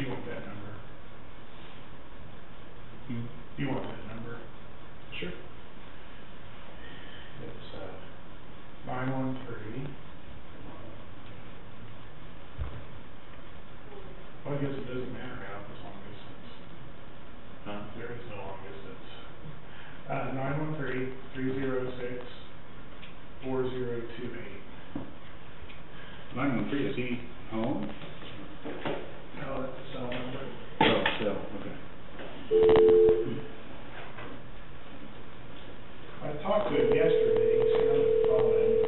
You want that number? You want that number? Sure. It's 913. Well, I guess it doesn't matter now if it's long distance. Huh? There is no long distance. 913-306-4028. 913, is he home? No, that's the cell number. Oh, cell, okay. I talked to him yesterday. He sounded fine.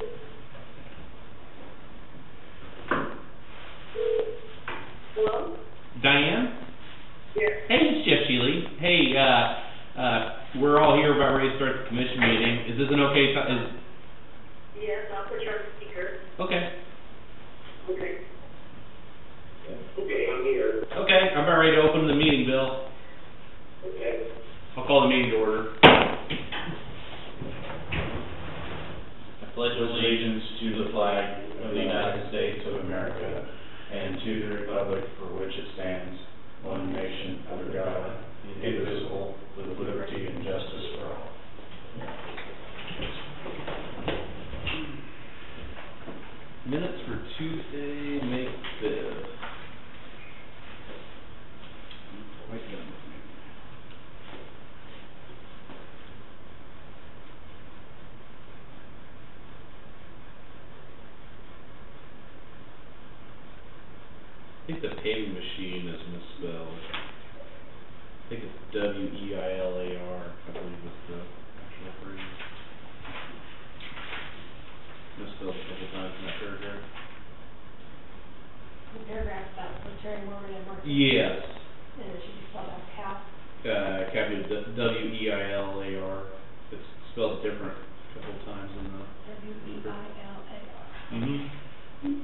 Hello? Diane? Yes. Hey, it's Jeff Shealy. Hey, we're all here about ready to start the commission meeting. Is this an okay time? Yes, I'll put you on speaker. Okay. Okay. Okay, I'm here. Okay, I'm about ready to open the meeting, Bill. Okay. I'll call the meeting to order. I pledge Allegiance to the flag of the United States of America and to the republic for which it stands, one nation under God, indivisible, with liberty and justice for all. Minutes for Tuesday, May 5th. Quite done with me. I think the paving machine is misspelled. I think it's W-E-I-L-A-R, I believe is the actual phrase. Misspelled a couple times in that paragraph. The paragraph about Terry Morgan and Mark. Yes. And it should be spelled out half. Capital W-E-I-L-A-R. It's spelled different a couple times in the... W-E-I-L-A-R. Mm-hmm.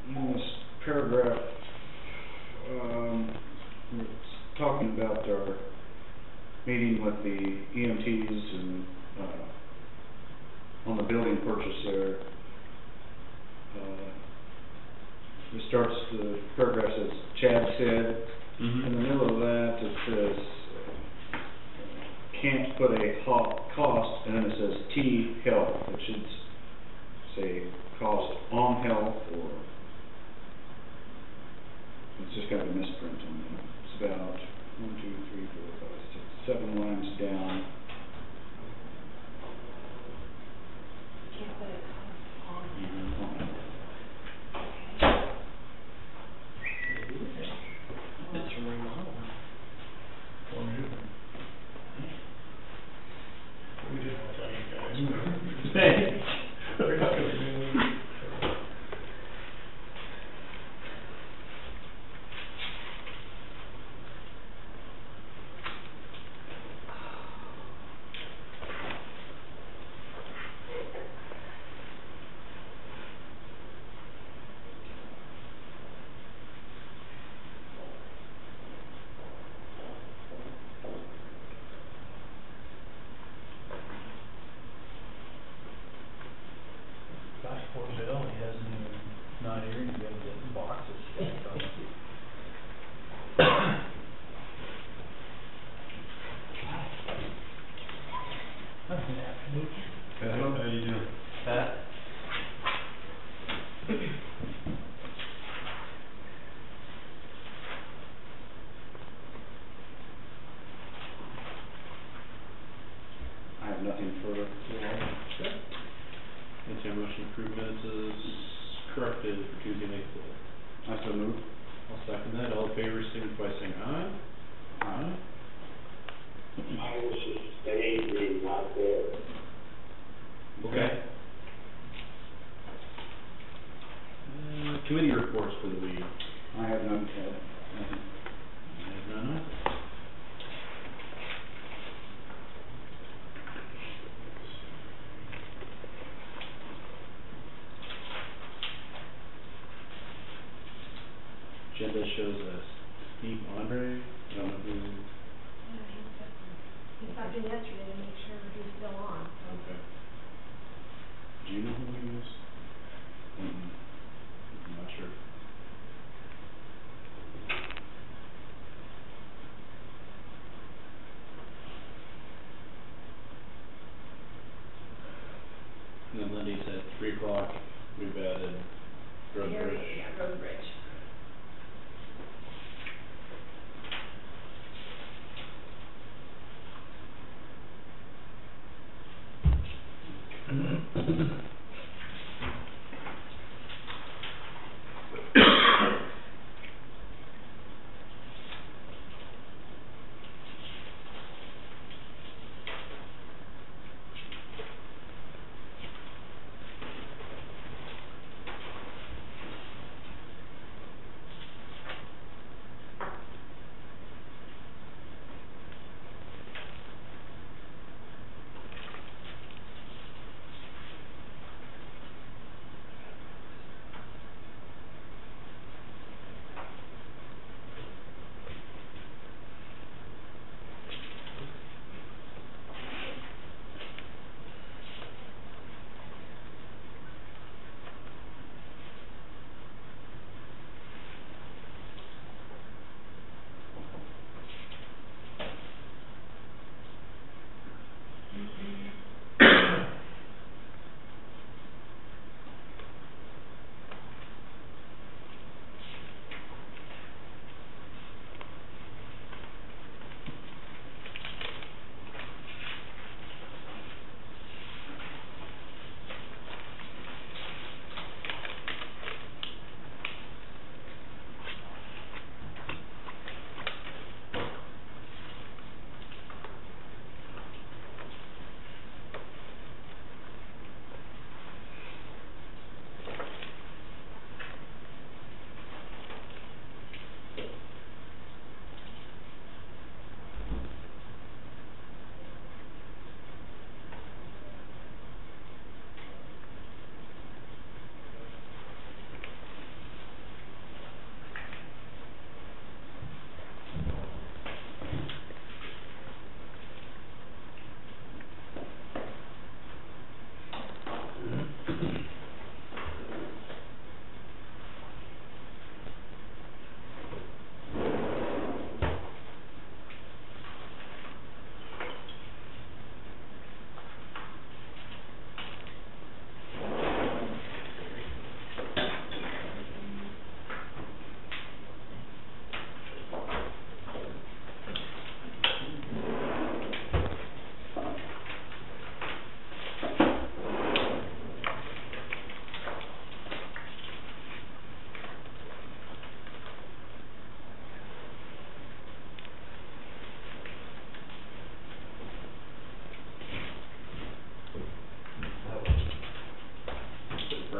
In this paragraph, it's talking about our meeting with the EMTs and on the building purchase there. It starts, the paragraph says, Chad said. Mm-hmm. In the middle of that, it says, can't put a cost, and then it says T health. It should say cost on health, or it's just got a misprint on that. It's about 1, 2, 3, 4, 5, 6, 7 lines down. Can't put it on. Mm-hmm. On health. It's a remodel. Or moving. We didn't tell you guys. We're not gonna move. Gosh, poor Bill, he hasn't even, not here, he's gonna get the boxes stacked on. Good afternoon. Hello, how you doing? Pat? I have nothing further. Entertained motion to approve minutes is corrected for Tuesday, May 5th. I so moved. I'll second that. All in favor, signify by saying aye. Aye. I will sustain the not there. Okay. Committee reports for the week. I have none, Ted. Nothing. I have none. that shows us Steve Andre, I don't know who, Yeah, he stopped in yesterday to make sure he was still on, so. okay. Do you know who he is? I'm not sure. And then Lindy said 3 o'clock, we've added Road Here, Bridge. yeah, Road Bridge.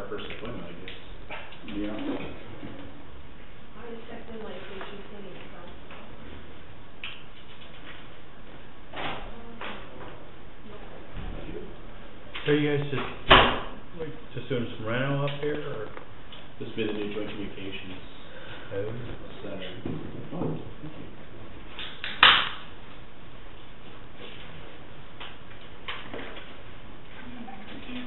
First appointment, I guess. Yeah. I just checked in like when she was sending it from. So you guys just doing some reno up here, or? This would be the new joint communications Oh. center. Oh, thank you.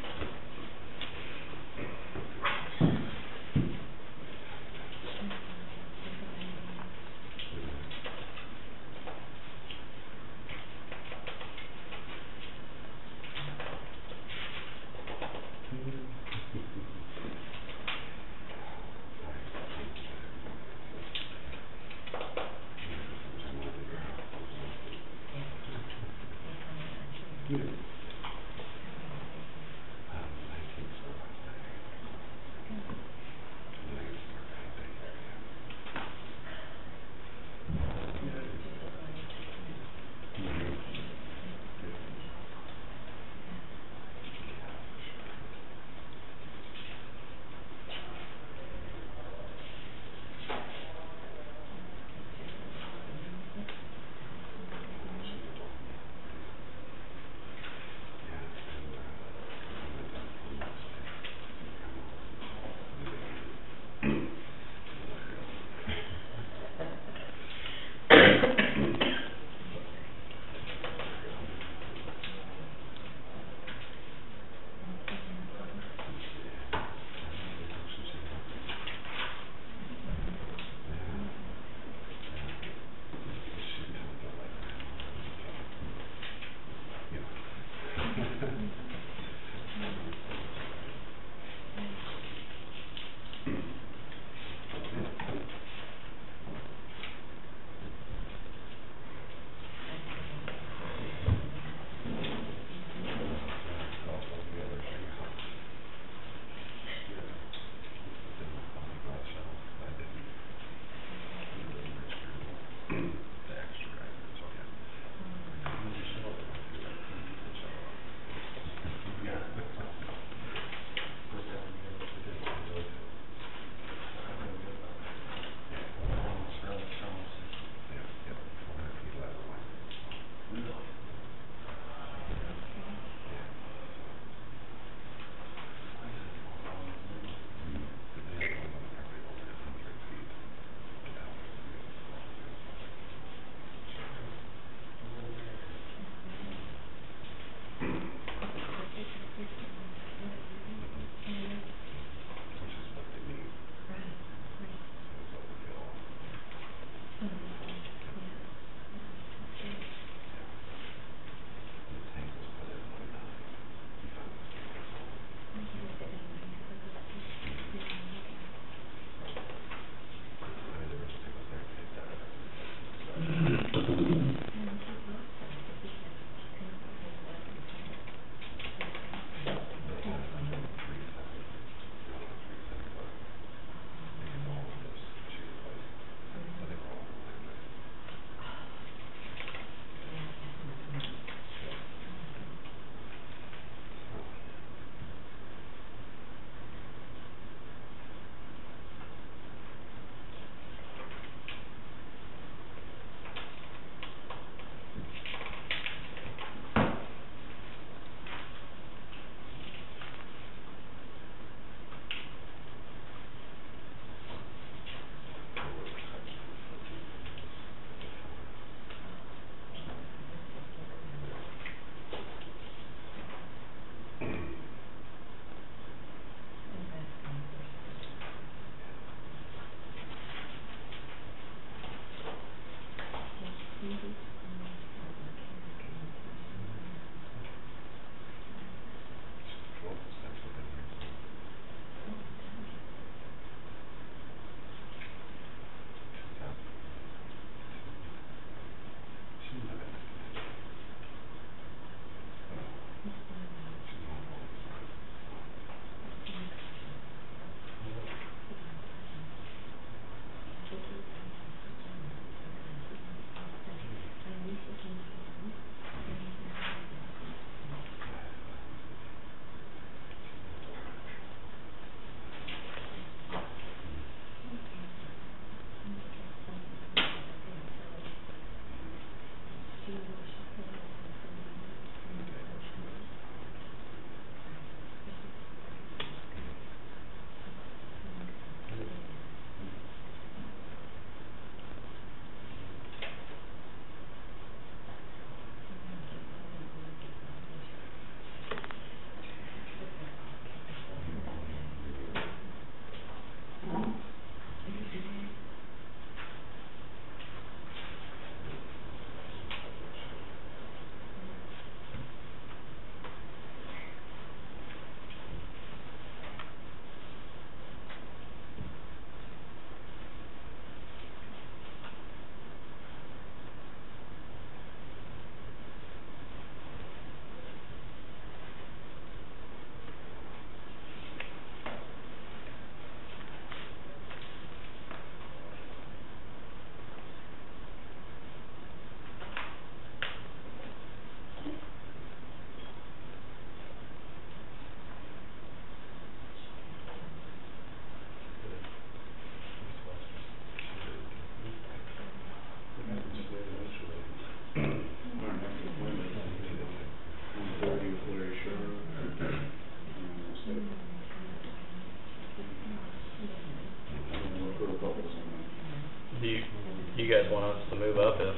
you guys want us to move up if?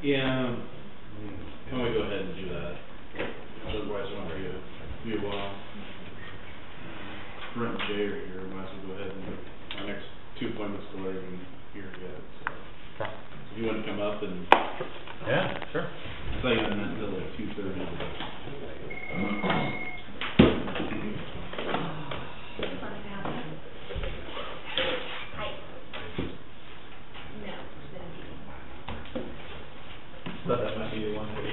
Yeah, can we go ahead and do that? Otherwise, it might be a while. Brent and Jay are here, might as well go ahead and, our next 2 appointments still aren't even here yet, so. Okay. If you want to come up and, Yeah, sure. I thought you had meant until like 2:30. But that might be the one where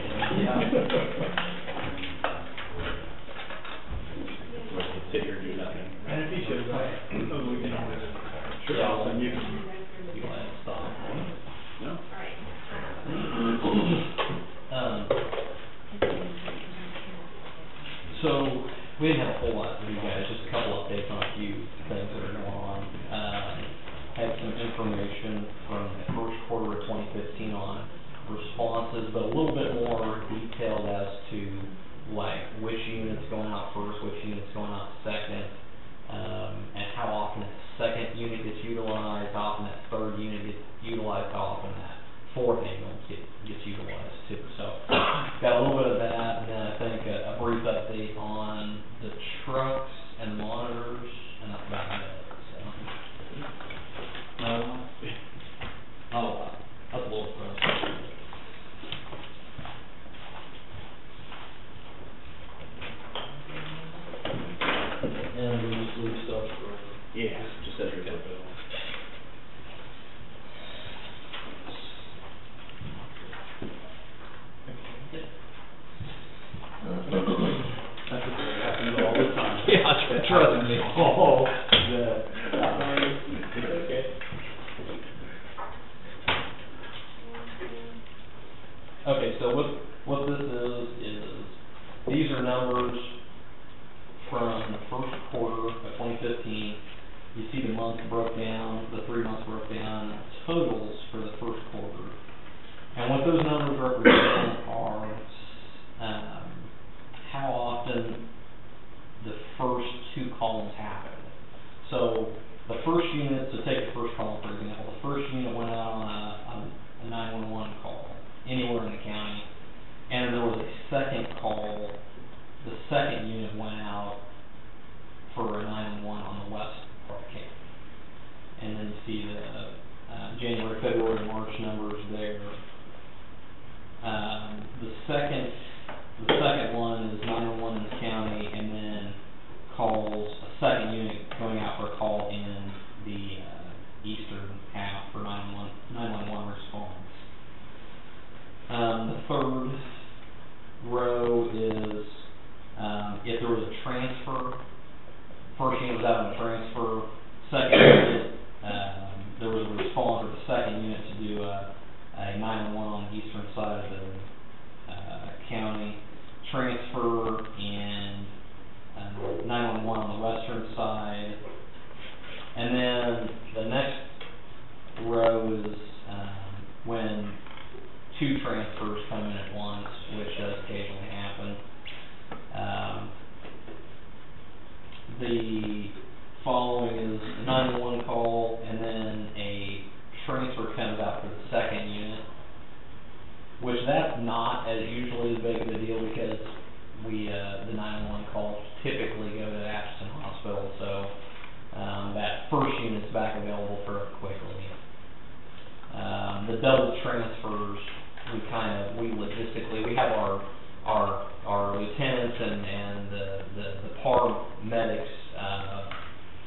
Sit here and do nothing. And if he shows up, we can always. Sure. Yeah, then you can. You want to stop? No? So, we didn't have a whole lot for you guys, just a couple updates on a few things that are going on. Had some information from the first quarter of 2015 on responses, but a little bit more detailed as to like which unit's going out first, which unit's going out second, and how often that second unit gets utilized, how often that third unit gets utilized, how often that fourth ambulance gets utilized too. So, got a little bit of that, and then I think a brief update on the trucks and monitors, and that's about it. So, that's a little frustrating. And we just leave stuff for. Yeah, just set your bill. That's what happens all the time. Yeah, trust me. Oh, okay. Okay, so what this is these are numbers from the first quarter of 2015. You see the months broke down, the 3 months broke down, totals for the first quarter. And what those numbers represent are how often the first 2 columns happened. So the first unit, so take the first column for example, the first unit went out on a 911 call anywhere in the county, and there was a second call. The second unit went out for a 911 on the west part of county, and then you see the January, February, March numbers there. The second one is 911 in the county, and then calls a second unit going out for a call in the eastern half for 911 response. The third row is if there was a transfer, first unit was out on a transfer, second unit, there was a response for the second unit to do a 911 on the eastern side of the county, transfer, and 911 on the western side. And then the next row is when 2 transfers come in at once, which does occasionally happen. The following is a 911 call, and then a transfer comes out for the second unit, which that's not as usually as big of a deal because the 911 calls typically go to Atchison Hospital, so that first unit's back available fairly quickly. The double transfers, we logistically, we have our lieutenants and the PAR medics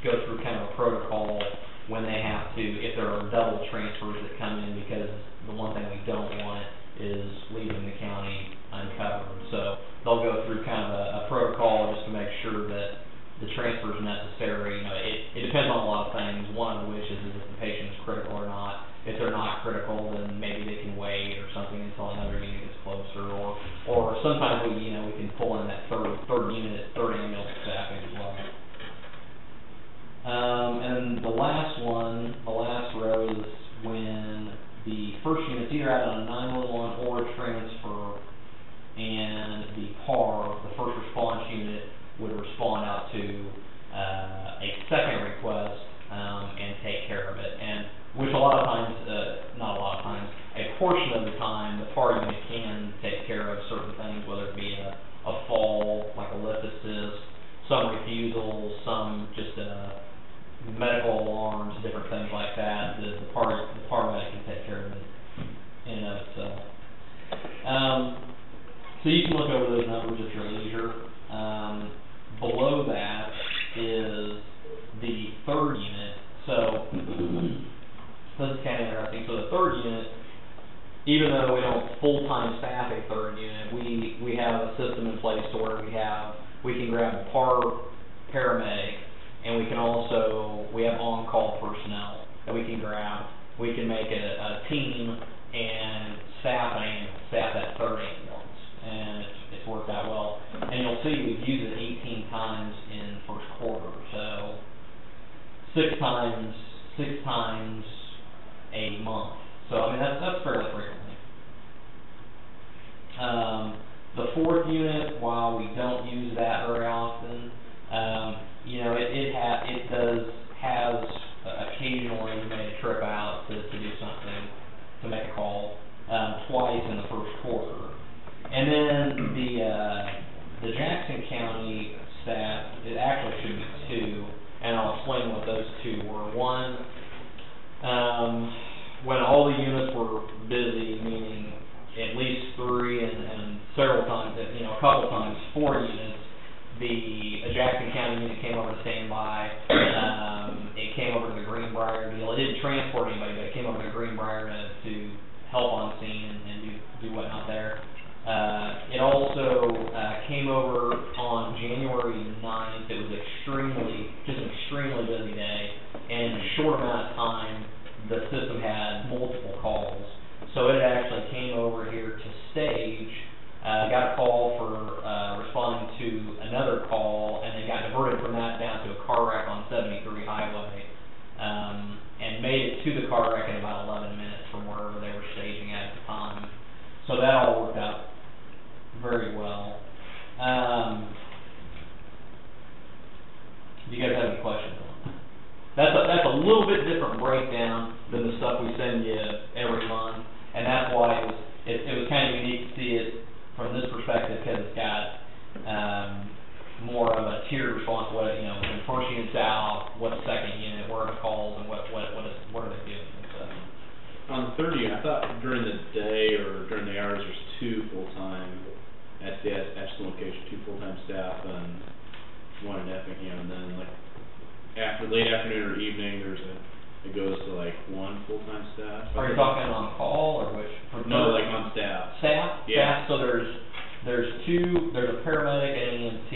go through kind of a protocol when they have to, if there are double transfers that come in, because the one thing we don't want is leaving the county uncovered. So they'll go through kind of a protocol just to make sure that the transfer is necessary. You know, it depends on a lot of things, one of which is if the patient is critical or not. If they're not critical, then maybe they can wait or something until another unit gets closer, or sometimes we can pull in that third unit, third ambulance staffing as well. And the last row is when the first unit's either out on a 911 or a transfer, and the PAR, the first response unit, would respond out to a second request and take care of it. And which a lot of times, not a lot of times, refusals, some just, medical alarms, different things like that. The paramedic can take care of it in and of itself. So you can look over those numbers at your leisure. Below that is the third unit. So this is kind of interesting. So the third unit, even though we don't full-time staff a third unit, we have a system in place to where we can grab a paramedic, and we have on-call personnel that we can grab. We can make a team and staff that third ambulance, and it's worked out well. And you'll see we've used it 18 times in the first quarter, so six times a month. So I mean that's fairly frequently. The fourth unit, while we don't use that very often, it has occasionally made a trip out to do something, to make a call, twice in the first quarter. And then the Jackson County staff, it actually should be two, and I'll explain what those two were. One, when all the units were busy, meaning at least three and several times, a couple times, 4 units, the Jackson County unit came over to standby. It came over to the Greenbrier deal. It didn't transport anybody, but it came over to Greenbrier to help on scene and do whatnot there. It also came over on January 9th. It was just an extremely busy day, and in a short amount of time, the system had multiple calls. So it actually came over here to stage, got a call for responding to another call, and then got diverted from that down to a car wreck on 73 Highway, and made it to the car wreck in about 11 minutes from wherever they were staging at the time. So that all worked out very well. Do you guys have any questions on that? That's a little bit different breakdown than the stuff we send you every month, and that's why it was kind of unique to see it from this perspective, because it's got more of a tiered response. When the first unit's out, what the second unit, where are the calls, and what are they doing? So. On the third unit, I thought during the day or during the hours there's 2 full-time at the Ashland location, 2 full-time staff and 1 in Effingham, and then like after late afternoon or evening it goes to like 1 full-time staff. Are you talking on call or which? No, like on staff. Staff? Yeah. Staff, so there's a paramedic and an EMT,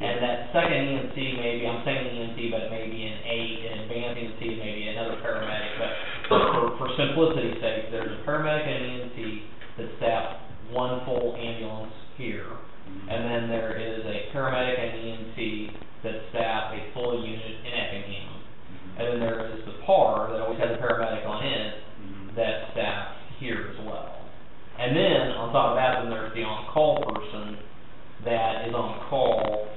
and that second EMT maybe, I'm saying EMT, but maybe an advanced EMT, maybe another paramedic, but for simplicity's sake, there's a paramedic and an EMT that staff 1 full ambulance here, and then there is a paramedic and EMT that staff a full unit in Effingham, and then there is the PAR that always has a paramedic on it that staff here as well. And then, on top of that, then there's the on-call person that is on call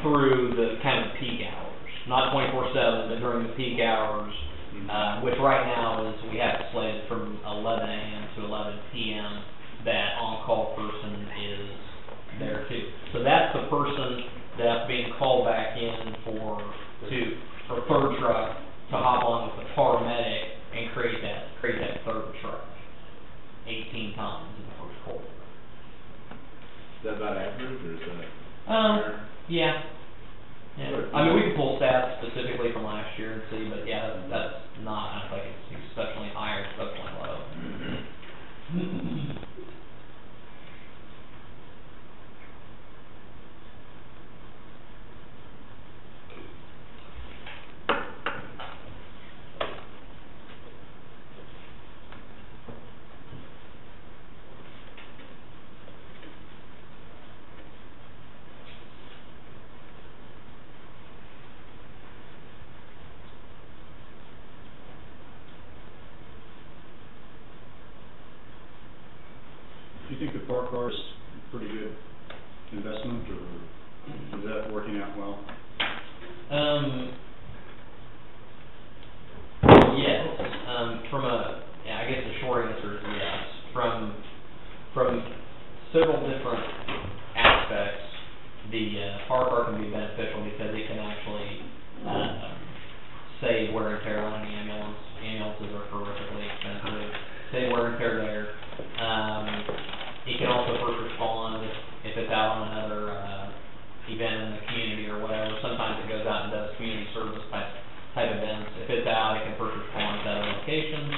through the kind of peak hours. Not 24/7, but during the peak hours, which right now is, we have it slated from 11 a.m. to 11 p.m. That on-call person is there too. So that's the person that's being called back in for third truck to hop on with the paramedic and create that third truck 18 times in the first quarter. Is that about average, or is that? Yeah. I mean, we can pull stats specifically from last year and see, but yeah, that's not. I don't think it's exceptionally high or exceptionally low. Do you think the park car is a pretty good investment, or is that working out well? Yes. I guess the short answer is yes. From several different aspects, hard part can be beneficial because it can actually, save wear and tear on the ambulance. Ambulances are horrifically expensive, save wear and tear there. It can also first respond if it's out on another, event in the community or whatever. Sometimes it goes out and does community service type events. If it's out, it can first respond to other locations.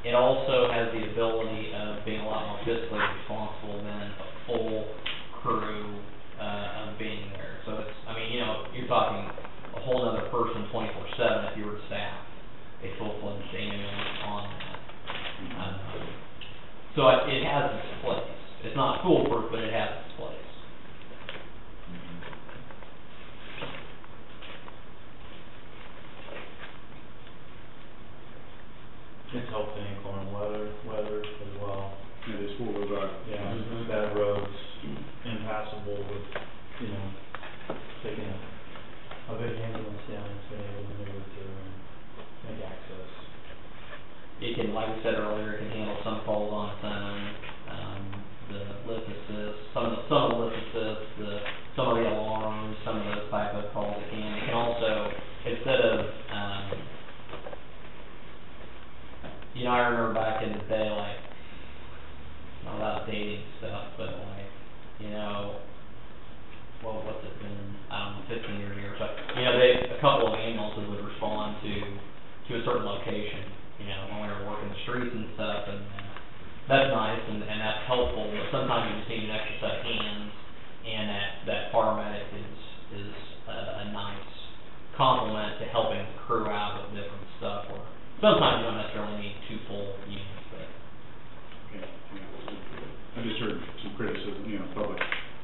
It also has the ability of being a lot more fiscally responsible than a full crew, of being there. So it's, I mean, you know, you're talking a whole other person 24/7 if you were to staff a full-fledged ambulance on that. So it has its place. It's not foolproof, but it has its place. It's helped in inclement weather as well. It is four-wheel drive. Yeah, bad roads, impassable with, you know, taking a big ambulance down and being able to maneuver through and make access. It can, like we said earlier, it can handle some calls on its own. The lift assist, some of the lift assist, some of the alarms, some of those type of calls it can. It can also, instead of, you know, I remember back in the day, like, not about dating stuff, but like, you know, well, what's it been, I don't know, 15 years ago or so. You know, a couple of ambulances would respond to a certain location, you know, when we were working the streets and stuff, and that's nice and that's helpful, but sometimes you just need an extra set of hands, and that paramedic is a nice complement to helping the crew out with different stuff, or sometimes you don't necessarily need two full units, but. Yeah, yeah. I just heard some criticism, you know, public,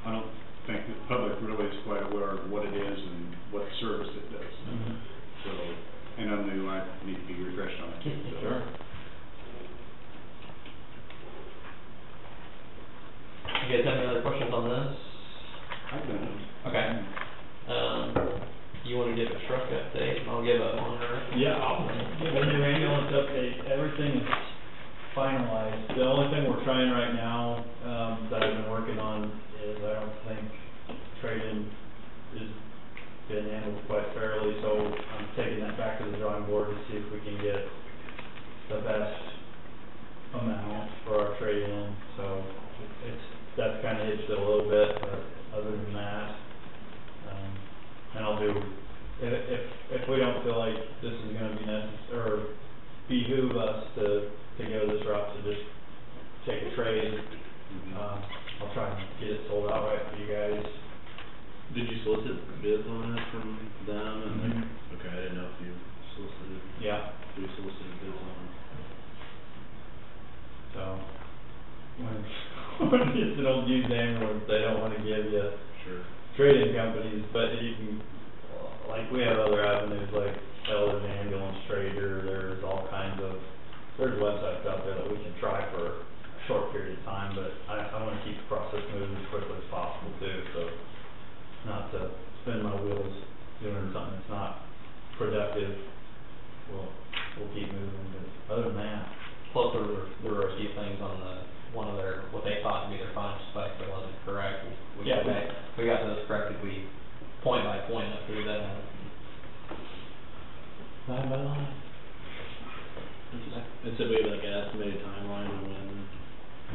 I don't think the public really is quite aware of what it is and what service it does. Mm-hmm. So, and I'm new, I need to be refreshed on it too, so. Sure. You guys have any other questions on this? I've done it. Okay. You wanna give a truck update, and I'll give a monitor? Yeah, I'll give a new ambulance update. Everything is finalized. The only thing we're trying right now, that I've been working on is I don't think trade-in is been handled quite fairly, so I'm taking that back to the drawing board to see if we can get the best amount for our trade-in. So that's kinda hitched it a little bit, but other than that, and I'll do, if we don't feel like this is gonna be or behoove us to go this route to just take a trade, I'll try and get it sold out right for you guys. Did you solicit bids on it from them? And Mhm. Okay, I didn't know if you solicited. Yeah. If you solicited bids on it. So, when it's an old used ambulance, they don't wanna give you Sure. trade-in companies, but you can, like, we have other avenues, like Ellis Ambulance Trader, there's all kinds of, there's websites out there that we can try for a short period of time, but I wanna keep the process moving as quickly as possible too, so not to spin my wheels doing something that's not productive. We'll keep moving, but other than that, Plus, there were a few things on one of their, what they thought to be their final specs that wasn't correct. We Yeah. got those corrected, we point by point up through that. line by line. And so we have like an estimated timeline on when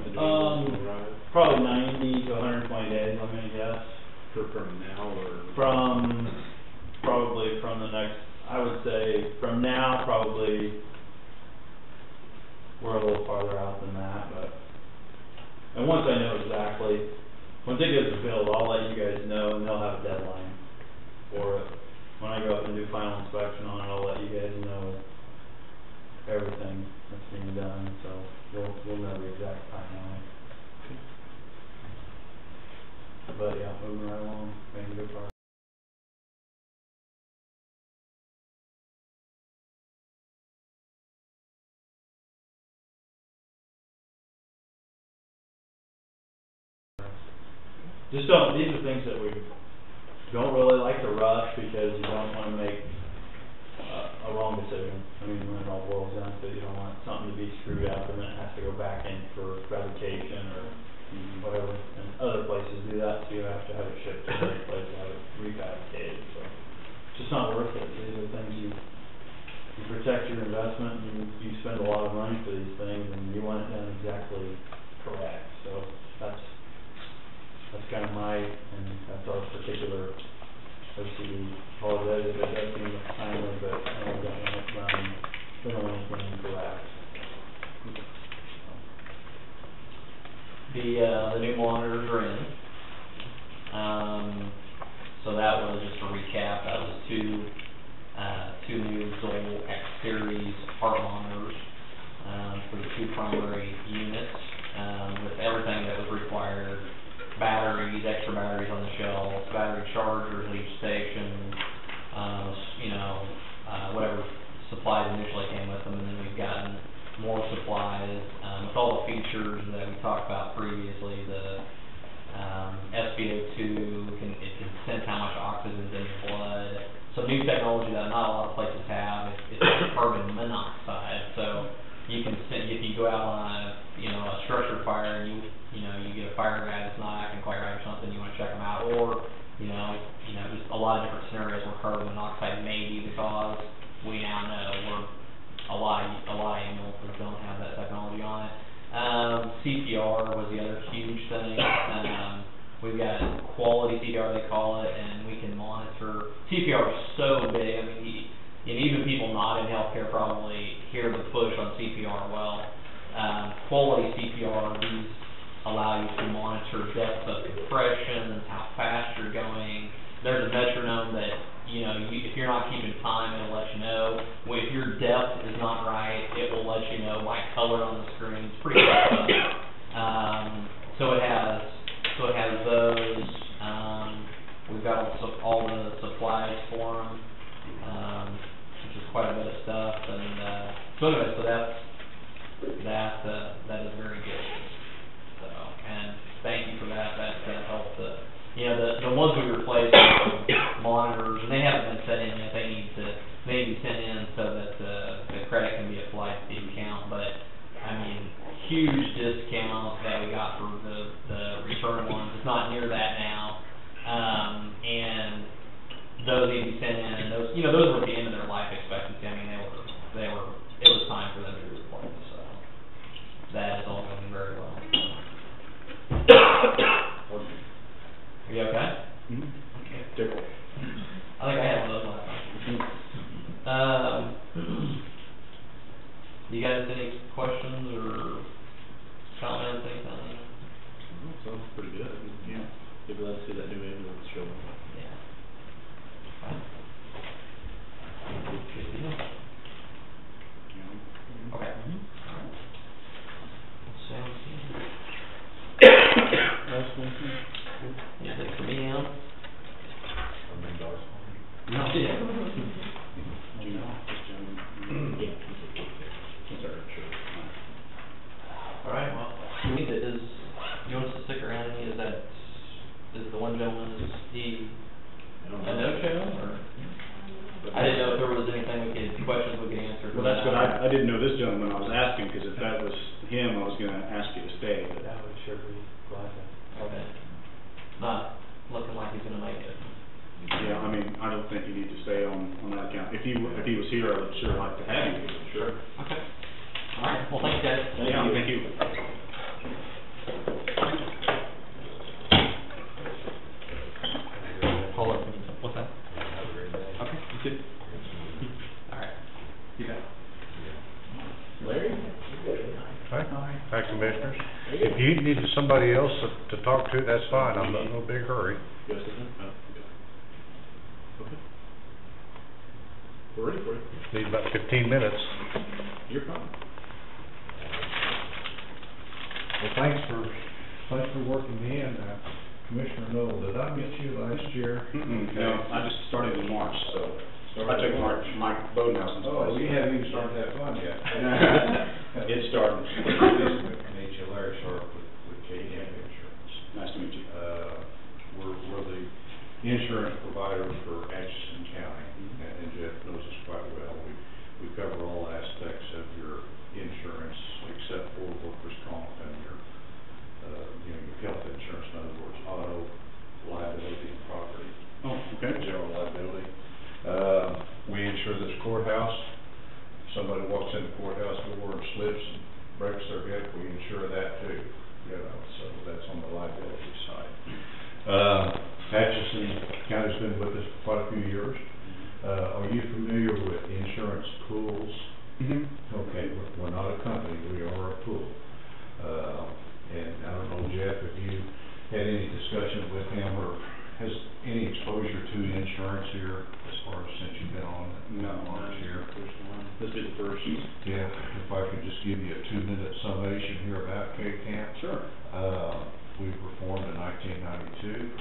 the vehicles will arrive? Probably 90 to 120 days, I'm gonna guess. From now or? Probably from the next, I would say, from now, probably, we're a little farther out than that, but, and once I know exactly, once it goes to build, I'll let you guys know, and they'll have a deadline for it. When I go up and do final inspection on it, I'll let you guys know everything that's being done, so we'll know the exact timeline. But yeah, moving right along, making good progress. Just don't, these are things that we don't really like to rush because you don't wanna make a wrong decision. I mean, when it all boils down to it, you don't want something to be screwed up and then it has to go back in for fabrication or whatever. And other places do that too, have to have it shipped to another place and have it refabricated, so. It's just not worth it. These are things you protect your investment, and you spend a lot of money for these things, and you want it done exactly correct, so that's kind of and that's our particular OCD. Apologize if it does seem timely, but I don't want it done, we don't want anything incorrect. The new monitors are in. So that was, just to recap, that was two new Zoll X Series heart monitors for the two primary units, with everything that was required: batteries, extra batteries on the shelves, battery chargers at each station, whatever supplies initially came with them, and then we've gotten more supplies with all the features that we talked about previously. The SpO2 it can sense how much oxygen is in your blood. Some new technology that not a lot of places have. It's carbon monoxide. So you can if you go out on a structure fire and you get a fire guy that's not acting quite right or something, you want to check them out, or just a lot of different scenarios where carbon monoxide may be the cause. We now know a lot of ambulances don't have that technology on it. CPR was the other huge thing. We've got quality CPR, they call it, and we can monitor. CPR is so big. I mean, and even people not in healthcare probably hear the push on CPR well. Quality CPR, these allow you to monitor depth of compression and how fast you're going. There's a metronome that, if you're not keeping time, it'll let you know. If your depth is not right, it will let you know by color on the screen. It's pretty cool stuff. So it has those. We've got all the supplies for them, which is quite a bit of stuff. And so that is very good. So, and thank you for that. That's going to help the ones we replaced monitors, and they haven't been sent in yet. They need to be sent in so that the credit can be applied to the account. But I mean, huge discount that we got for the return ones. It's not near that now, and those need to be sent in. And those were at the end of their life expectancy. I mean, they were. It was time for them to be replaced. So that is all going very well. Are you okay? Mm-hmm. Okay. Different. I think I had one of those last time. You guys any questions or comments, anything? Sounds pretty good. Yeah. Be glad to see that new ambulance show up. Yeah. Good deal. Okay. Sounds good. Anything for me, Alan? No. Yeah. All right. Well, you want us to stick around? Is the one gentleman, is he a no-show, or? I didn't know if there was anything questions we could answer. Well, that's good. I didn't know this gentleman. I was asking, because if that was him, I was going to ask you to stay. But That would sure be glad to. Okay. Not looking like he's going to make it. yeah, I mean, I don't think you need to stay on that account. If he was here, I would sure like to have you. Sure. Okay. All right. Well, thanks, guys. Thank you. Hold on. What's that? Okay. You good? All right. You bet. Larry? Hi, Commissioners. If you need somebody else to talk to, that's fine. I'm not in no big hurry. You guys listen? Okay. We're ready for you. Need about 15 minutes. You're fine. Well, thanks for working me in, Commissioner Noel. Did I get you last year? No, I just started in March, so I took Mike Bodenhausen's place. Oh, we haven't even started that fun yet. It's starting. Nice to meet you, Larry Sharp with KDM Insurance. Nice to meet you. We're the insurance provider for Atchison County, and Jeff knows us quite well. We cover all aspects of your insurance except for workers' comp and your health insurance. In other words, auto, liability, Atchison County's been with us for quite a few years. Are you familiar with insurance pools? Mm-hmm. Okay, we're not a company, we are a pool. And I don't know, Jeff, if you had any discussion with him or has any exposure to insurance here as far as since you've been on this year? This will be the first. Yeah, if I could just give you a 2-minute summation here about K-Camp. Sure. We were formed in 1992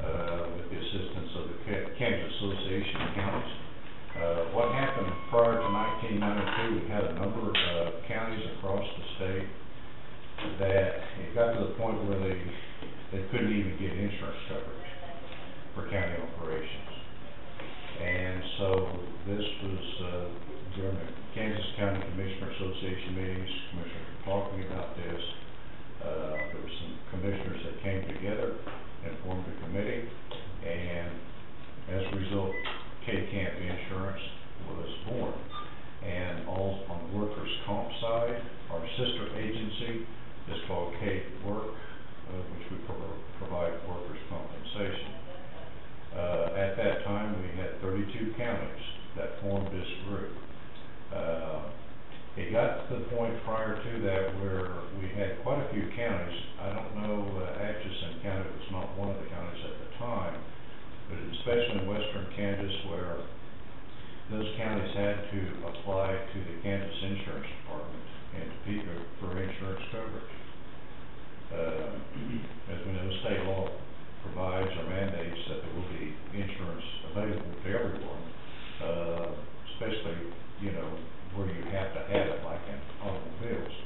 with the assistance of the Kansas Association of Counties. What happened prior to 1992, we had a number of counties across the state that it got to the point where they couldn't even get insurance coverage for county operations. And so this was during the Kansas County Commissioner Association meetings, commissioners were talking about this. There were some commissioners that came together and formed a committee, and as a result, K-Camp Insurance was born. And all on the workers' comp side, our sister agency is called K-Work, which we provide workers' compensation. At that time, we had 32 counties that formed this group. It got to the point prior to that where we had quite a few counties. I don't know, Atchison County was not one of the counties at the time, but especially in western Kansas where those counties had to apply to the Kansas Insurance Department and to people for insurance coverage. As we know, state law provides or mandates that there will be insurance available to everyone, especially, you know, where you have to have it, like in automobiles.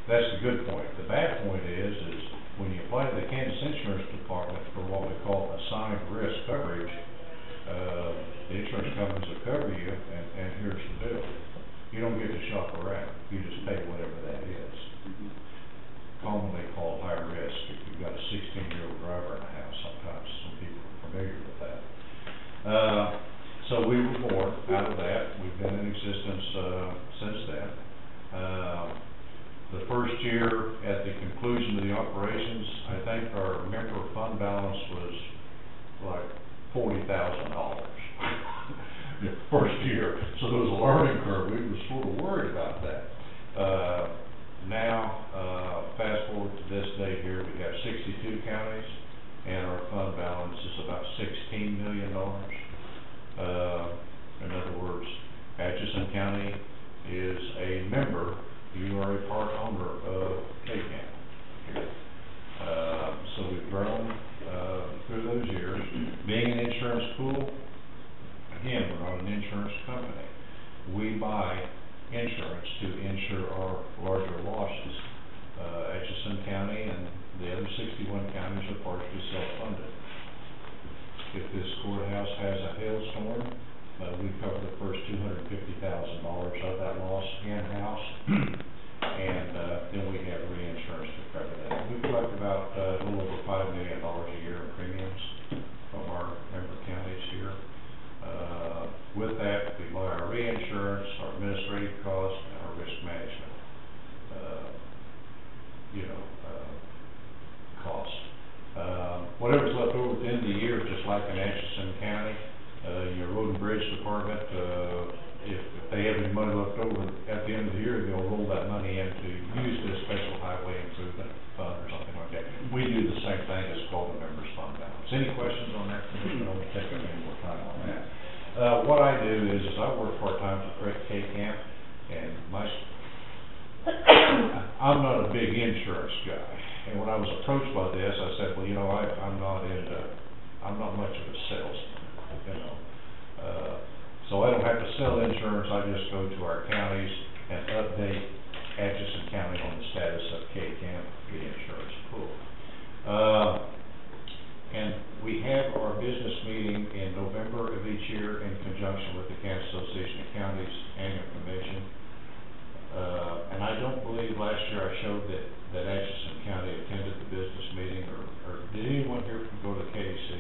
That's the good point. The bad point is when you apply to the Kansas Insurance Department for what we call assigned risk coverage, the insurance companies will cover you, and here's the deal. You don't get to shop around. You just pay whatever that is. Commonly called high risk. If you've got a 16-year-old driver in the house, sometimes some people are familiar with that. So we were born out of that. We've been in existence since then. The first year, at the conclusion of the operations, I think our member fund balance was like $40,000 the first year. So there was a learning curve. We were sort of worried about that. Now, fast forward to this day here, we have 62 counties, and our fund balance is about $16 million. In other words, Atchison County is a member. You are a part owner of K-Camp here. So we've grown through those years. Being an insurance pool, again, we're not an insurance company. We buy insurance to insure our larger losses. Atchison County and the other 61 counties are partially self-funded. If this courthouse has a hailstorm, we cover the first $250,000 of that loss in-house, and then we have reinsurance to cover that. We collect about a little over $5 million a year in premiums from our member counties here. With that, we buy our reinsurance, our administrative costs, and our risk management costs. Whatever's left over at the end of the year, just like in Atchison County, your road and bridge department, if they have any money left over at the end of the year, they'll roll that money in to use this special highway improvement fund or something like that. We do the same thing. It's called the members fund balance. Any questions on that? I don't take up any more time on that. What I do is I work part-time for K-Camp, and I'm not a big insurance guy. And when I was approached by this, I said, well, you know, I'm not much of a salesman, you know. So I don't have to sell insurance. I just go to our counties and update Atchison County on the status of K-Camp, the insurance pool. And we have our business meeting in November of each year in conjunction with the Kansas Association of Counties annual convention. And I don't believe last year I showed that Atchison County attended the business meeting, or did anyone here go to KAC?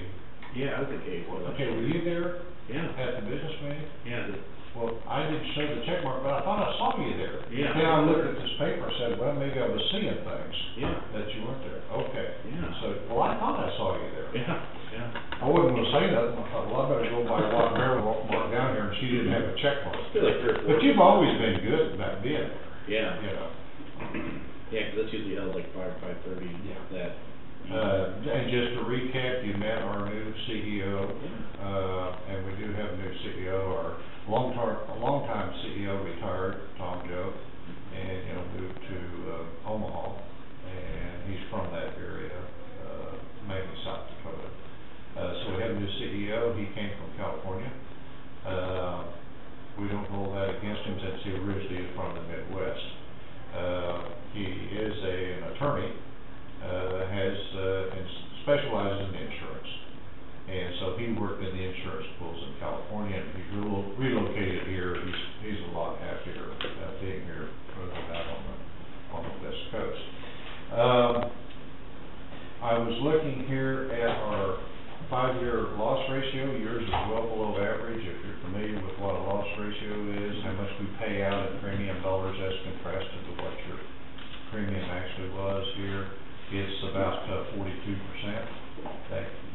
Yeah, I was at KAC. Okay, were you there? Yeah. At the business meeting? Yeah. Well, I didn't show the check mark, but I thought I saw you there. Yeah. Then I looked at this paper and said, well, maybe I was seeing things. Yeah. That you weren't there. Okay. Yeah. So Yeah, yeah. I wasn't gonna say nothing, I thought, well, I better go by what Mary walked down here, and she didn't have a check mark. I feel like 3 or 4. But you've always been good about being there, Yeah, you know. yeah, 'cause that's usually held like 5:30. Yeah. That. And just to recap, you met our new CEO, and we do have a new CEO, our longtime CEO retired, Tom Joe, and, you know, moved to, Omaha, and he's from that area, mainly South Dakota. So we have a new CEO, he came from California. We don't hold that against him since he originally is from the Midwest. He is an attorney, specializes in insurance. And so he worked in the insurance pools in California, and he relocated here. He's a lot happier being here rather than out on the West Coast. I was looking here at our 5-year loss ratio. Yours is well below average. If you're familiar with what a loss ratio is, how much we pay out in premium dollars as contrasted to what your premium actually was here, it's about 42%.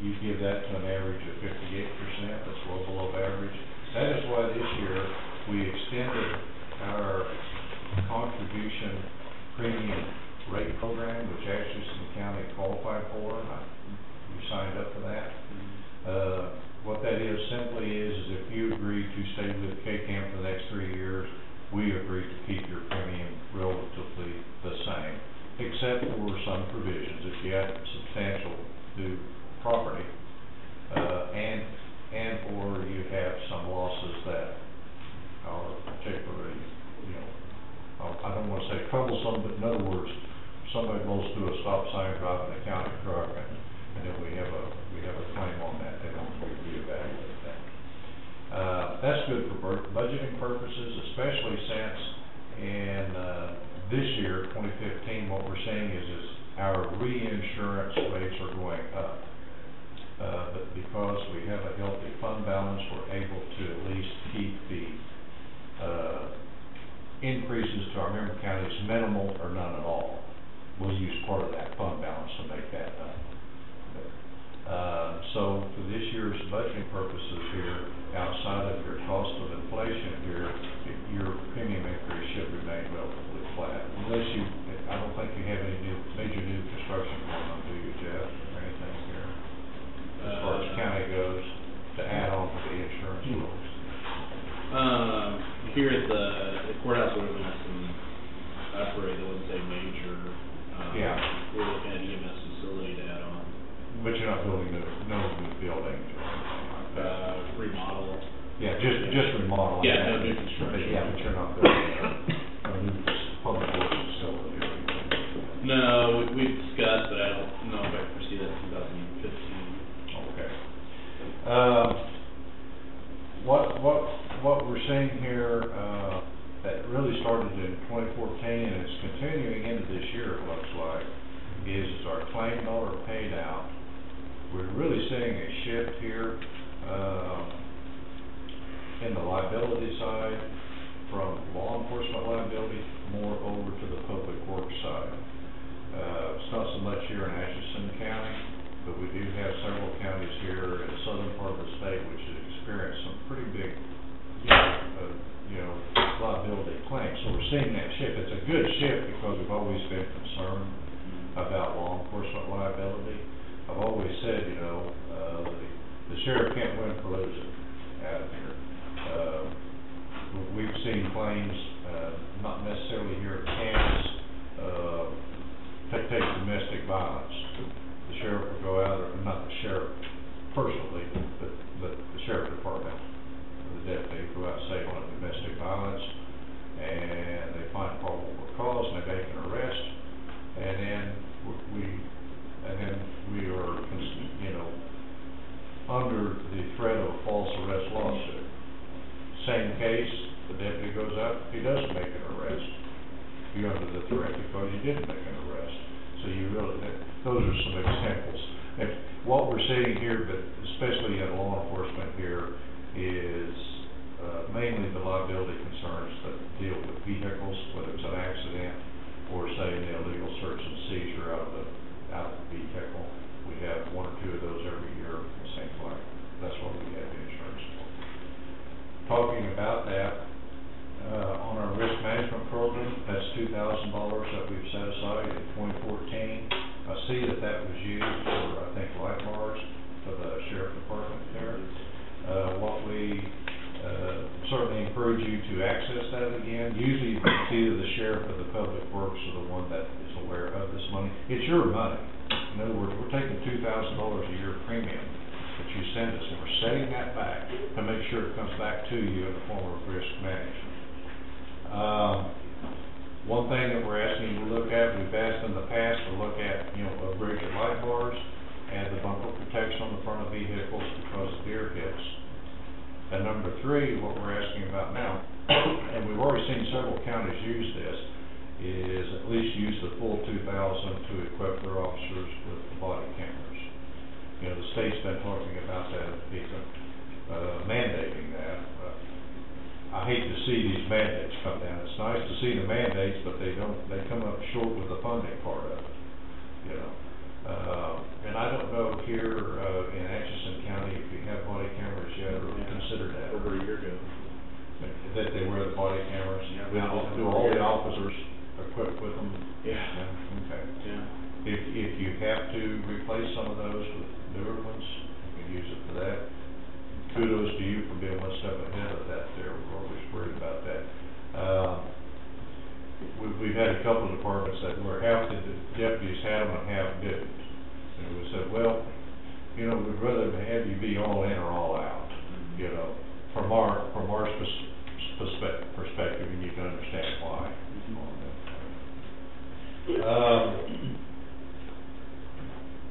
You give that to an average of 58%, that's well below average. That is why this year we extended our contribution premium rate program, which Atchison County qualified for, and we signed up for that. What that is simply is if you agree to stay with K-CAM for the next 3 years, we agree to keep your premium relatively the same, except for some provisions. If you have substantial new property, and or you have some losses that are particularly, you know, I don't want to say troublesome, but in other words, somebody blows through a stop sign driving a county truck, and then we have a claim on that, then we reevaluate that. That's good for budgeting purposes, especially since in this year, 2015, what we're seeing is our reinsurance rates are going up. But because we have a healthy fund balance, we're able to at least keep the increases to our member counties minimal or none at all. We'll use part of that fund balance to make that up. So for this year's budgeting purposes here, outside of your cost of inflation here, your premium increase should remain relatively flat. Unless I don't think you have any major new construction going on, do you, Jeff, or anything here? As far as county goes, to add on to the insurance rules. Here at the courthouse, we're looking at some upgrade, I wouldn't say major. Yeah. We're looking at EMS facility to add on. But you're not building no new buildings or anything like that? Remodel. Yeah, just remodeling. Yeah, no new construction. Yeah, but you're not building a new public works facility or anything. No, we've discussed, but I don't know if I foresee that in 2015. Okay. What we're seeing here, that really started in 2014 and it's continuing into this year, it looks like, is our claim dollar paid out. We're really seeing a shift here in the liability side from law enforcement liability more over to the public works side. It's not so much here in Atchison County, but we do have several counties here in the southern part of the state which have experienced some pretty big liability claims. So we're seeing that shift. It's a good shift because we've always been concerned about law enforcement liability. I've always said, the sheriff can't win for losing out here. We've seen claims, not necessarily here in Kansas, take domestic violence. The sheriff will go out, or not the sheriff personally, but the sheriff department, the deputy, go out and say on domestic violence, and they find probable cause, and they make an arrest, and then we are, under the threat of a false arrest lawsuit. Same case, the deputy goes out, he doesn't make an arrest. You're under the threat because you didn't make an arrest. So those are some examples. And what we're seeing here, but especially in law enforcement here, is mainly the liability concerns that deal with vehicles, whether it's an accident or say an illegal search and seizure out of the vehicle. We have 1 or 2 of those every was used for, I think, light bars for the sheriff department there. What we, certainly encourage you to access that again. Usually it's either the sheriff or the public works are the one that is aware of this money. It's your money. In other words, we're taking $2,000 a year premium that you send us, and we're setting that back to make sure it comes back to you in the form of risk management. One thing that we're asking you to look at, we've asked in the past to look at, a bridge of light bars, add the bumper protection on the front of vehicles because of deer hits. And number three, what we're asking about now, and we've already seen several counties use this, is at least use the full $2,000 to equip their officers with body cameras. The state's been talking about that, mandating that. I hate to see these mandates come down. It's nice to see the mandates, but they come up short with the funding part of it, And I don't know here, in Atchison County, if you have body cameras yet, or consider that. Over a year ago. That they wear the body cameras? Yeah. Do all the officers equipped with them? Yeah. Okay. Yeah. If you have to replace some of those with newer ones, you can use it for that. Kudos to you for being one step ahead of that there. We're always worried about that. We've had a couple of departments that where half the deputies had them and half didn't. And we said, well, we'd rather have you be all in or all out, from our perspective, and you can understand why.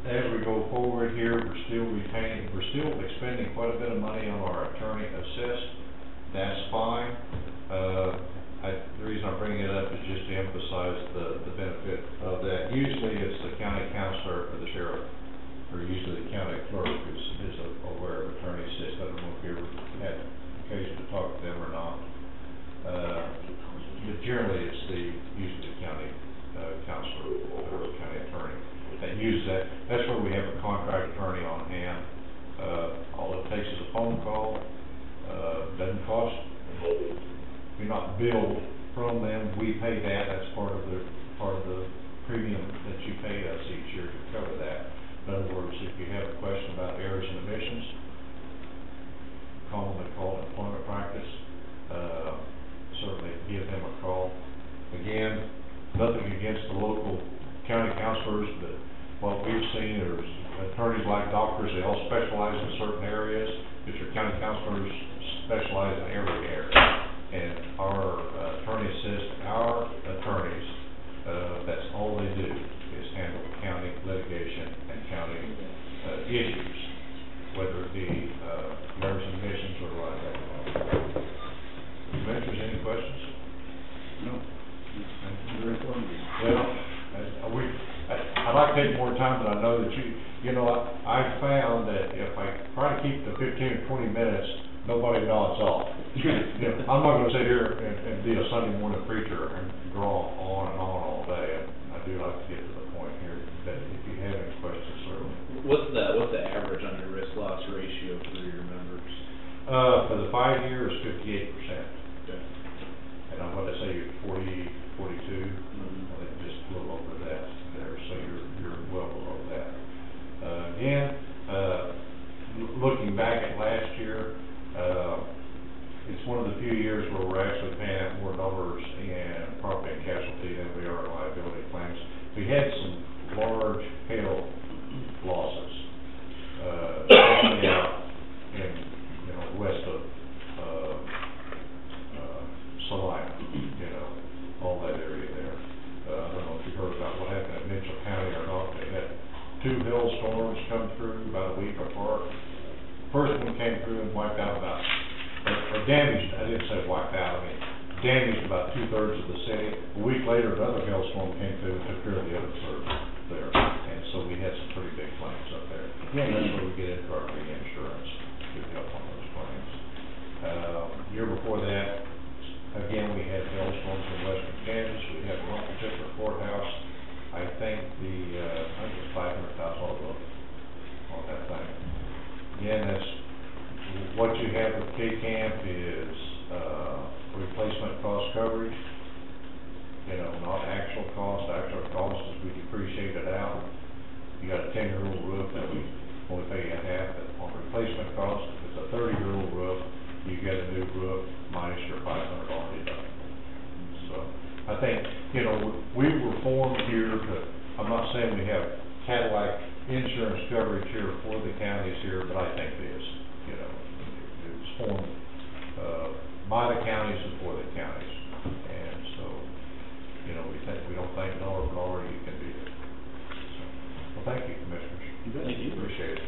As we go forward here, we're still expending quite a bit of money on our attorney assist. That's fine. The reason I'm bringing it up is just to emphasize the benefit of that. Usually it's the county counselor or the sheriff, or usually the county clerk is aware of attorney assist. I don't know if you ever had occasion to talk to them or not. But generally it's usually the county counselor or county attorney that uses that. That's where we have a contract attorney on hand. All it takes is a phone call. Doesn't cost. You're not billed from them. We pay that. That's part of the premium that you pay us each year to cover that. In other words, if you have a question about errors and omissions, commonly called employment practice, certainly give them a call. Again, nothing against the local county counselors, but what we've seen is attorneys like doctors, they all specialize in certain areas, but your county counselors specialize in every area. And our attorney assist, our attorneys, that's all they do is handle county litigation and county issues, whether it be errors and omissions or liability. Commissioners, any questions? No. Very informative. Well, I'd like to take more time, but I know that I found that if I try to keep the 15 or 20 minutes, nobody nods off. I'm not going to sit here and be a Sunday morning preacher and draw on and on all day. I do like to get to the point here, but if you have any questions, certainly. What's the average on your risk loss ratio for your members? For the 5 years, 58%. Okay. And I'm going to say 40, 42, I think just a little over that there, so you're well below that. Again, looking back at last year, it's one of the few years where we're actually paying out more dollars in property and casualty than we are in liability claims. We had some large hail losses, especially out in west of Salina, all that area there. I don't know if you heard about what happened in Mitchell County or not. They had 2 hailstorms come through about a week apart. First one came through and wiped out or damaged, I didn't say wiped out, damaged about 2/3 of the city. A week later, another hailstorm came through and took care of the other third there. And so we had some pretty big claims up there. Again, that's where we get into our reinsurance to help on those claims. Year before that, again, we had hailstorms in western Kansas. We had one particular courthouse. I think it was $500,000 on that thing. Again, that's what you have with K-Camp is replacement cost coverage. Not actual cost. Actual cost is we depreciate it out. You got a 10-year-old roof that we only pay you half on replacement cost. If it's a 30-year-old roof, you get a new roof minus your $500 deductible. So, I think, you know, we were formed here to, I'm not saying we have Cadillac insurance coverage here for the counties here, but I think it is, you know. It was formed, by the counties and for the counties. And so, you know, we don't think dollar for dollar you can do it. So, well, thank you, Commissioners. Thank you. Appreciate it.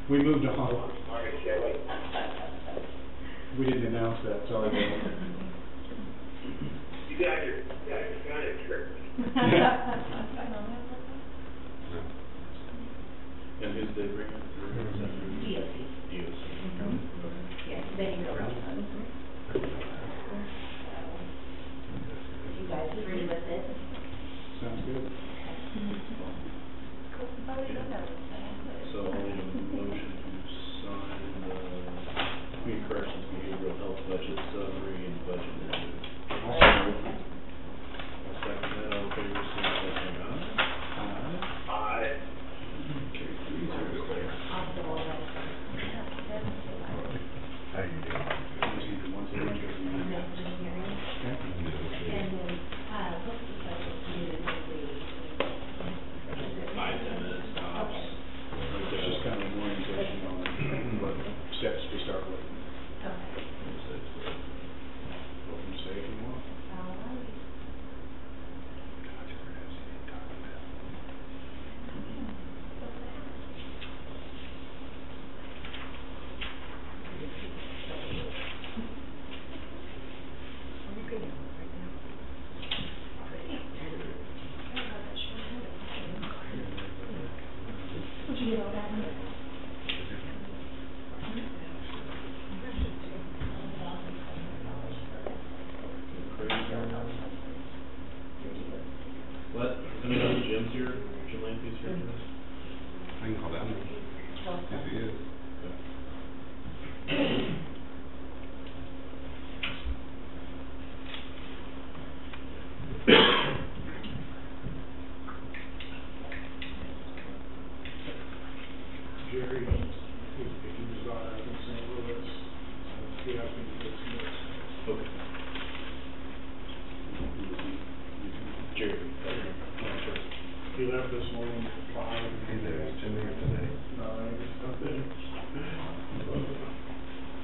We moved on. Morning, Shelley. We didn't announce that, sorry, Bill. You guys are kind of tricky. And who's they bring it through? Is that through? DOC. DOC. Yes, they can go around. If you guys agree with it. Sounds good. So I'll need a motion to sign the community corrections behavioral health budget summary and budget narrative. I'll second that, all in favor, say aye. Aye. Okay, 3-0. How you doing? Once a week. And then, what's the budget unit that we? 5-10 minutes tops. It's just kind of an orientation on what steps we start with. Okay. Go from stage and one. All right. Would you get all that? What, I mean, Jim's here, Jim Lampy's here for this? I can call down if he is. Jerry, if he was out in St. Louis, he asked me to get some notes. Okay. Jerry. He left this morning at 5. Hey there, is Jim here today? No, he's not there.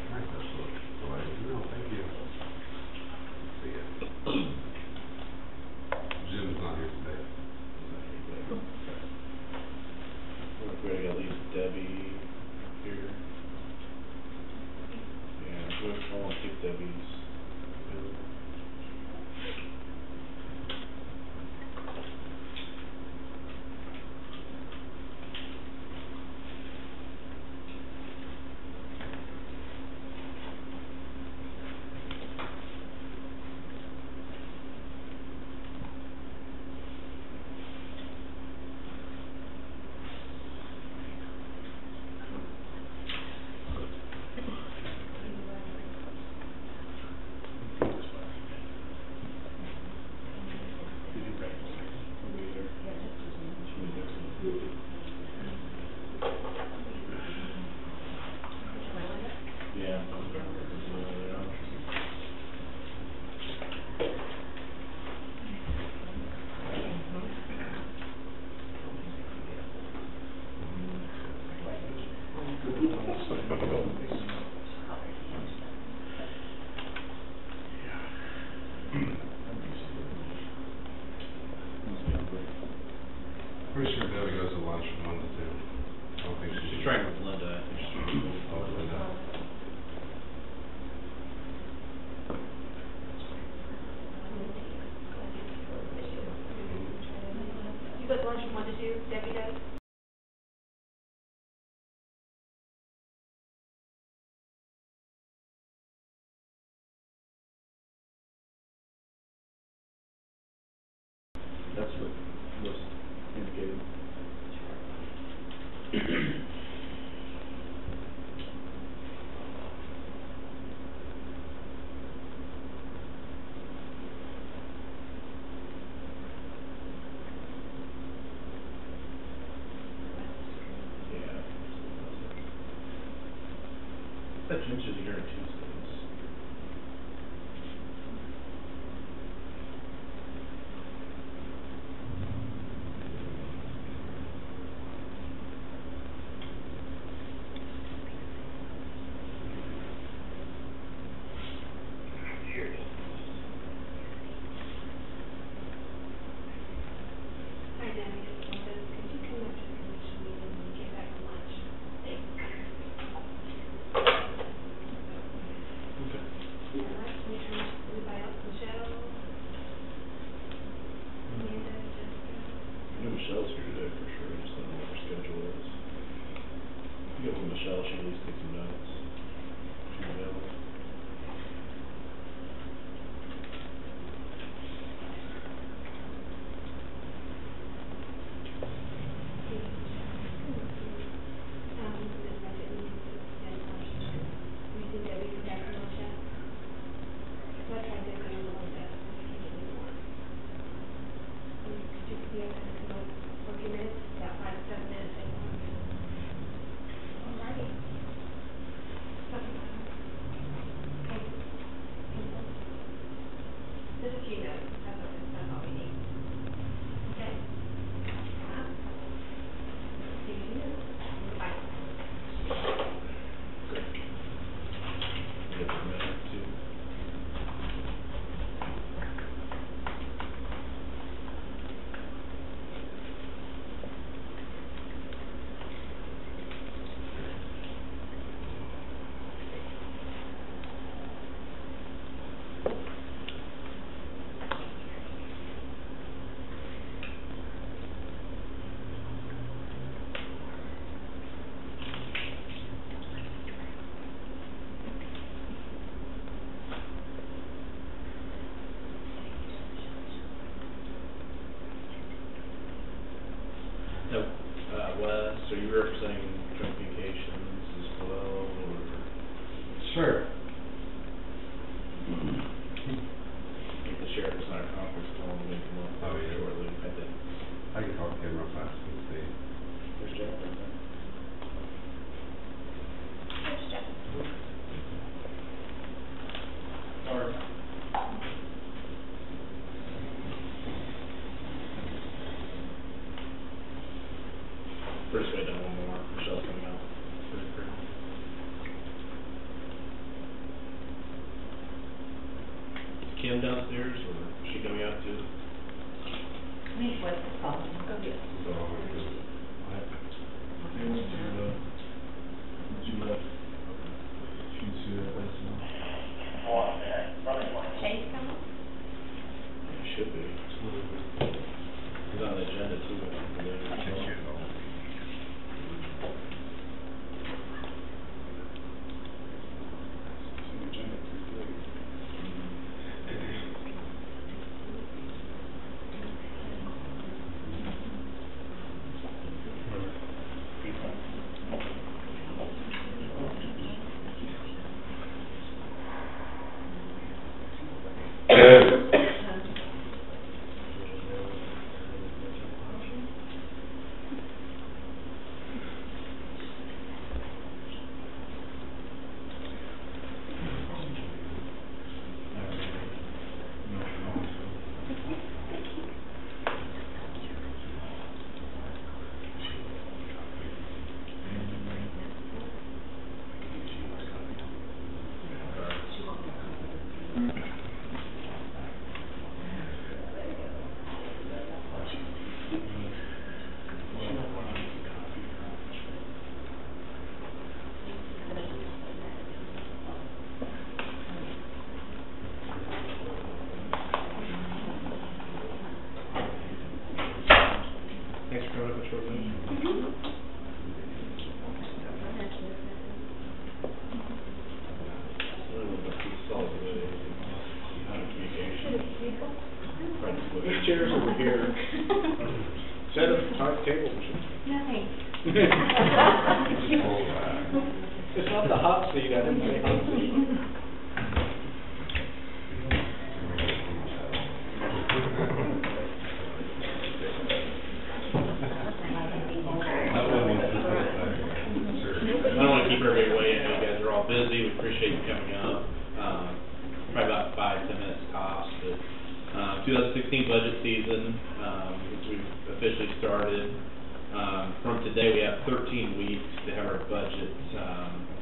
Alright, that's what, no, thank you. See ya. Jim's not here today. We already got at least Debbie here. Yeah, I want to keep Debbie's available. Yeah. Pretty sure Debbie goes to lunch from 1 to 2. I don't think she's. She's trying with Linda, I think she's trying with Oh, Linda. You put lunch from 1 to 2, Debbie does? That's what was indicated. Yeah. That's usually here on Tuesdays. Cheers. Hi, Debbie. Could you come after the commission meeting when you get back from lunch? Thanks. No, Wes, are you representing Trump Communications as well, or? Sure. I think the sheriff is on a conference call, and we can look shortly, I think. I can talk to him real fast and see. There's Jeff, I think. There's Jeff. Or, First, we done one more, Michelle's coming out. Is Kim downstairs, or is she coming out too? Wait, what's the problem? Go get it. Chase coming? It should be. He's on the agenda too, I believe. Thanks for coming up with short notice. These chairs over here. Set up a tight table. Nice. It's not the hot seat, I didn't say hot seat. I don't wanna keep everybody waiting, I know you guys are all busy, we appreciate you coming up. Probably about 5-10 minutes tops, but, 2016 budget season, which we've officially started. From today, we have 13 weeks to have our budget,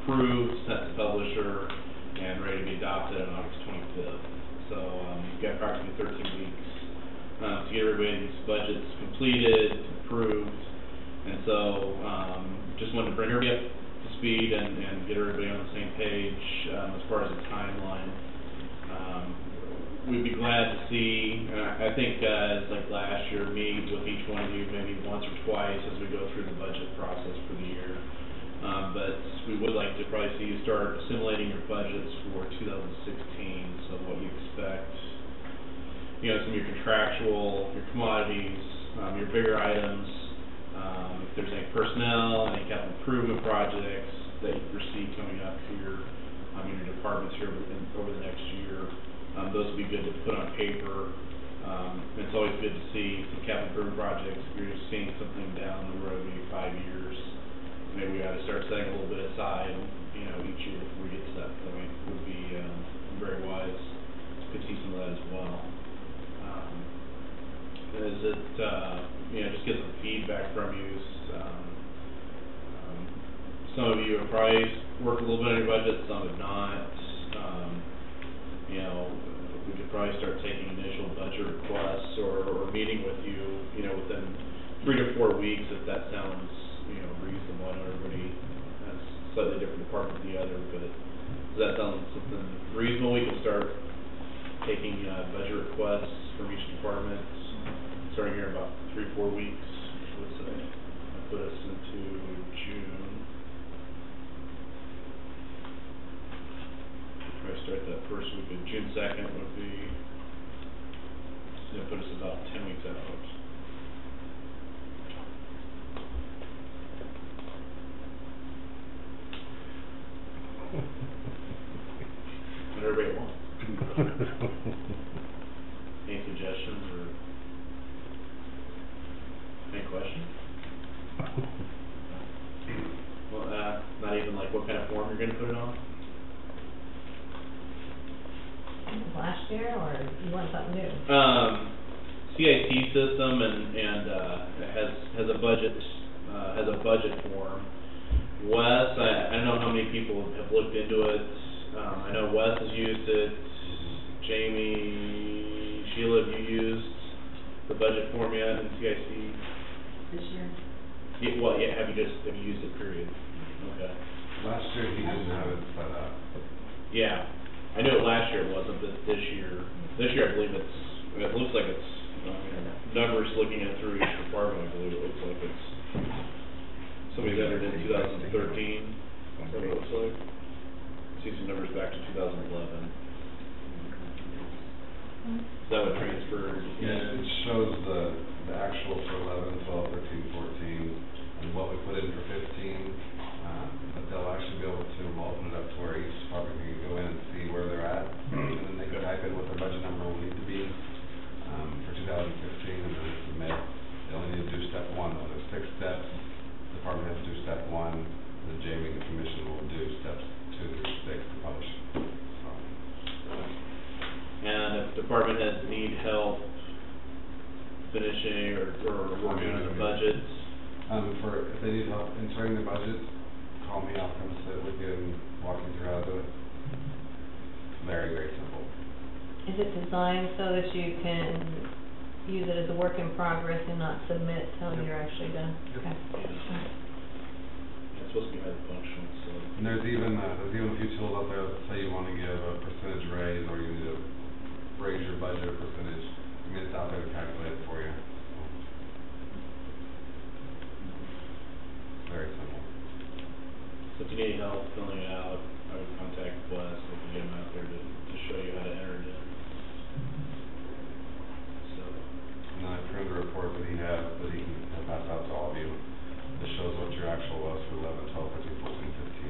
approved, sent to publisher, and ready to be adopted on August 25th. So, we've got approximately 13 weeks, to get everybody's budgets completed, approved, and so, just wanted to bring everybody up to speed and get everybody on the same page, as far as the timeline. We'd be glad to see, I think, as like last year, meet with each one of you maybe once or twice as we go through the budget process for the year. But we would like to probably see you start assimilating your budgets for 2016, so what you expect, you know, some of your contractual, your commodities, your bigger items, if there's any personnel, any capital improvement projects that you foresee coming up here, in your departments here over the next year. Those would be good to put on paper. It's always good to see some capital improvement projects. If you're just seeing something down the road, maybe 5 years, maybe we ought to start setting a little bit aside, you know, each year before we get to that point. Would be very wise. Could see some of that as well. Is it, you know, just get some feedback from you. Some of you have probably worked a little bit on your budget, some have not. You know, we could probably start taking initial budget requests or meeting with you, you know, within 3 to 4 weeks, if that sounds, you know, reasonable. I know everybody has slightly different department than the other, but does that sound something reasonable? We can start taking budget requests from each department, starting here in about 3 or 4 weeks, let's say. That put us into June. Probably start that first week of June 2nd would be, put us about 10 weeks out. you're gonna put it on? Last year, or you want something new? CIT system and it has a budget form. Wes, I don't know how many people have looked into it. I know Wes has used it. Jamie, Sheila, have you used the budget form yet in CIC? This year? Yeah, well, yeah, have you used it, period? Okay. Last year he didn't have it set up. Yeah, I knew it last year it wasn't, but this year I believe it looks like it's, numbers looking at through each department, I believe it looks like it's, somebody's entered in 2013, that's what it looks like. See some numbers back to 2011. Is that what transferred? Yeah, it shows the actual for 11, 12, 13, 14, and what we put in for 15. But they'll actually be able to open it up to where each department can go in and see where they're at, and then they can type in what their budget number will need to be for 2015, and then submit. They only need to do step one, though. There's 6 steps. The department has to do step 1, and then Jamie and the commission will do steps 2 through 6 to publish. So. And if department heads need help finishing or working on the budgets? If they need help entering the budget, call me, I'll come sit with you and walk you through how to do it. Very, very simple. Is it designed so that you can use it as a work in progress and not submit till you're actually done? Okay. It's supposed to be highly functional, so. And there's even a few tools out there that say you want to give a percentage raise or you need to raise your budget a percentage. I mean, it's out there to calculate it for you. Very simple. So if you need help filling it out, I would contact Wes, we can get him out there to show you how to enter it in. So. And then I printed a report that he has that he can pass out to all of you. That shows what your actual was for 11, 12, 13, 14, 15.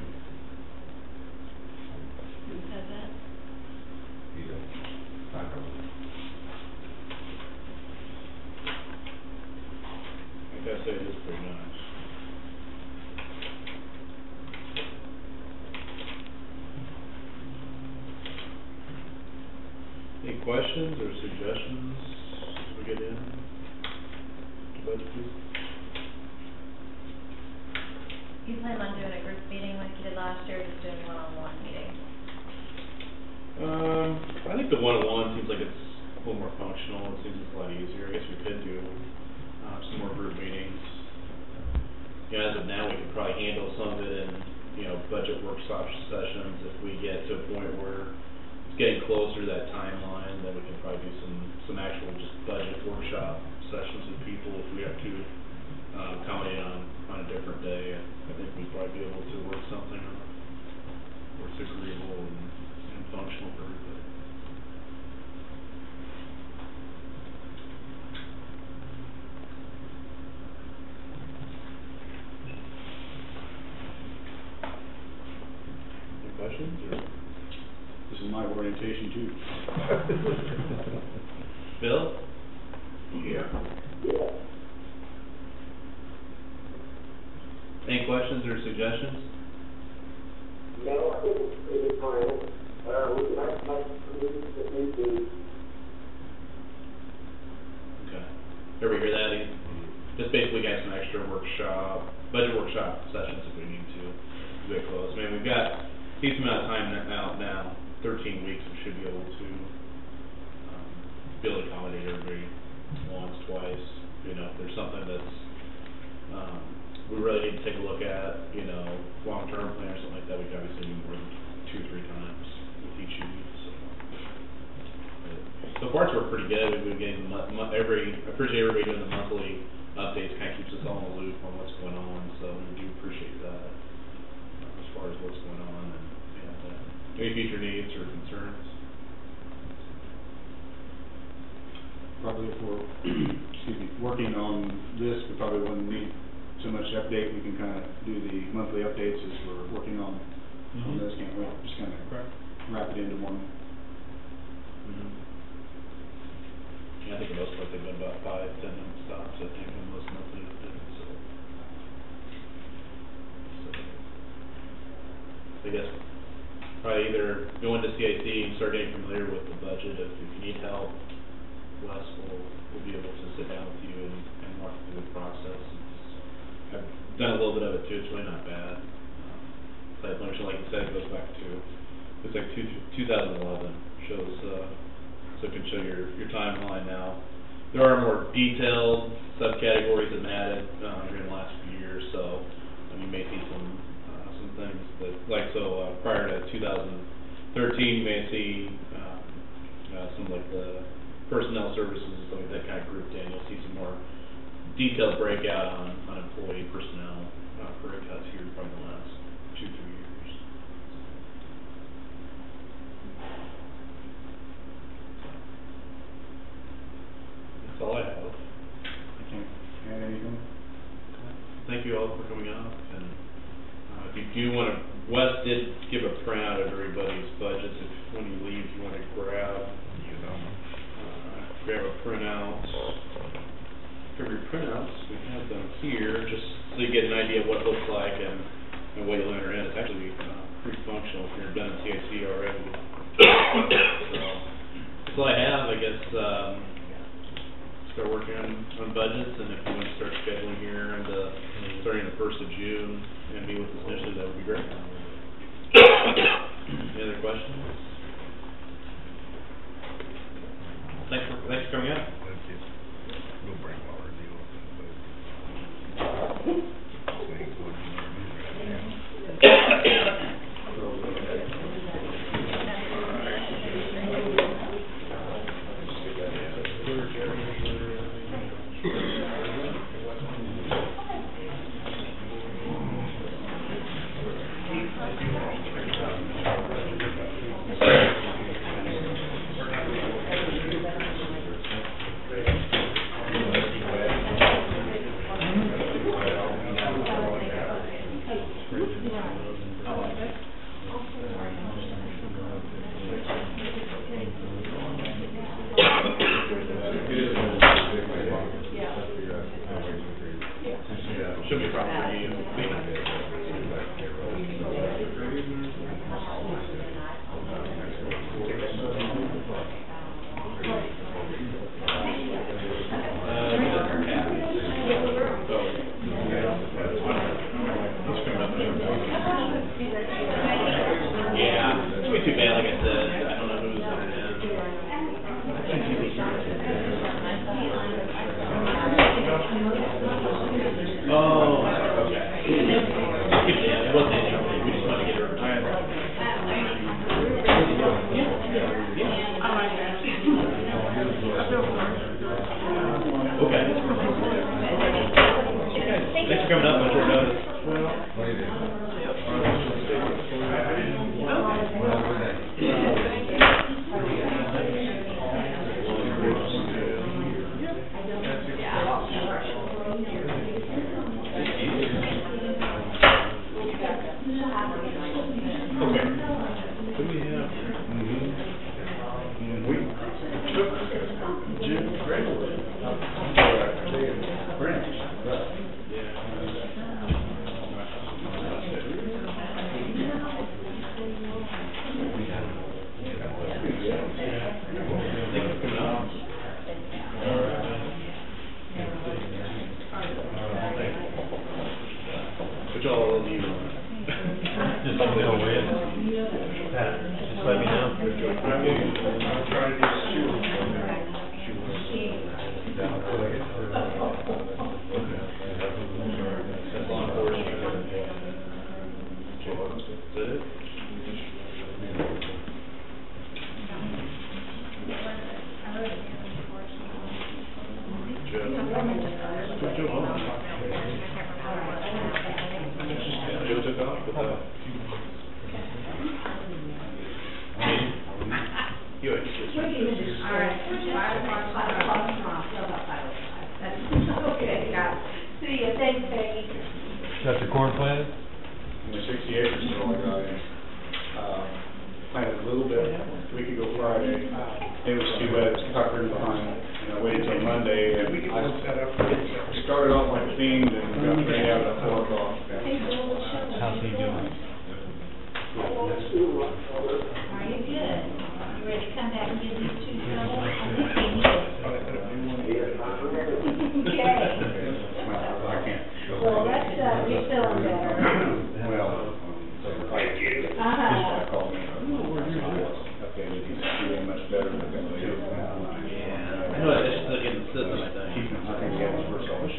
Who said that? He does. Back over. I gotta say, it is pretty nice. Any questions or suggestions as we get in to budget, please? You plan on doing a group meeting like you did last year, or just doing one-on-one meeting? I think the one-on-one seems like it's a little more functional. It seems it's a lot easier. I guess we could do some more group meetings. You know, as of now, we could probably handle some of it in, budget workshop sessions. If we get to a point where it's getting closer to that timeline, then we can probably do some actual just budget workshop sessions with people if we have to accommodate on a different day. I think we'd probably be able to work something where it's agreeable and functional for everybody. Any questions or? This is my orientation too. Bill? Yeah. Any questions or suggestions? No, I think it's fine. We can have if need be. Okay. Everybody hear that? Just basically got some extra budget workshop sessions if we need to. Get close. I mean, we've got a decent amount of time now, 13 weeks, we should be able to accommodate everybody once, twice. If there's something that's we really need to take a look at, long-term plan or something like that, we can obviously do more than 2 or 3 times with each unit. So far it's worked pretty good. We've been getting I appreciate everybody doing the monthly updates, kind of keeps us all in the loop on what's going on, so we do appreciate that as far as what's going on and any future needs or concerns. Probably if we're, working on this, we probably wouldn't need so much update. We can kind of do the monthly updates as we're working on this, can't we? Just kind of wrap it into one. Yeah, I think for the most part they've been about 5-10 minute stops, I think, on most monthly updates, so. I guess probably either go into CIC and start getting familiar with the budget. If you need help, Wes will be able to sit down with you and walk through the process. I've done a little bit of it too. It's really not bad. Site plan, like you said, goes back to, it's like 2011, shows, so it can show your timeline now. There are more detailed subcategories that been added during the last few years, so you may see some things that, like, so prior to 2013, you may see some like the personnel services and stuff like that kind of grouped in. You'll see some more detailed breakout on employee personnel breakouts here from the last 2-3 years. That's all I have. I can't add anything. Thank you all for coming out, and if you do want to, Wes did give a printout of everybody's budgets. If when you leave you want to grab a printout. For your printouts, we have them here, just so you get an idea of what it looks like and what you'll enter in. It's actually pretty functional if you're done in CIC already. So that's all I have. I guess start working on budgets, and if you want to start scheduling here and starting the 1st of June and meet with us initially, that would be great. Any other questions? Thanks for coming out. We'll bring our deal Should be property and Got your corn planted? 60 acres is all I got in. Planted a little bit a week ago Friday. It was too wet, it's puckering behind, and I waited till Monday, and I started off like a fiend and got ready out at 4 o'clock. How's he doing?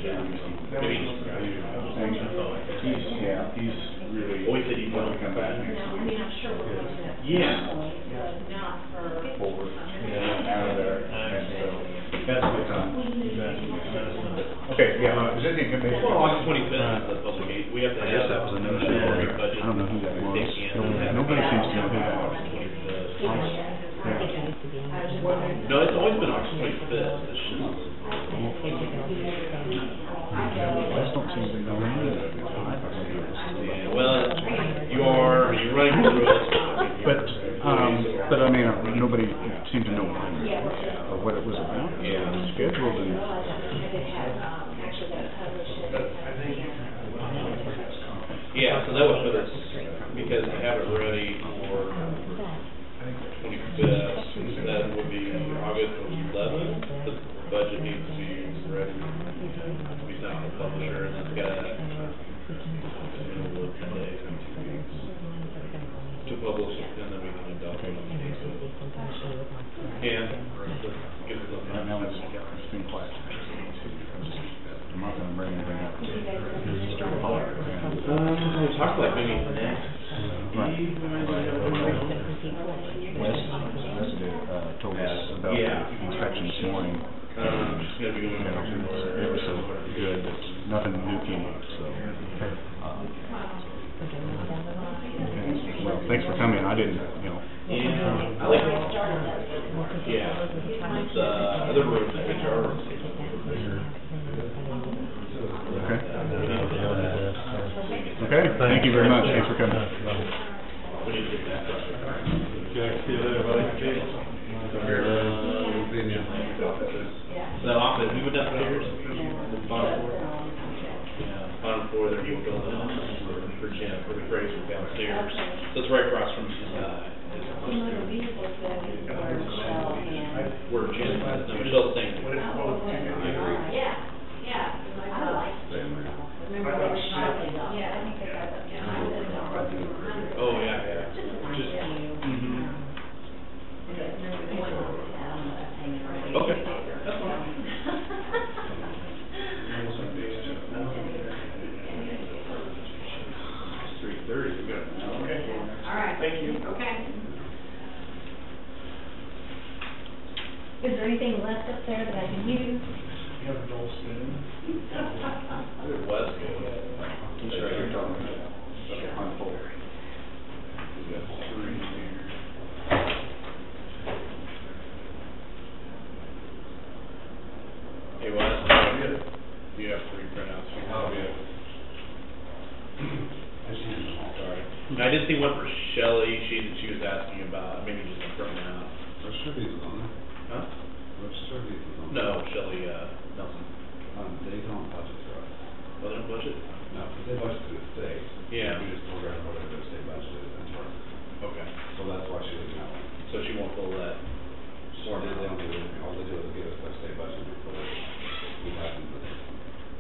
Yeah. Maybe just review. He's really. Always said he'd want to come back. No, I mean, I'm sure we're going to. Yeah. Not for. Forward, out of there, and so, that's a good time. Okay, yeah, is anything good? Well, August 25th is the public meeting. We have to have. that was a no-show. Budget. I don't know who that was. Nobody seems to know who that was. No, it's always been August 25th. It's just. West don't seem to know either. Yeah, well, you're running through it. But I mean, nobody seemed to know what it was about. Yeah. Scheduled and. Yeah, so that would put us, because we have it ready for 25th, that would be August 11th. The budget needs to be ready to be sent to the publisher, and that's got to publish it, and then we can adopt it on the day. And give us a Right now, it's been quiet. I'm not gonna bring anything up. we talked about maybe next. West told us about the inspection this morning. Just gonna be going It was so good, that nothing new came up, so. Well, thanks for coming, I didn't, Yeah, I like it. Yeah, it's, other room, the HR room. Okay. Okay, thank you very much, thanks for coming. We need to get that project. See you later, buddy. That office, we went downstairs, bottom floor. Yeah, bottom floor, there, you build an office for Jim, for the Fraser downstairs. So it's right across from, where Jim, no, Michelle's staying. Oh, yeah. Just, Okay, that's fine. It's 3:30, we got an hour. Okay. All right. Thank you. Okay. Is there anything left up there that I can use? Where's Wes go? I'm sure you're talking about on hold. We got 3 here. Hey, Wes, do you have 3 printouts here? Oh, yeah. Sorry. I did see one for Shelley, she was asking about, maybe just a print out. What survey is on there? Huh? What survey is on there? No, Shelley, Nelson. They don't budget for us. Oh, they don't budget? No, they budget to the state. Yeah. We just program whatever the state budget is and charge it. Okay, So that's why she doesn't have one. so she won't pull that. Or they don't do anything, all they do is give us their state budget and we put it, we type into it.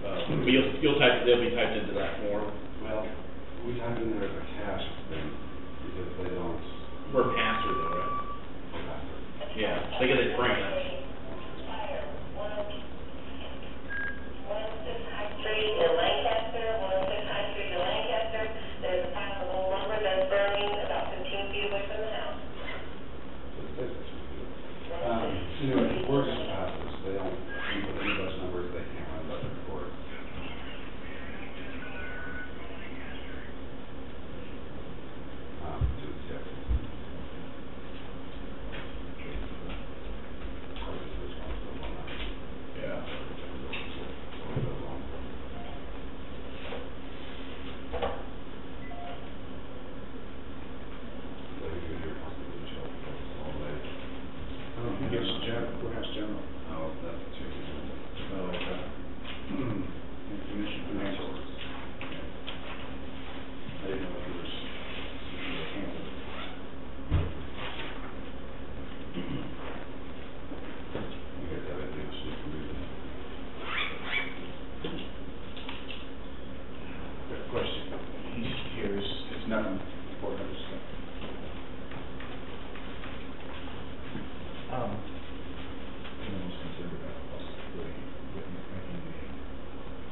But you'll type, they'll be typed into that form. Well, we type in there as a cash thing, because they don't. We're pass-through though, right? Yeah, they get it free now. Street in Lancaster, 106 High Street in Lancaster, there's a pile of old lumber that's burning about 15 feet away from the house. Anyway, we're just passes, they don't, any of those numbers, they can't run budget report. To the tip.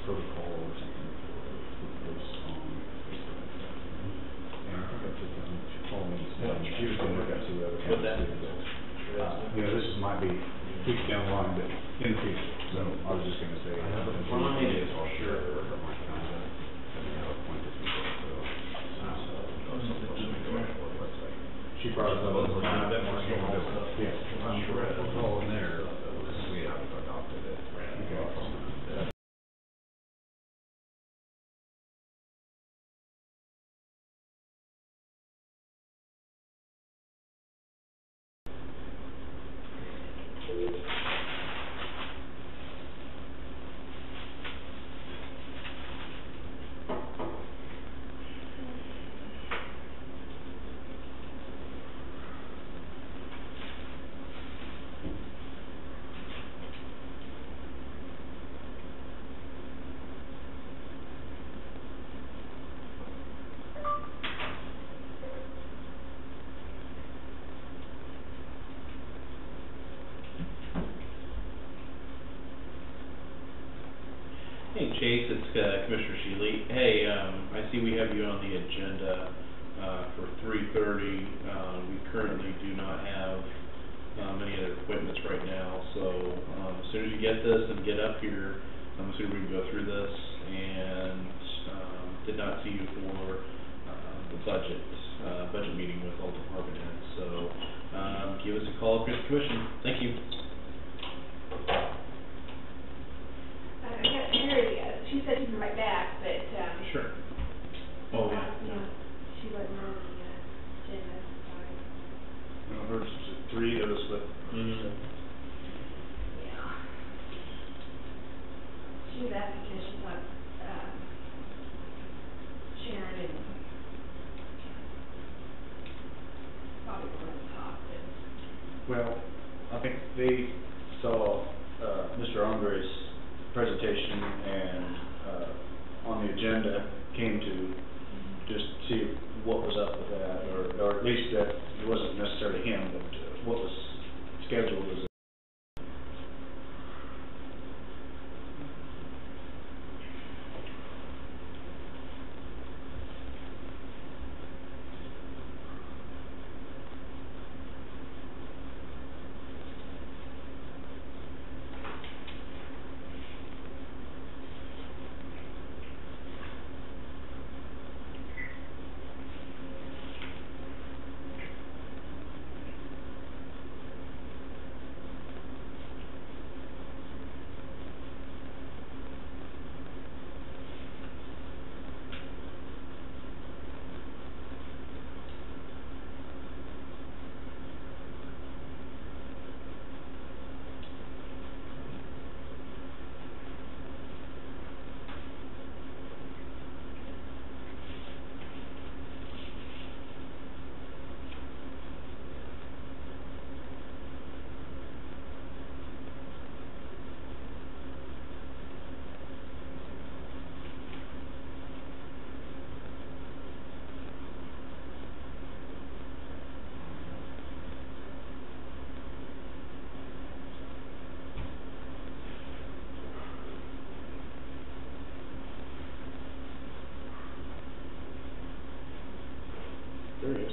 protocol or something for those, and I think I took down what you're calling this, she was gonna look at some other With that? you know, this might be weeks down the line, but in the future, so I was just gonna say. She probably knows a bit more. Yeah. I'm sure it was all in there, we haven't adopted it. Okay. Hey Chase, it's Commissioner Shealy. Hey, I see we have you on the agenda for 3:30. We currently do not have any other appointments right now, so as soon as you get this and get up here, I'm assuming we can go through this, and did not see you for the budget meeting with all department heads, so give us a call if you're at the commission. Thank you. She said she'd be right back, but, Sure. Oh, yeah. She wasn't on the agenda, sorry. No, hers was at 3, there was split. Yeah. She was asked because she thought, Sharon and probably one of the top, but. Well, I think they saw, Mr. Andre's presentation and, on the agenda, came to just see what was up with that, or at least that it wasn't necessarily him, but what was scheduled as There he is.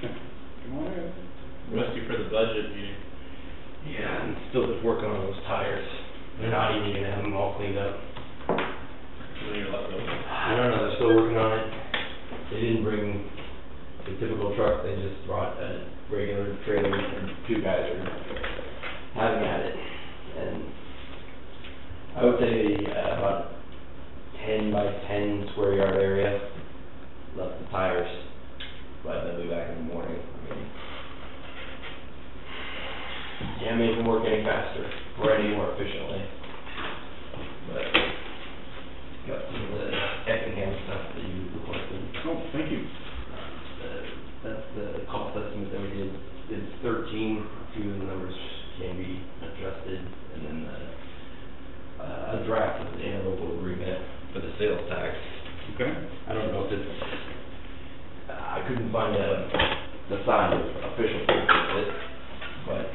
Come on in. Rusty for the budget meeting. Yeah, I'm still just working on those tires. They're not even gonna have them all cleaned up. When you're left over. I don't know, they're still working on it. They didn't bring the typical truck, they just brought a regular trailer, and 2 guys are having at it. And I would say about 10 by 10 square yard area, left the tires, but they'll be back in the morning. I mean, can't make them work any faster or any more efficiently. But got some of the Effingham stuff that you requested. Oh, thank you. That's the cost estimate that we did. It's 13. A few of the numbers can be adjusted, and then a draft of the interlocal agreement for the sales tax. Okay. I don't know if it's, I couldn't find the signed official proof of it, but,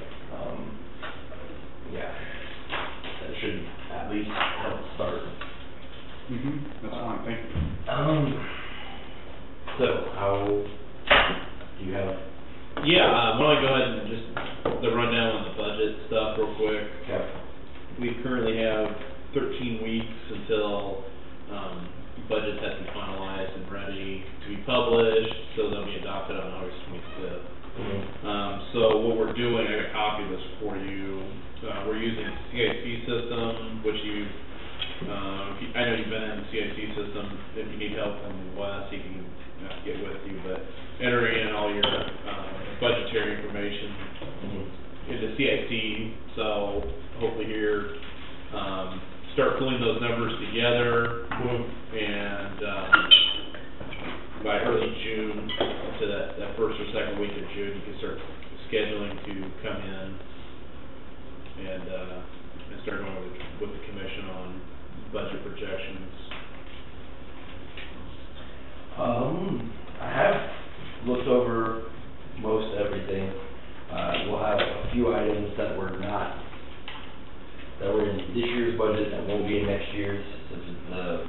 up real quick. Okay. We currently have 13 weeks until, budgets have to be finalized and ready to be published, so they'll be adopted on August 25th. So what we're doing, I got a copy of this for you. We're using CIC system, which I know you've been in the CIC system. If you need help from Wes, he can get with you. But entering in all your budgetary information into CIC, so hopefully here start pulling those numbers together, and by early June, to that first or second week of June, you can start scheduling to come in and start going with the commission on budget projections. I have looked over most everything. We'll have a few items that were in this year's budget that won't be in next year's, such as the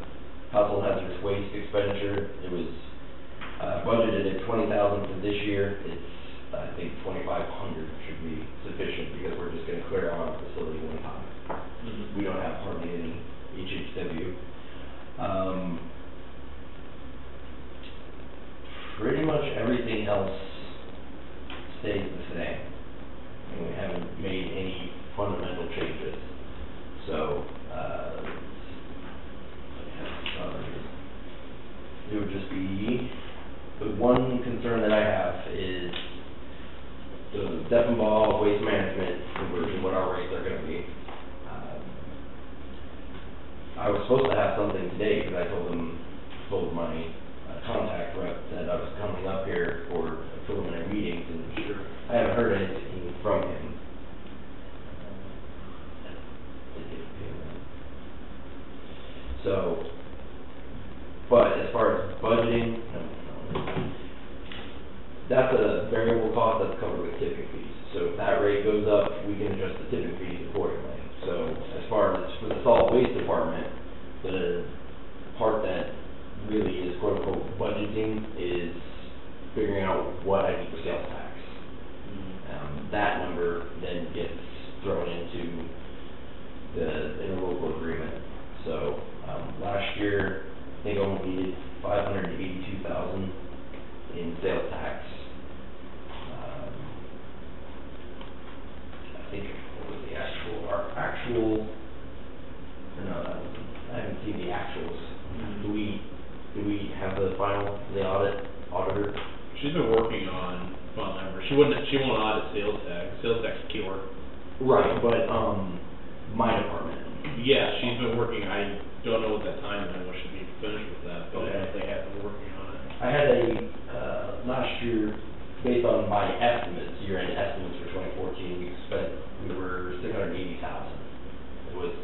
household hazardous waste expenditure. It was budgeted at $20,000 for this year. It's, I think, $2,500 should be sufficient because we're just going to clear out our facility one time. We don't have hardly any HHW. Pretty much everything else stays the same, and we haven't made any fundamental changes. So, it would just be, the one concern that I have is the Deffenbaugh waste management conversion, what our rates are going to be. I was supposed to have something today because I told my contact rep that I was coming up here for preliminary meetings, and I haven't heard anything from him. So, but as far as budgeting, that's a variable cost that's covered with tipping fees. So if that rate goes up, we can adjust the tipping fees accordingly. So as far as for the solid waste department, the part that really is quote unquote budgeting is figuring out what I need for sales tax. That number then gets thrown into the interlocal agreement. So last year, I think I only needed $582,000 in sales tax. I think what was the actual? Our actual? No, that wasn't. I haven't seen the actuals. Do we have the final? The auditor? She's been working on fund numbers. She won't audit sales tax. Sales tax is key work. Right, but my department. Yeah, she's been working. I don't know what that timeline was. Should be finished with that, but Okay. they have been working on it. I had a last year, based on my estimates, year-end estimates for 2014, we were $680,000. It was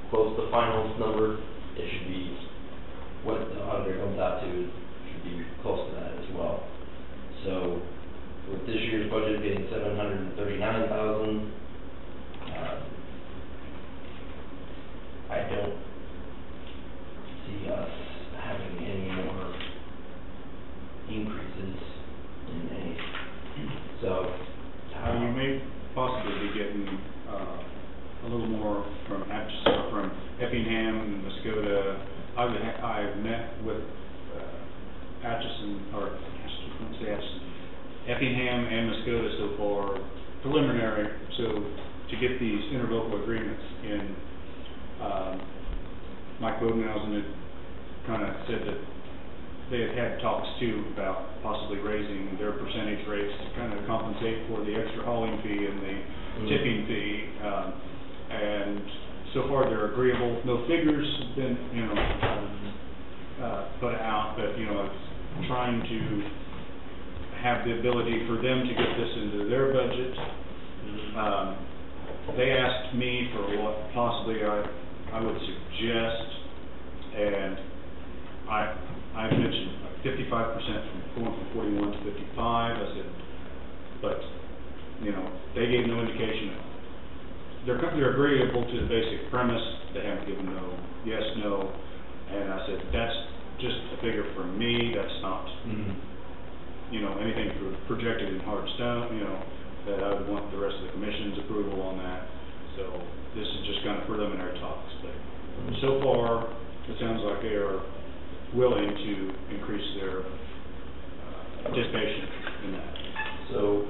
close to the finals number. It should be what the auditor comes out to. Should be close to that as well. So, with this year's budget being $739,000, I don't see us having any more increases in any. So, You may possibly be getting a little more from Atchison, from Effingham and Muskota. I've met with Effingham and Muskota so far, preliminary, so to get these interlocal agreements in. Mike Bodenhausen had kind of said that they had had talks too about possibly raising their percentage rates to kind of compensate for the extra hauling fee and the tipping fee, and so far they're agreeable. No figures have been, put out, but it's trying to have the ability for them to get this into their budget. They asked me for what possibly I would suggest, and I mentioned like 55% from going from 41 to 55. I said, but they gave no indication. They're agreeable to the basic premise. They haven't given no yes, no, and I said that's just a figure for me. That's not anything projected in hard stone. that I would want the rest of the commission's approval on that. So this is just kind of preliminary talks, but so far, it sounds like they are willing to increase their participation in that. So,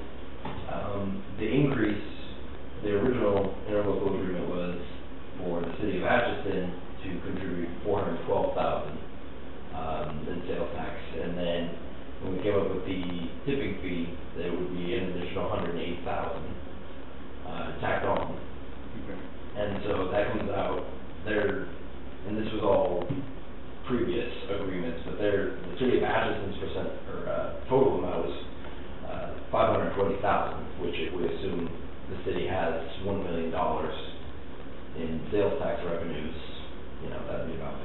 the increase, the original interlocal agreement was for the city of Atchison to contribute $412,000 in sales tax, and then when we came up with the tipping fee, there would be an additional $108,000 tacked on. Okay. And so that comes out there, and this was all previous agreements, but the city of Atchison's total amount was $520,000, which if we assume the city has $1 million in sales tax revenues, that'd be about 52%.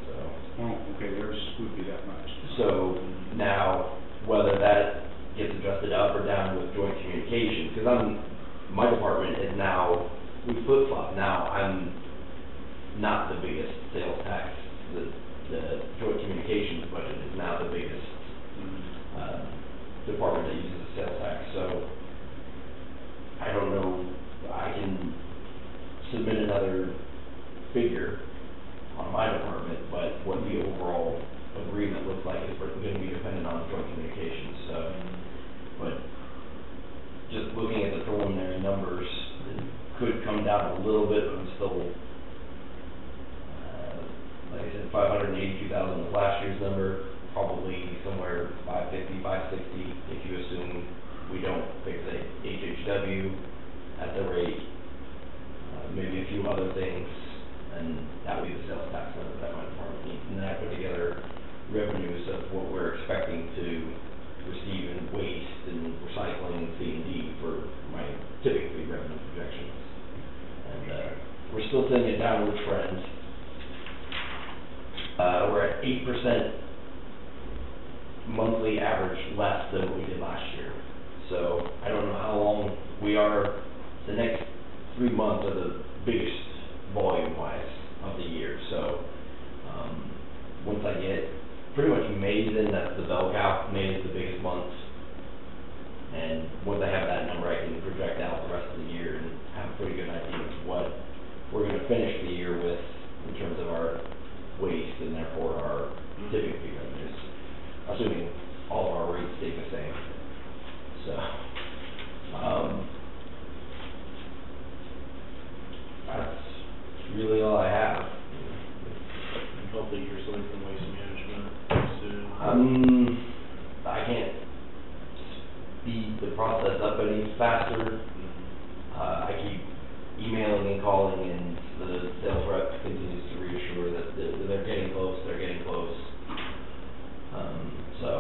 So. Oh, okay, theirs would be that much. So now, whether that gets adjusted up or down with joint communications, because my department is now, we flip-flop. Now I'm not the biggest sales tax. The joint communications budget is now the biggest department that uses the sales tax. So I don't know, I can submit another figure on my department, but what the overall agreement looks like is going to be dependent on joint communications. So, but just looking at the preliminary numbers, it could come down a little bit, but I'm still, like I said, 582,000 was last year's number, probably somewhere 550, 560 if you assume we don't fix a HHW at the rate, maybe a few other things, and that would be the sales tax number that my department needs. And then I put together revenues of what we're expecting to receive in waste and recycling and C&D for my tipping fee revenue projections. And we're still seeing a downward trend. We're at 8% monthly average less than what we did last year. So I don't know how long we are. The next 3 months are the biggest volume-wise of the year. So once I get pretty much May's in, that's the bell cow. May is the biggest month. And once I have that number, I can project out the rest of the year and have a pretty good idea of what we're going to finish the year with in terms of our waste and therefore our tipping fee revenues, assuming all of our rates stay the same. So, that's really all I have. Hopefully hear something from Waste Management soon. I can't speed the process up any faster. I keep emailing and calling, and the sales rep continues to reassure that they're getting close, so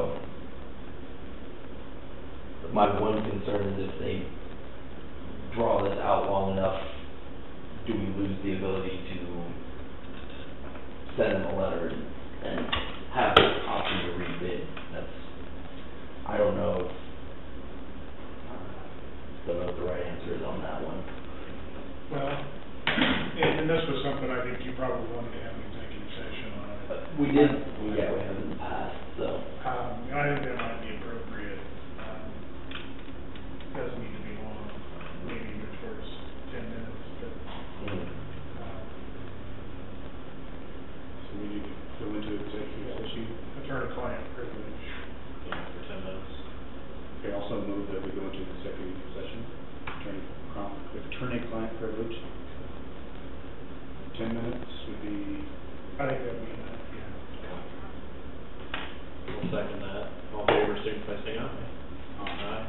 my one concern is if they draw this out long enough, do we lose the ability to send them a letter and have the option to rebid? I don't know what the right answer is on that one. Well, and this was something I think you probably wanted to have an executive session on. We did, we have in the past, so. I think that might be appropriate. Doesn't need to be long, maybe the first 10 minutes, but. So we need to go into executive session. Attorney-client privilege. Yeah, for 10 minutes. Okay, also move that we go into executive session. Attorney-client privilege. 10 minutes would be. I think that would be enough, yeah. We'll second that. All in favor, signify by saying aye. Aye.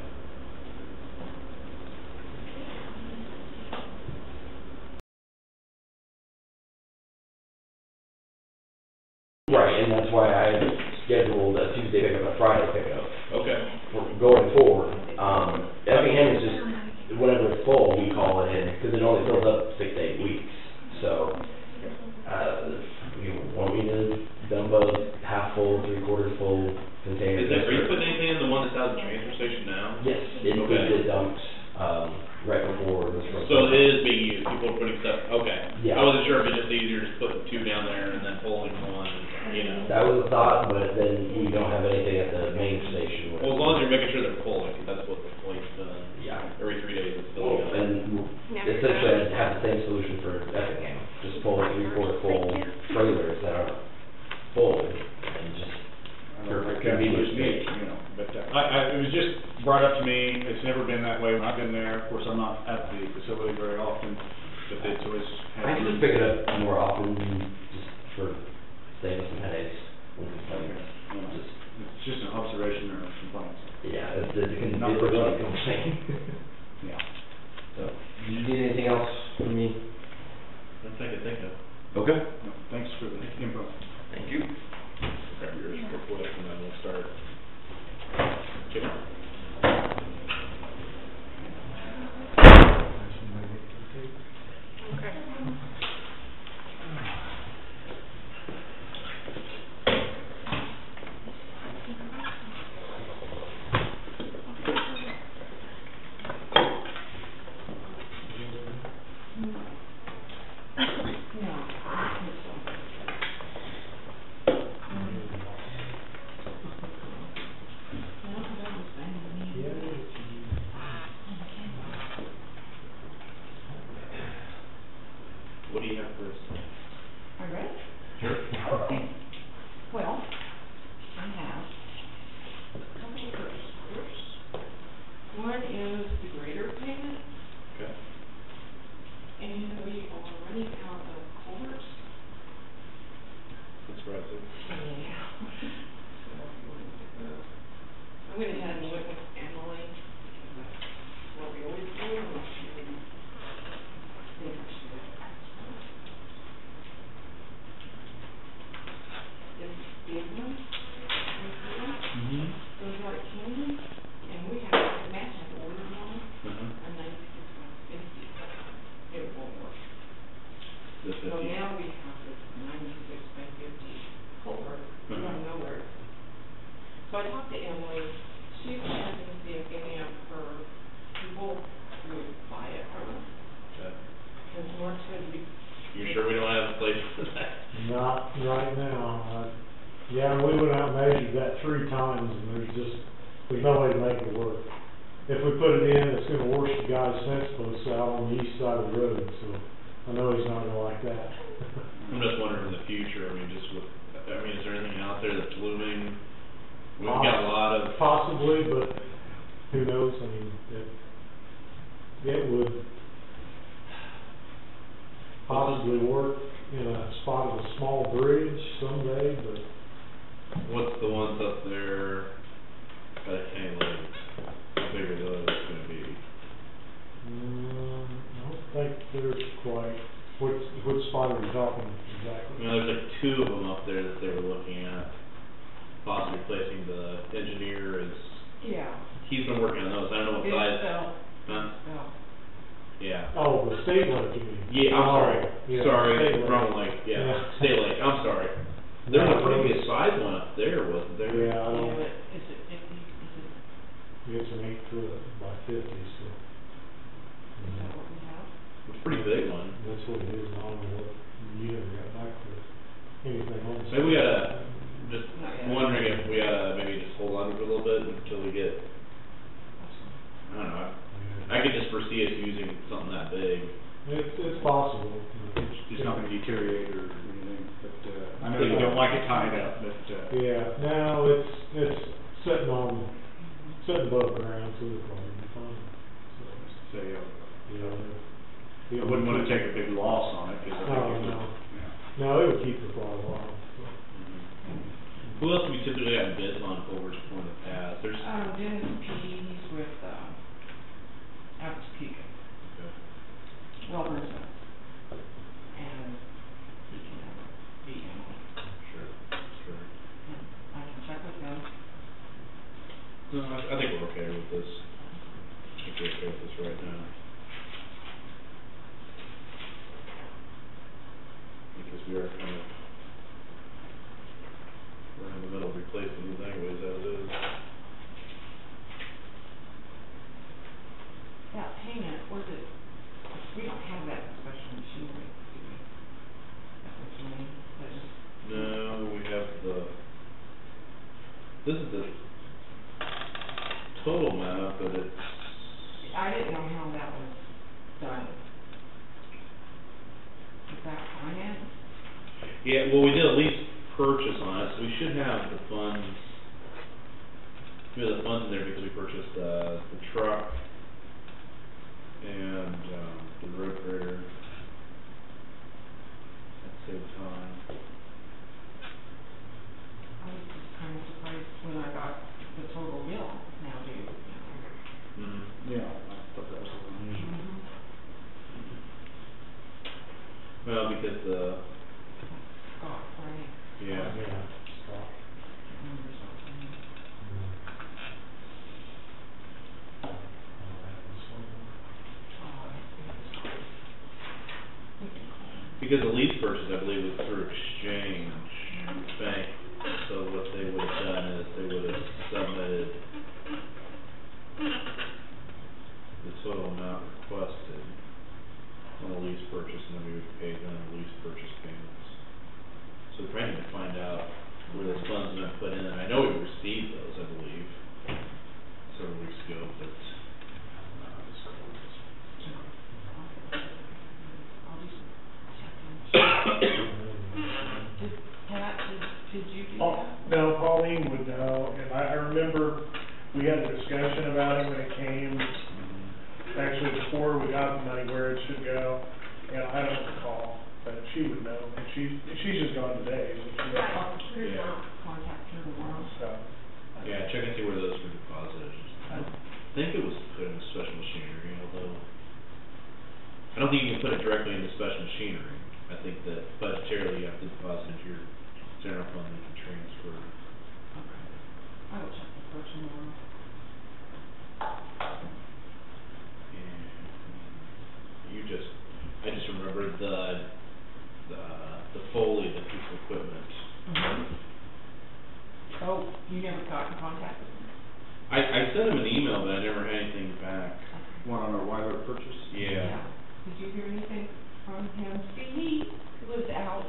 Right, and that's why I scheduled a Tuesday pickup and a Friday pickup. Okay. For going forward. Effingham is just, whenever it's full, we call it in, because it only fills up 6 to 8 weeks. So, you want me to dump a half full, 3/4 full container? Are you putting anything in the one that's out of the transfer station now? Yes, it dumps, right before this. So it is being used, people are putting stuff, okay. Yeah. I wasn't sure if it's just easier to put 2 down there and then pulling one, That was a thought, but then we don't have anything at the main station. Well, as long as you're making sure they're full, like, that's what the plate's done. Yeah, the same solution for Effingham, just pull 3/4 full trailers that are full and just for That's convenience just me, sake. you know, but, it was just brought up to me, it's never been that way when I've been there, of course, I'm not at the facility very often, but it's always had. I can just pick it up more often, just for saving some headaches when complaining. It's just an observation or a complaint. Yeah, it's a Not really personal. complaint. Yeah. So, do you need anything else from me? That's all I can think of. Okay. No, thanks for the info. Thank you. Grab yours real quick and then we'll start. Okay. What do you have for us? All right. Sure. Okay. Well, I have a couple of firsts. One is the grader payment, Okay. and we are running out of culverts. That's right. Yeah. I went ahead and went with Emily, because that's what we always do, and she didn't think I should. This big one, Mm-hmm. goes right Canyon, and we have, Matt had ordered one, Uh-huh. a 96 by 50. It won't work. The So 50. now we have this 96 by 50 culvert, we don't know where. So I talked to Emily, she's checking to see if any of her people would buy it from us. Okay. Because Mark said we. You sure we don't have a place for that? Not right now. Yeah, we went out and measured that 3 times, and there's no way to make it work. If we put it in, it's gonna wash the guy's fence posts out on the east side of the road, so I know he's not gonna like that. I'm just wondering in the future, I mean, just with, I mean, is there anything out there that's looming? We've got a lot of. Possibly, but who knows, I mean, it would possibly work in a spot of a small bridge someday, but. What's the ones up there by the Canyon Lake? How big are those gonna be? I don't think there's quite, which spot are we talking exactly? You know, there's like 2 of them up there that they were looking at, possibly placing. The engineer is, Yeah. he's been working on those, I don't know what size. Huh? Well. Yeah. Oh, the state lake, you mean? Yeah, I'm sorry, yeah, sorry, State Lake. wrong lake, yeah, Yeah. State Lake, I'm sorry. There was a pretty good size one up there, wasn't there? Yeah, I Yeah, don't, but is it 50, it's an 8 foot by 50, so. is that what we have? It's a pretty big one. That's what it is, and I don't know what, you never got back to anything on the. Maybe we gotta, just Not yet. wondering if we oughta maybe just hold on to it a little bit until we get, I don't know, I could just foresee us using something that big. It's possible. It's not gonna deteriorate or anything, but, I know you don't like it tied up, but, Yeah, no, it's sitting above ground, so it'll probably be fine, so. say, Yeah. I wouldn't wanna take a big loss on it, cause I think No, it would, no. yeah. No, it would keep it for a while, so. Who else have we typically gotten bids on culverts for in the past? There's. Dennis P. with, Alex Pika. Well, there's and he can have a Emily. Sure. And I can check with them. No, I think we're okay with this. I think we're okay with this right now. Because we are kind of, we're in the middle of replacing these anyways, as it is. Yeah, well, we did a lease purchase on it, so we should have the funds. We have the funds in there because we purchased, the truck and, the road grader. That saved time. I was just kind of surprised when I got the total bill now, dude. Mm-hmm. Yeah, I thought that was a little unusual. Well, because the, Scott, right? yeah. Yeah, stop. Remember something. Because the lease purchase, I believe, was through Exchange Bank, so what they would have done is they would have submitted the total amount requested on the lease purchase, and then we would pay them the lease purchase payments. So we're trying to find out where those funds have been put in, and I know we received those, I believe, several weeks ago, but Pat, did you do Oh, that? no, Pauline would know, and I remember we had a discussion about it when it came, actually before we got the money where it should go, and I don't recall, but she would know, and she's just gone today, isn't she? Right, there's Yeah. not contact her tomorrow. So, yeah, check and see where those were deposited. I think it was put in special machinery, although I don't think you can put it directly into special machinery. I think that budgetarily you have to deposit into your general fund and you can transfer. Okay. I will check the first tomorrow. And I just remembered the Foley, the piece of equipment. Oh, you never got in contact with them? I sent him an email, but I never had anything back. One on our Weiler purchase? Yeah. Did you hear anything from him? See, he was out.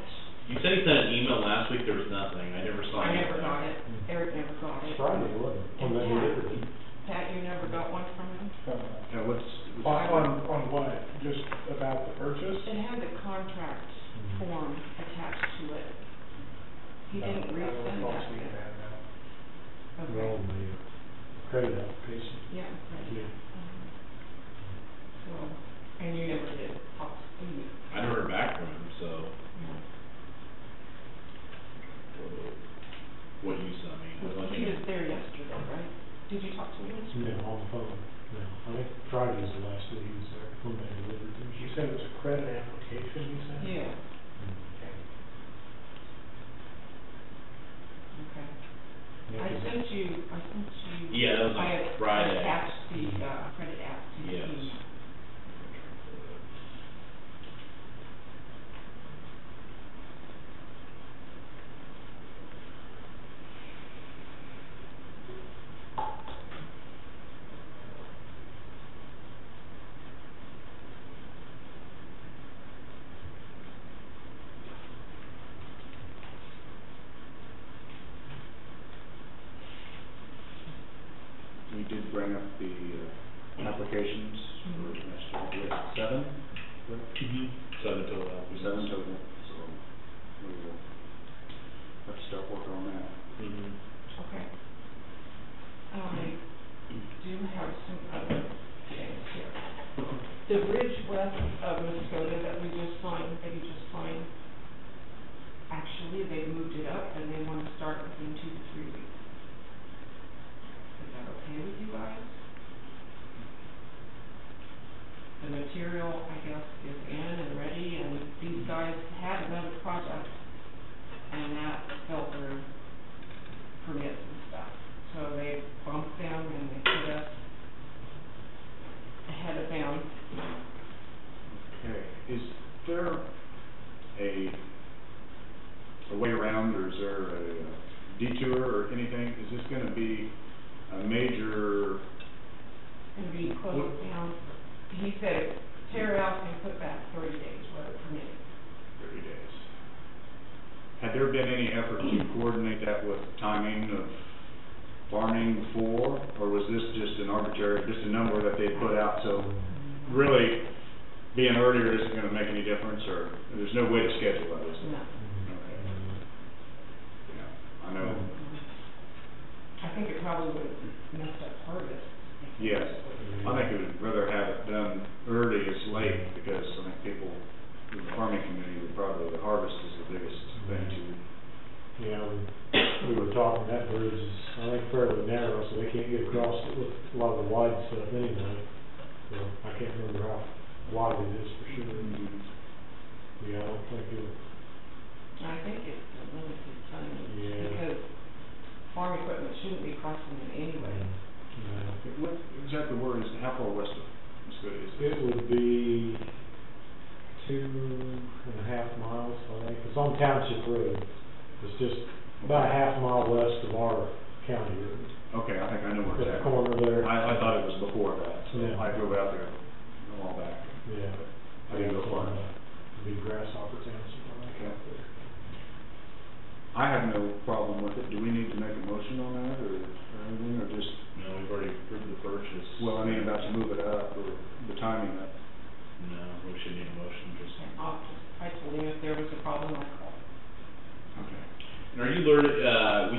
You said he sent an email last week, there was nothing, I never saw I anything. never got it. Eric never got it. Friday, wasn't it? When they delivered it. Pat, you never got one from him? Yeah, what's? on what, just about the purchase? It had the contract form attached to it. He didn't resend that yet. Okay. They're on the credit application. Yeah, right. Yeah. So, and you never did talk to me. I never heard back from him, so. Yeah. What you sent me. He was there yesterday, right? Did you talk to him yesterday? Yeah, on the phone. Yeah, I think Friday was the last day he was there, when they delivered it. You said it was a credit application, you said? Yeah. Okay. Okay. Yeah, I 'cause sent you. Yeah, that was on Friday. I attached the, credit app to the Yes. email. We did bring up the, applications for next year, we had 7, correct? 7 total. 7 total, so we will have to start working on that. Okay. I do have some other things here. The bridge west of Muskota that we just signed, actually, they moved it up and they want to start within 2 to 3 weeks. Is that okay with you guys? The material, I guess, is in and ready, and these guys had another project, and that fell through permits and stuff. So they bumped them and they put us ahead of them. Okay, is there a way around, or is there a detour or anything? Is this gonna be a major? And be closed down. He said, tear out and put back 30 days, weather permitting. 30 days. Had there been any effort to coordinate that with timing of farming before, or was this just an arbitrary, just a number that they put out, so really being earlier isn't gonna make any difference, or there's no way to schedule that, is there? No. Okay. I know, I think it probably would mess up harvest. yes, I think we would rather have it done early as late, because I think people, in the farming community, would probably, the harvest is the biggest thing to. Yeah, we were talking, that bridge is, I think, fairly narrow, so they can't get across it with a lot of the wide stuff anyway. So, I can't remember how wide it is for sure. Yeah, I don't think it, I think it's a limited funding, Yeah. because farm equipment shouldn't be crossing it anyway. What exactly where is, how far west of Muscogee is it? it would be 2.5 miles, I think. It's on Township Road. It's just about a half mile west of our county road. Okay, I think I know where it's At at. the corner there. I thought it was before that, so Yeah. I drove out there a while back. Yeah. I didn't go far enough. Big Grasshopper Township, I think, out there. I have no problem with it. Do we need to make a motion on that, or anything, or just? No, we've already approved the purchase. Well, I mean, about to move it up, or the timing of it. No, we shouldn't need a motion, just. I told him if there was a problem, I'd call. Okay. And are you learning,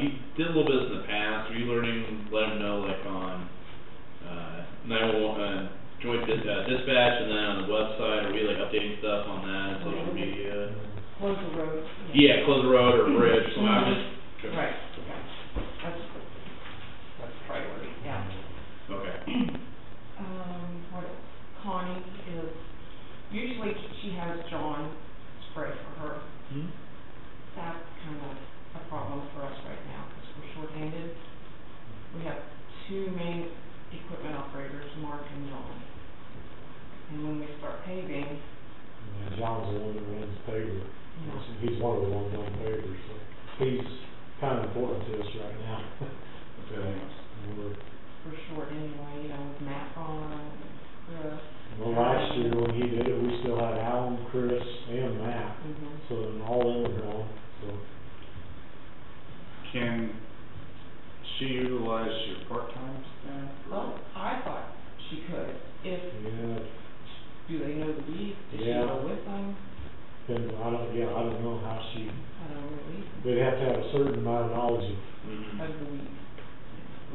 we did a little bit in the past, are you learning, let them know like on, 911, joint dispatch, and then on the website, are we like updating stuff on that and social media? Close the road. Yeah, close the road or bridge, so I'm just. Right, yeah. That's priority, yeah. Okay. What else? Connie is, usually she has John spray for her. That's kind of a problem for us right now, because we're shorthanded. We have two main equipment operators, Mark and John. And when we start paving, Yeah, John's the one that runs paper. He's one of the ones on paper, so he's kind of important to us right now. Okay. we're short anyway, you know, with Matt on and Chris. Well, last year when he did it, we still had Alan, Chris, and Matt, so all of them were gone, so. Can she utilize your part-time staff? Well, I thought she could, if, Yeah, do they know the weeds, does she Yeah. go with them? and I don't know how she, I don't really, they'd have to have a certain amount of knowledge of the weeds.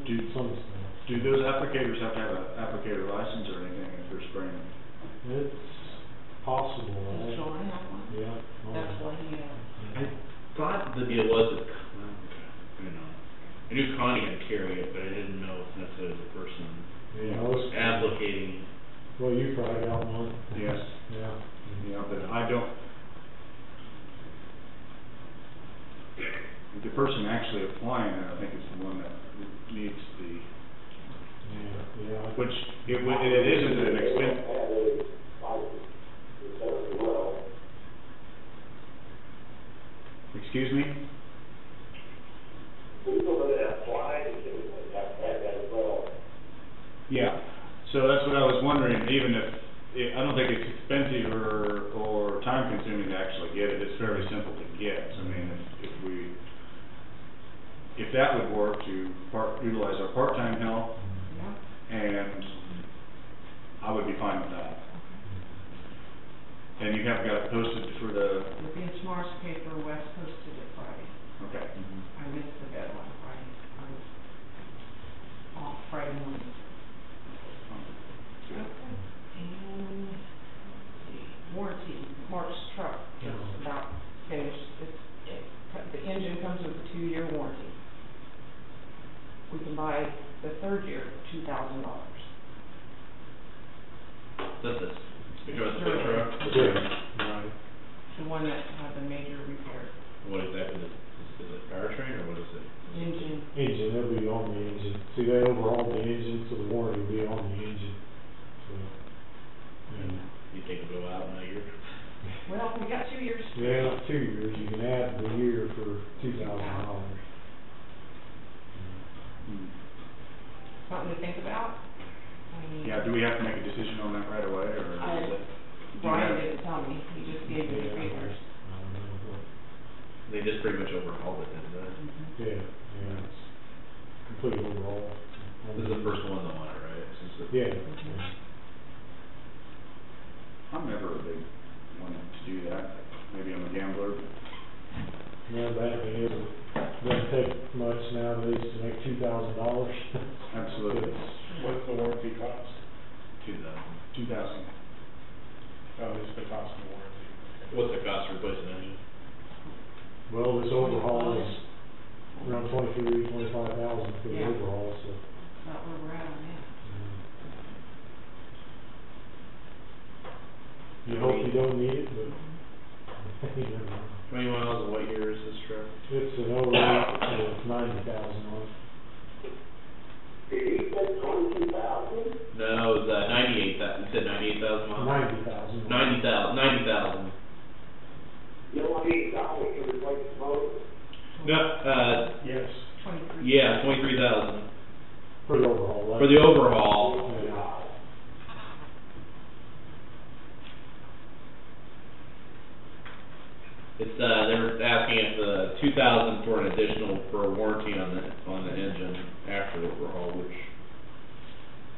of some stuff. Do those applicators have to have an applicator license or anything if they're spraying? It's possible, Does right? John have one? Yeah. That's what he has. I thought the deal was that, well, okay, I don't know. I knew Connie had to carry it, but I didn't know if necessarily the person Yeah, most. applicating. Well, you probably got one. Yes. Yeah. Yeah, but I don't. The person actually applying it, I think, is the one that needs the, Yeah. which, it isn't an expense. Excuse me? People that apply to do it have to have that as well. Yeah, so that's what I was wondering, even if, I don't think it's expensive or time consuming to actually get it, it's fairly simple to get. I mean, if that would work to utilize our part-time help, and I would be fine with that. And you have got it posted for the, The Benchmarks paper, West posted it Friday. okay. I missed the deadline Friday. I was off Friday morning. Okay. And, let's see, warranty, Mark's truck is about finished. The engine comes with a 2-year warranty. We can buy the 3rd year for $2,000. That's it. Speaking about the big truck? Right. The one that had the major repair. What exactly is it powertrain or what is it? Engine. Engine, it'll be on the engine. See, they overhauled the engine, so the warranty will be on the engine. So, and, You think it'll go out in a year? Well, we got 2 years. yeah, 2 years, you can add the year for $2,000. Something to think about? I mean, Yeah, do we have to make a decision on that right away, or is it? Brian didn't tell me, he just gave me the figures. They just pretty much overhauled it, didn't they? Yeah, yeah, it's complete overhaul. This is the first one that won it, right? Since the- Yeah. I'm never a big one to do that, maybe I'm a gambler. No, bad thing is, doesn't take much nowadays to make $2,000. Absolutely. What's the warranty cost? 2,000. Oh, it's the cost of the warranty. What's the cost to replace an engine? Well, this overhaul is around 23, 25,000 for the Yeah. overhaul, so. Not where we're at on that. You hope you don't need it, but you never know. How many miles and what year is this truck? It's an 08, with 90,000 on it. Did he say 22,000? No, it was 98,000, you said 98,000 miles? 90,000. 90,000. You don't need dollars to replace the motor? No, Yes. 23. yeah, 23,000. For the overhaul. For the overhaul. Yeah. It's, they were asking if the 2,000 for an additional, for a warranty on the engine after the overhaul, which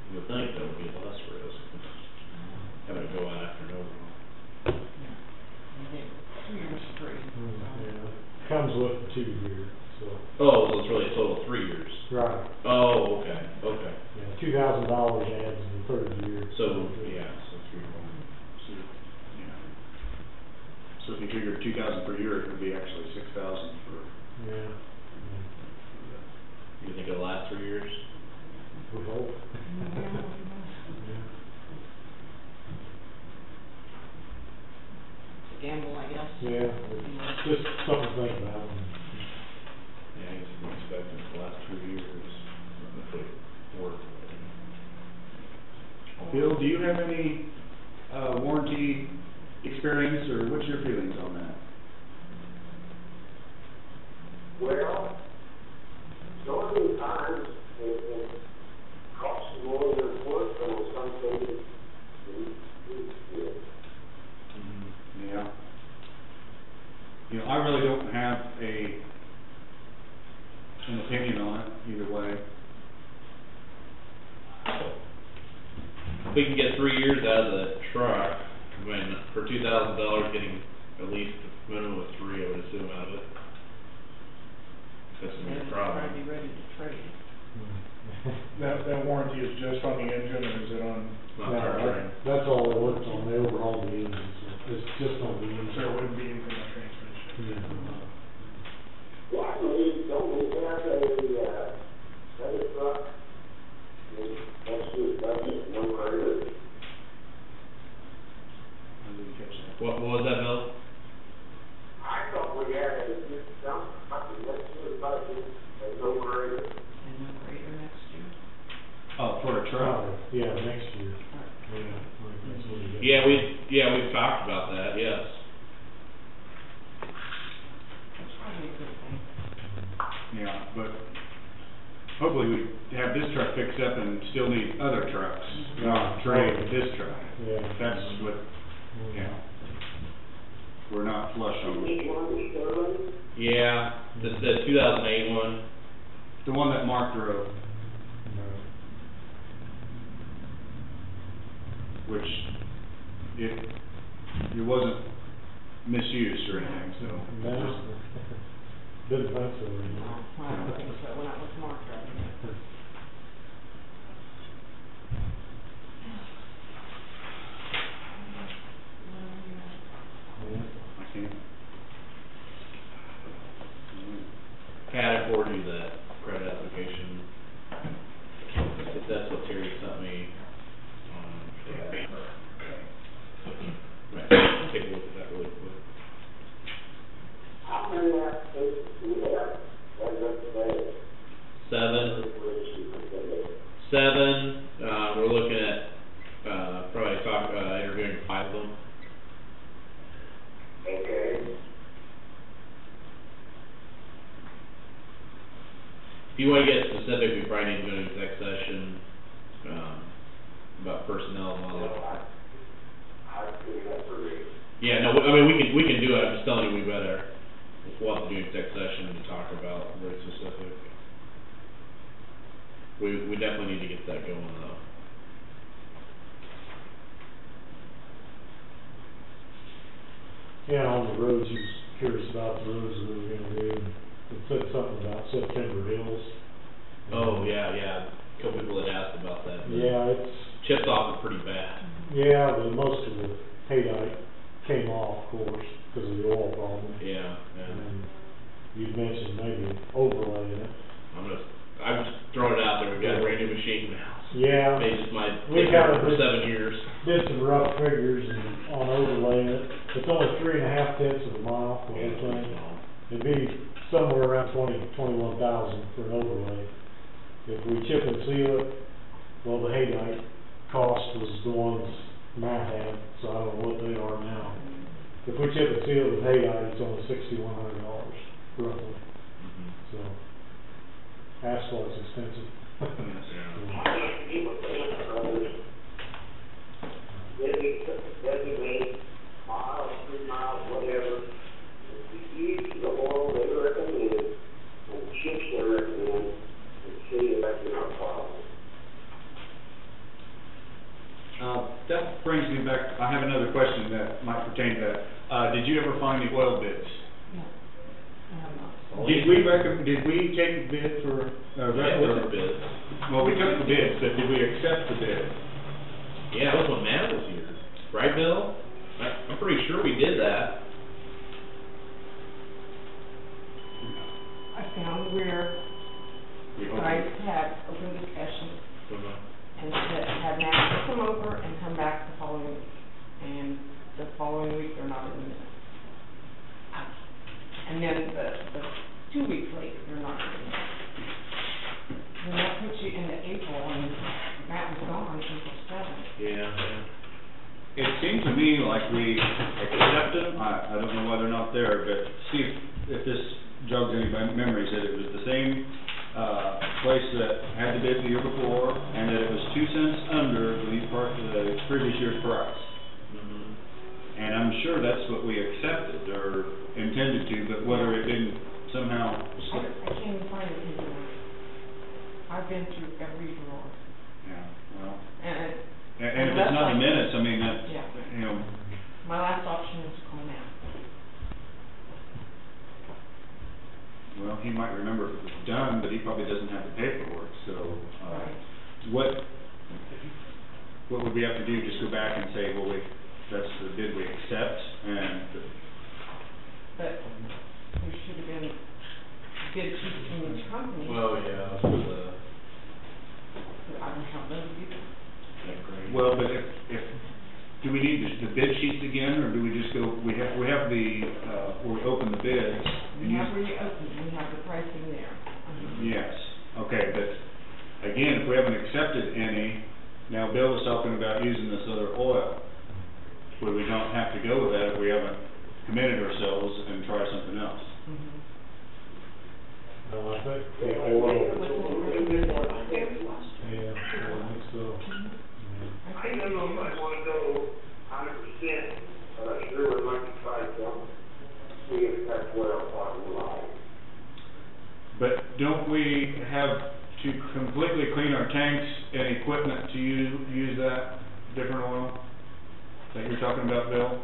you would think that would be less risk. Having to go out after an overhaul. You get 2 years free. Yeah. Comes with the 2-year, so. Oh, so it's really a total of 3 years. Right. Oh, okay. Yeah, $2,000 adds in the 3rd year. So, yeah, so 3 more. So, yeah. So if you figure 2,000 per year, it would be actually 6,000 for. Yeah. You think it'll last 3 years? We hope. Yeah. It's a gamble, I guess. Yeah, it's just something to think about. Yeah, I guess we expect it to last 2 years, if it works. Bill, do you have any, warranty experience, or what's your feelings on that? Well, so many times it costs more than it's worth, and in some cases, Yeah. You know, I really don't have an opinion on it either way. If we can get 3 years out of the truck, I mean, for $2,000, getting at least a minimum of 3, I would assume, out of it. That's a big problem. I'd be ready to trade it. That warranty is just on the engine, or is it on? Not No, powertrain. that's all it works on, they overhaul the engine, so it's just on the engine. So it wouldn't be anything on transmission? Yeah. why don't we have another truck? That's just, no credit. I didn't catch that. What was that, Bill? I thought we had a good dump, that's good budget, and no credit. And no greater next year. Oh, for a truck? Yeah, next year. Yeah, like that's what it is. We've talked about that, yes. That's probably a good thing. Yeah, but hopefully we have this truck fixed up and still need other trucks, not trade this truck. Yeah. That's what, yeah. We're not flush on it. Yeah, the 2008 one. The one that Mark drove, which it wasn't misused or anything, so. No. Didn't think so. No, I don't think so, when I was Mark driving it. I can't. Pat, I forwarded you that credit application. If that's what Terry sent me on. Right, take a look at that really quick. How many applications do we have as of today? 7. We're looking at, probably interviewing 5 of them. Okay. If you want to get specific, we probably need to go to exec session, about personnel and all that. I think that's a reason. Yeah, no, I mean, we can do it, I'm just telling you we better. We'll have to do exec session to talk about very specific. We definitely need to get that going though. Yeah, on the roads, he was curious about the roads that we were gonna do. it said something about September Hills. Oh, yeah, a couple people had asked about that. but Yeah, it's, Chips off are pretty bad. yeah, most of the haydite came off, of course, because of the oil problem. Yeah. And you'd mentioned maybe overlaying it. I'm just throwing it out there, we've got a brand new machine now. Yeah. They just might We take got over for it. 7 years. Did some rough figures on overlaying it. It's only 3.5 of a mile, the whole thing. It'd be somewhere around 21,000 for an overlay. If we chip and seal it, well, the haydite cost was the ones Matt had, so I don't know what they are now. If we chip and seal with haydite, it's only $6,100 roughly. So, asphalt's expensive. Designate miles, 3 miles, whatever, the use of the oil they recommend, and chips they recommend, and see if that's not a problem. That brings me back, I have another question that might pertain to that. Did you ever find the oil bids? Did we take the bid for, Yeah, we took bids. Well, we took the bids, but did we accept the bid? Yeah, that was when Matt was here. Right, Bill? I'm pretty sure we did that. I found where you guys had open discussions and said, had Matt come over and come back the following week. And the following week, they're not in the minutes. And then the 2 weeks later, they're not in the minutes. And that puts you into April, and Matt was gone April 7th. Yeah. It seemed to me like we accepted them, I don't know why they're not there, but see if this jogs any memories, that it was the same, place that had the bid the year before, and that it was 2 cents under the previous year's price. And I'm sure that's what we accepted, or intended to, but whether it didn't somehow slip. I can't even find it anymore. I've been through every drawer. Yeah, well. And if it's not in minutes, I mean, that's, yeah. you know. My last option is to call Matt. Well, he might remember if it was done, but he probably doesn't have the paperwork, so, what would we have to do, just go back and say, well, that's the bid we accept, and. But there should have been bid sheets from each company. Well, yeah, for the. I don't have those either. Well, but if, do we need the bid sheets again, or do we just go, we have where we open the bids? We have where you open, we have the pricing there. Yes, okay, but again, if we haven't accepted any, now Bill was talking about using this other oil, where we don't have to go with that if we haven't committed ourselves and try something else. No, I think the oil. Yeah, I think so. I don't know if I wanna go 100%, but I sure would like to try some, see if that's well bottom line. But don't we have to completely clean our tanks and equipment to use that different oil that you're talking about, Bill?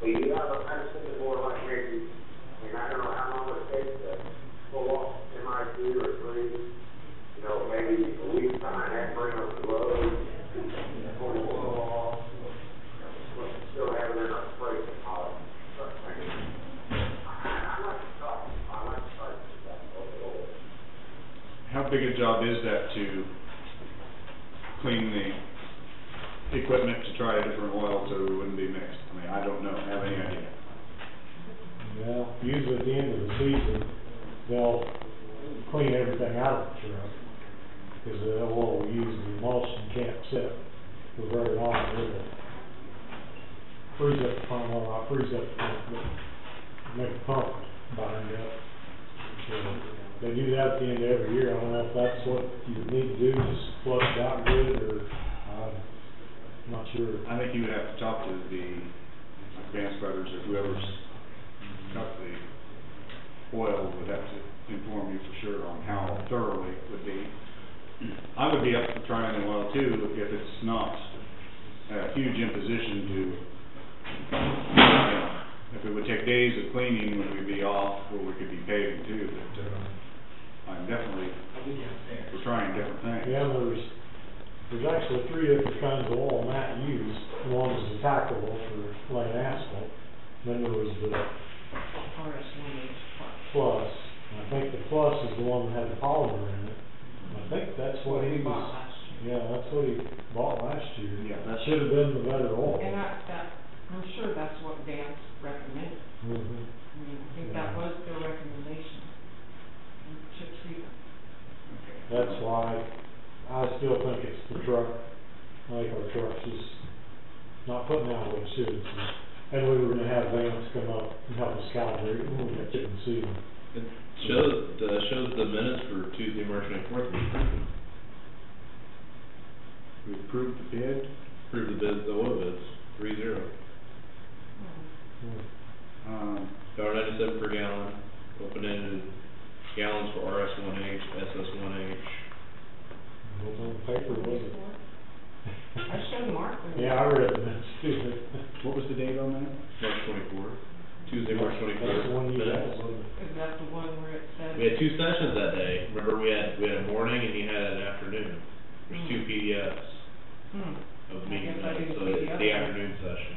Well, you have a person more like maybe, and I don't know how long it takes to pull off MI2 or 3, you know, maybe a week behind that, bring up the load, pull the oil off, still have it in our spray column. I like to try that oil. How big a job is that to clean the equipment to try a different oil so it wouldn't be mixed? I mean, I don't know, have any idea. Well, usually at the end of the season, they'll clean everything out of the truck, because the oil we use, the emulsion can't sit for very long, it'll freeze up the pump, well, not freeze up the pump, but make the pump bind up. So they do that at the end of every year. I don't know if that's what you need to do, just flush it out good, or, I'm not sure. I think you would have to talk to the Vance Brothers or whoever's got the oil would have to inform you for sure on how thoroughly it would be. I would be up for trying the oil too, if it's not a huge imposition to, if it would take days of cleaning would we be off, or we could be paving too, but, I'm definitely, we're trying different things. Yeah, there's actually 3 different kinds of oil Matt used. One was the tackle oil for laying asphalt. Then there was the RS-1H Plus. And I think the Plus is the one that had the polymer in it. And I think that's what he was, yeah, that's what he bought last year. Yeah. That should have been the better oil. And I'm sure that's what Dan's recommended. Mhm. I mean, I think that was their recommendation, chip treatment. That's why I still think it's the truck. I think our truck's just not putting out what it should. And we were gonna have Vance come up and help us calibrate it when we got chip and seal. It shows the minutes for Tuesday, March 24th, we approved them. We approved the bid. Approved the bids, the oil bids, 3-0. $1.97 per gallon, open-ended gallons for RS-1H, SS-1H. It was on the paper, wasn't it? I showed Mark. Yeah, I read that too. What was the date on that? March 24th, Tuesday, March 24th. That's the one you minutes. had, wasn't it? Is that the one where it said? We had 2 sessions that day. Remember, we had a morning and you had an afternoon. There's 2 PDFs of I meeting guess I minutes, didn't so see it's the other the one. afternoon session.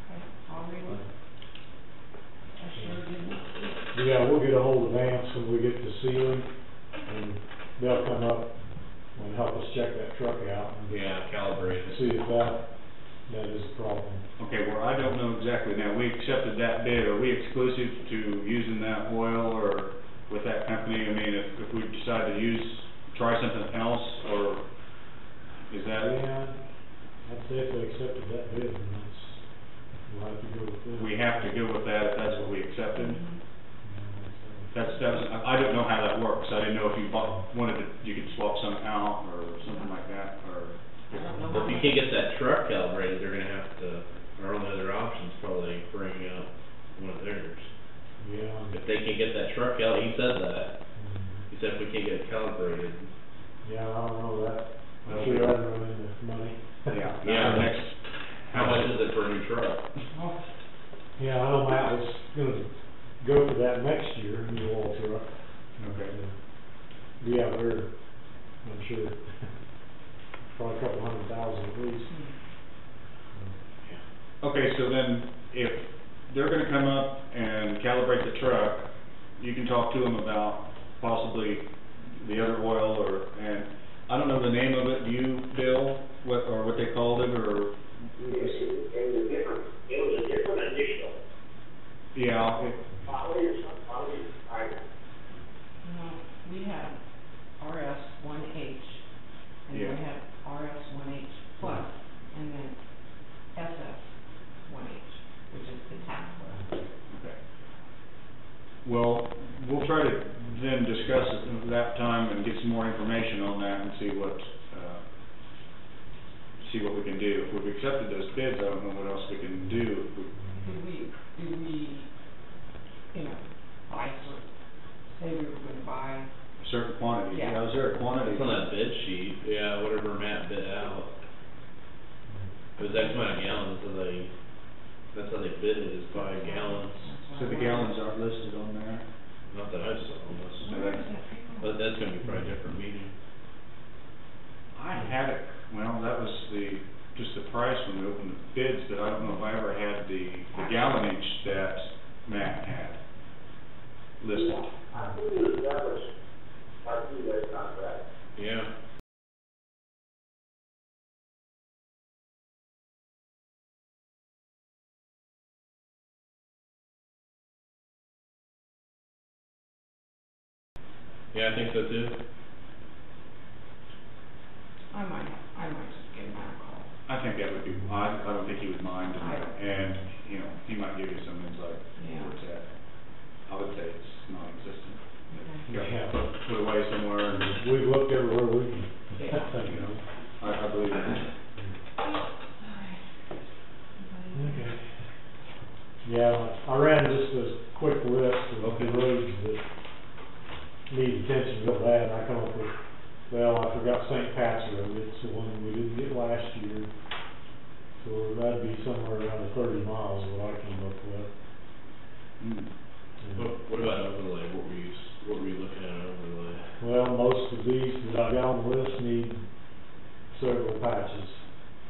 Okay, I'll read it. I sure didn't. Yeah, we'll get a hold of Vance when we get to sealing, and they'll come up and help us check that truck out and Yeah, calibrate it. see if that is a problem. Okay, well, I don't know exactly now, we accepted that bid, are we exclusive to using that oil or with that company? I mean, if we decide to try something else, or is that? Yeah, I'd say if they accepted that bid, then we'll have to go with that. We have to go with that if that's what we accepted? I don't know how that works, I didn't know if you you could swap some out or something like that, or. Well, if you can't get that truck calibrated, they're gonna have to, our only other option is probably bringing up one of theirs. Yeah. If they can't get that truck out, he said that. He said if we can't get it calibrated. Yeah, I don't know that. I'm sure I'd run into money. Yeah. Yeah, how much is it for a new truck? Yeah, I know Matt was gonna go for that next year, new oil truck. Okay. Be out there, I'm sure. Probably a couple $100,000 at least. Okay, so then, if they're gonna come up and calibrate the truck, you can talk to them about possibly the other oil, and I don't know the name of it, do you, Bill, what they called it, or? It was a different initial. Yeah. We have RS-1H, and then we Yeah. have RS-1H plus, and then SS-1H, which is the tax oil. Okay. Well, we'll try to then discuss it at that time and get some more information on that and see what we can do. If we've accepted those bids, I don't know what else we can do. Do we, buy say we were gonna buy. A certain quantity, Yeah. is there a quantity? It's on that bid sheet, yeah, whatever Matt bid out. It was X amount of gallons, that's how they bid it, is by gallons. So the gallons aren't listed on there? Not that I saw, but that's gonna be probably a different meeting. I had it, well, that was just the price when we opened the bids, but I don't know if I ever had the gallonage that Matt had listed. I believe that was our two-way contract. Yeah. Yeah, I think so too. I might just give Matt a call. I think that would be, I don't think he would mind, and, he might give you some insight Yeah. where it's at. I would say it's non-existent. Okay. Yeah. Put away somewhere, and, We've looked everywhere we can. I believe it. Okay. Yeah, I ran just a quick list of the roads that need attention real bad, and I come up with, I forgot St. Pat's Road, it's the one we didn't get last year. So that'd be somewhere around 30 miles, what I came up with. What about overlay? What were you looking at overlay? Well, most of these that I got on the list need several patches.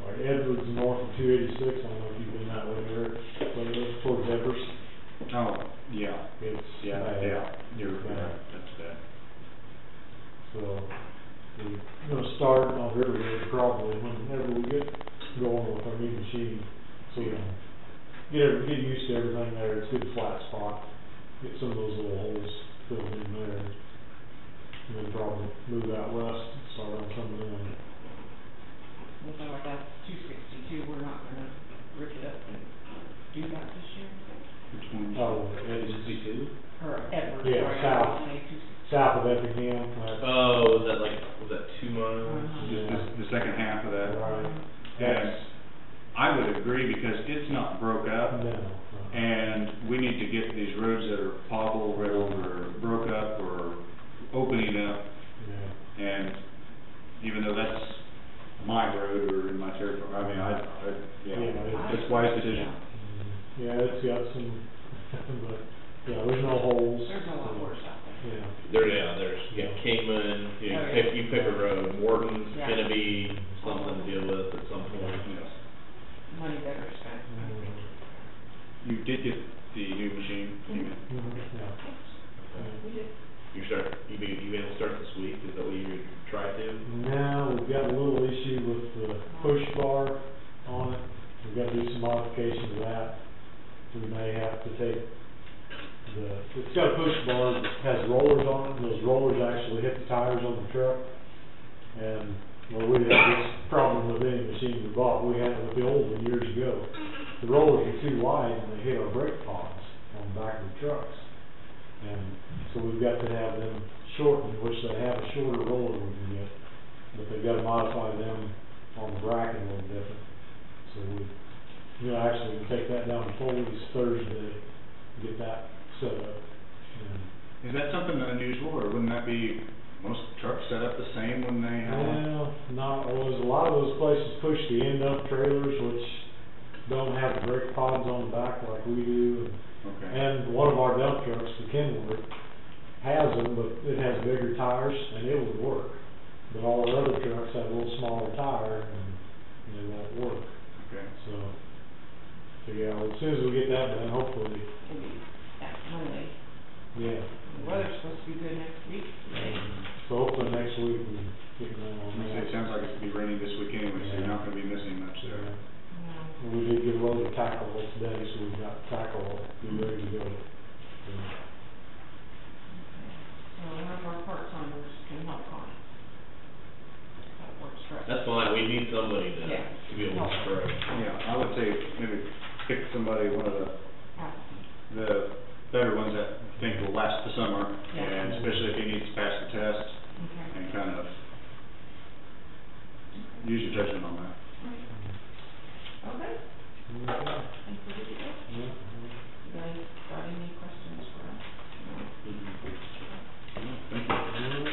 Like Edwards north of 286, I don't know if you've been that way there, but it's towards Evers. Oh, yeah. It's Yeah, bad. yeah, you're Bad. right, that's bad. So, we're gonna start on Riverhead probably whenever we get going with our new machine. So we can get used to everything there, it's a good flat spot, get some of those little holes filled in there. And then probably move out west, and start on some of them. Well, so like that 262, we're not gonna rip it up and do that this year? Which one? Oh, it's, 62? Or Edwards, Yeah, sorry, I south. was saying 262. south of Effingham, that's. Oh, was that 2 miles? Yeah. The second half of that. Right. And I would agree because it's not broke up. No. And we need to get these roads that are potholed or broke up or opening up. Yeah. And even though that's my road or in my territory, I mean, Yeah, it's wise decision. Yeah, it's got some, but, yeah, there's no holes. There's a lot worse out there. Yeah. There's Kingman, you Oh, yeah. you pick a road, Morton's Yeah. gonna be something to deal with at some point. Money better spent. You did get the new machine? Yeah. We did. You be able to start this week, is that what you try to? Now, we've got a little issue with the push bar on it. We've got to do some modification to that. We may have to take it's got a push bar that has rollers on it, and those rollers actually hit the tires on the truck. And, well, we had this problem with any machine we bought. We had it with the old one years ago. The rollers were too wide and they hit our brake pods on the back of the trucks. And so we've got to have them shortened, which they have a shorter roller we can get, but they've got to modify them on the bracket a little different. So we actually can take that down to Foley's Thursday, get that set up. And Is that something unusual, or wouldn't that be, most trucks set up the same when they have? well, a lot of those places push the end dump trailers, which don't have the brake pods on the back like we do. Okay. And one of our dump trucks, the Kenworth, has them, but it has bigger tires, and it would work. But all our other trucks have a little smaller tire, and they won't work. Okay. So yeah, as soon as we get that done, hopefully, Maybe that's Monday. yeah. The weather's supposed to be good next week. So hopefully next week we can get going on that. It sounds like it's gonna be raining this week anyway, so you're not gonna be missing much there. Yeah. We did get a load of tackle today, so we've got tackle be ready to go. So, So one of our part-timers can help on it. That works for us. That's fine, we need somebody to Yeah. be able to spread. Yeah, I would say maybe pick somebody, one of the better ones that think will last the summer, Yeah. and especially if he needs to pass the test, Okay. and kind of use your judgment on that. Okay. okay. Thank you. Yeah. You guys got any questions for us? Thank you.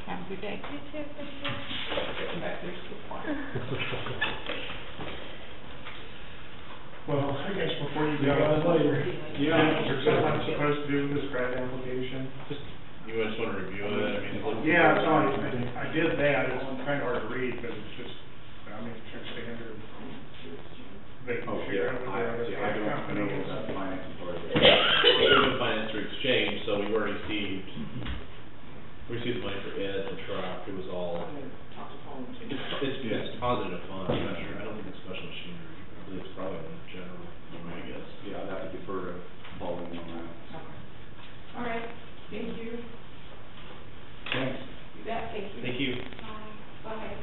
Have a good day. You too, thank you. Getting back there so quiet. Well, I guess before you See go, you guys later. yeah, is there something I'm supposed to do with this grant application? You just wanna review it, I mean, it looks. Yeah, sorry, I did that, it's kinda hard to read, but it's just, I mean, it's just standard. Oh, yeah, I don't know about the financing part of it. We've been financed through exchange, so we've already received the money for Ed, the truck, it was all, I'm gonna talk to Paul and see. it's positive funds, I'm not sure, I don't think it's special machinery, I believe it's probably in general, I guess. Yeah, I'd have to defer to Paul on that. Okay. All right, thank you. Thanks. You bet, thank you. Thank you. Bye.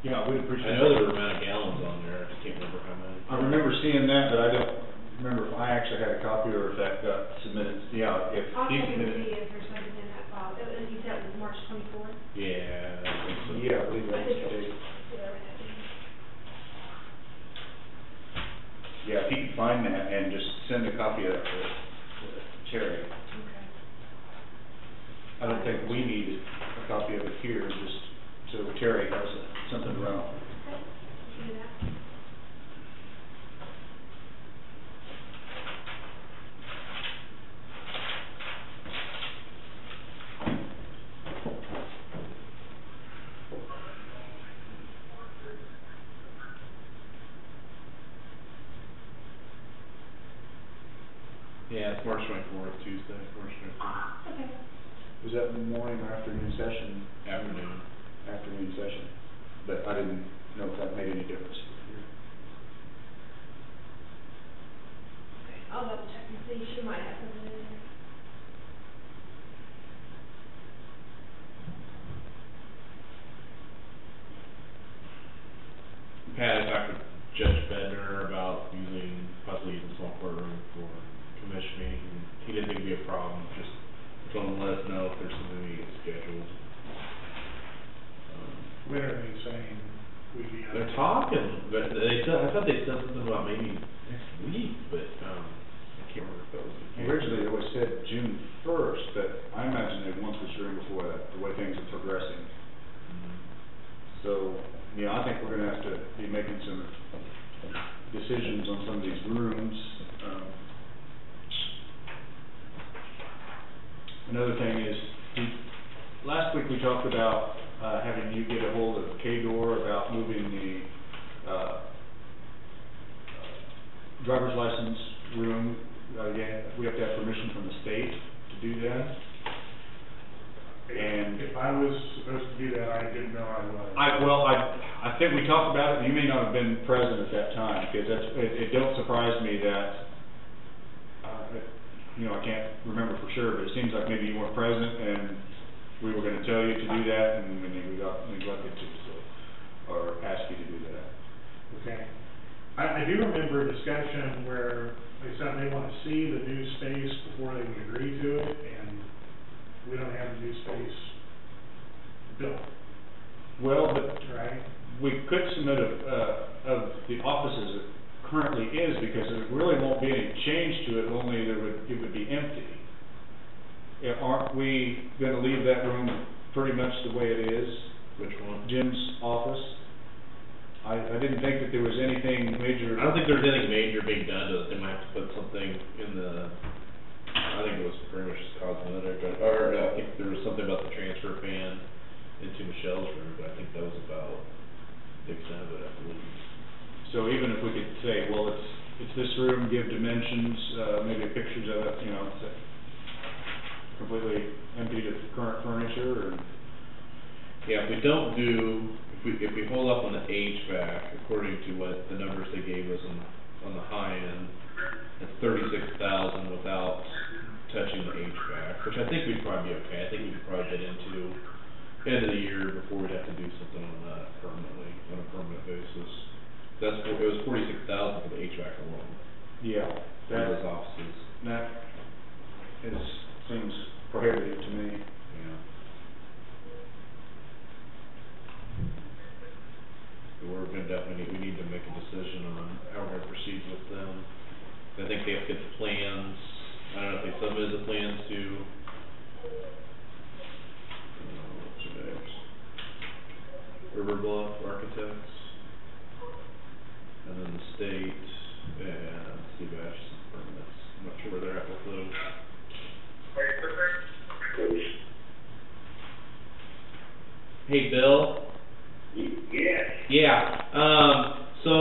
Yeah, we'd appreciate I know there were amount of gallons on there, I can't remember how many. I remember seeing that, but I don't remember if I actually had a copy or if that got submitted. Yeah, if I'll he check and submitted. see if there's something in that file. You said it was March 24th? Yeah, I think so. Yeah, I believe I that's think the it was, date. whatever that is. Yeah, if he can find that and just send a copy of that to Terry. Okay. I don't think we need a copy of it here, just so Terry has something to run on. Okay, we can do that. Yeah, it's March 24th, Tuesday, March 24th. Okay. Was that morning or afternoon session? Afternoon. Afternoon session, but I didn't know if that made any difference. Okay, I'll double check and see, she might have something in there. Pat, I talked with Judge Bednar about possibly using small courtroom for commissioning, and he didn't think it'd be a problem, just told him to let us know if there's something we get scheduled. When are they saying we'd be out? They're talking, but I thought they said something about maybe next week, but, I can't remember if that was the case. Originally, it was said June 1st, but I imagine they want this room before that, the way things are progressing. So, yeah, I think we're gonna have to be making some decisions on some of these rooms. Another thing is, last week we talked about, having you get a hold of KDOR about moving the, driver's license room. Again, we have to have permission from the state to do that. And If I was supposed to do that, I didn't know I was. I think we talked about it, you may not have been present at that time, because it don't surprise me that, I can't remember for sure, but it seems like maybe you weren't present, and we were gonna tell you to do that, and then we got neglected to, or asked you to do that. Okay. I do remember a discussion where they said they wanna see the new space before they would agree to it, and we don't have the new space built. Well, but Right? we could submit of the offices it currently is, because there really won't be any change to it, only it would be empty. Aren't we gonna leave that room pretty much the way it is? Which one? Jim's office? I didn't think that there was anything major. I don't think there's anything major being done to it. They might have to put something in the, I think it was pretty much just cosmetic, or I think there was something about the transfer fan into Michelle's room, but I think that was about the extent of it, I believe. So even if we could say, well, it's this room, give dimensions, maybe pictures of it, it's completely emptied of current furniture, or. Yeah, if we don't do, if we hold up on the HVAC, according to what the numbers they gave us on the high end, it's $36,000 without touching the HVAC, which I think we'd probably be okay. I think we could probably get into end of the year before we'd have to do something on that permanently, on a permanent basis. It was $46,000 for the HVAC alone. Yeah. For those offices. That seems prohibitive to me. Yeah. We're gonna we need to make a decision on how we're gonna proceed with them. I think they have to get the plans, I don't know if they submitted the plans to, what's their names? River Bluff Architects, and then the state, and Steve Ash's permits. I'm not sure where they're at with those. Hey, Bill? Yes. Yeah, so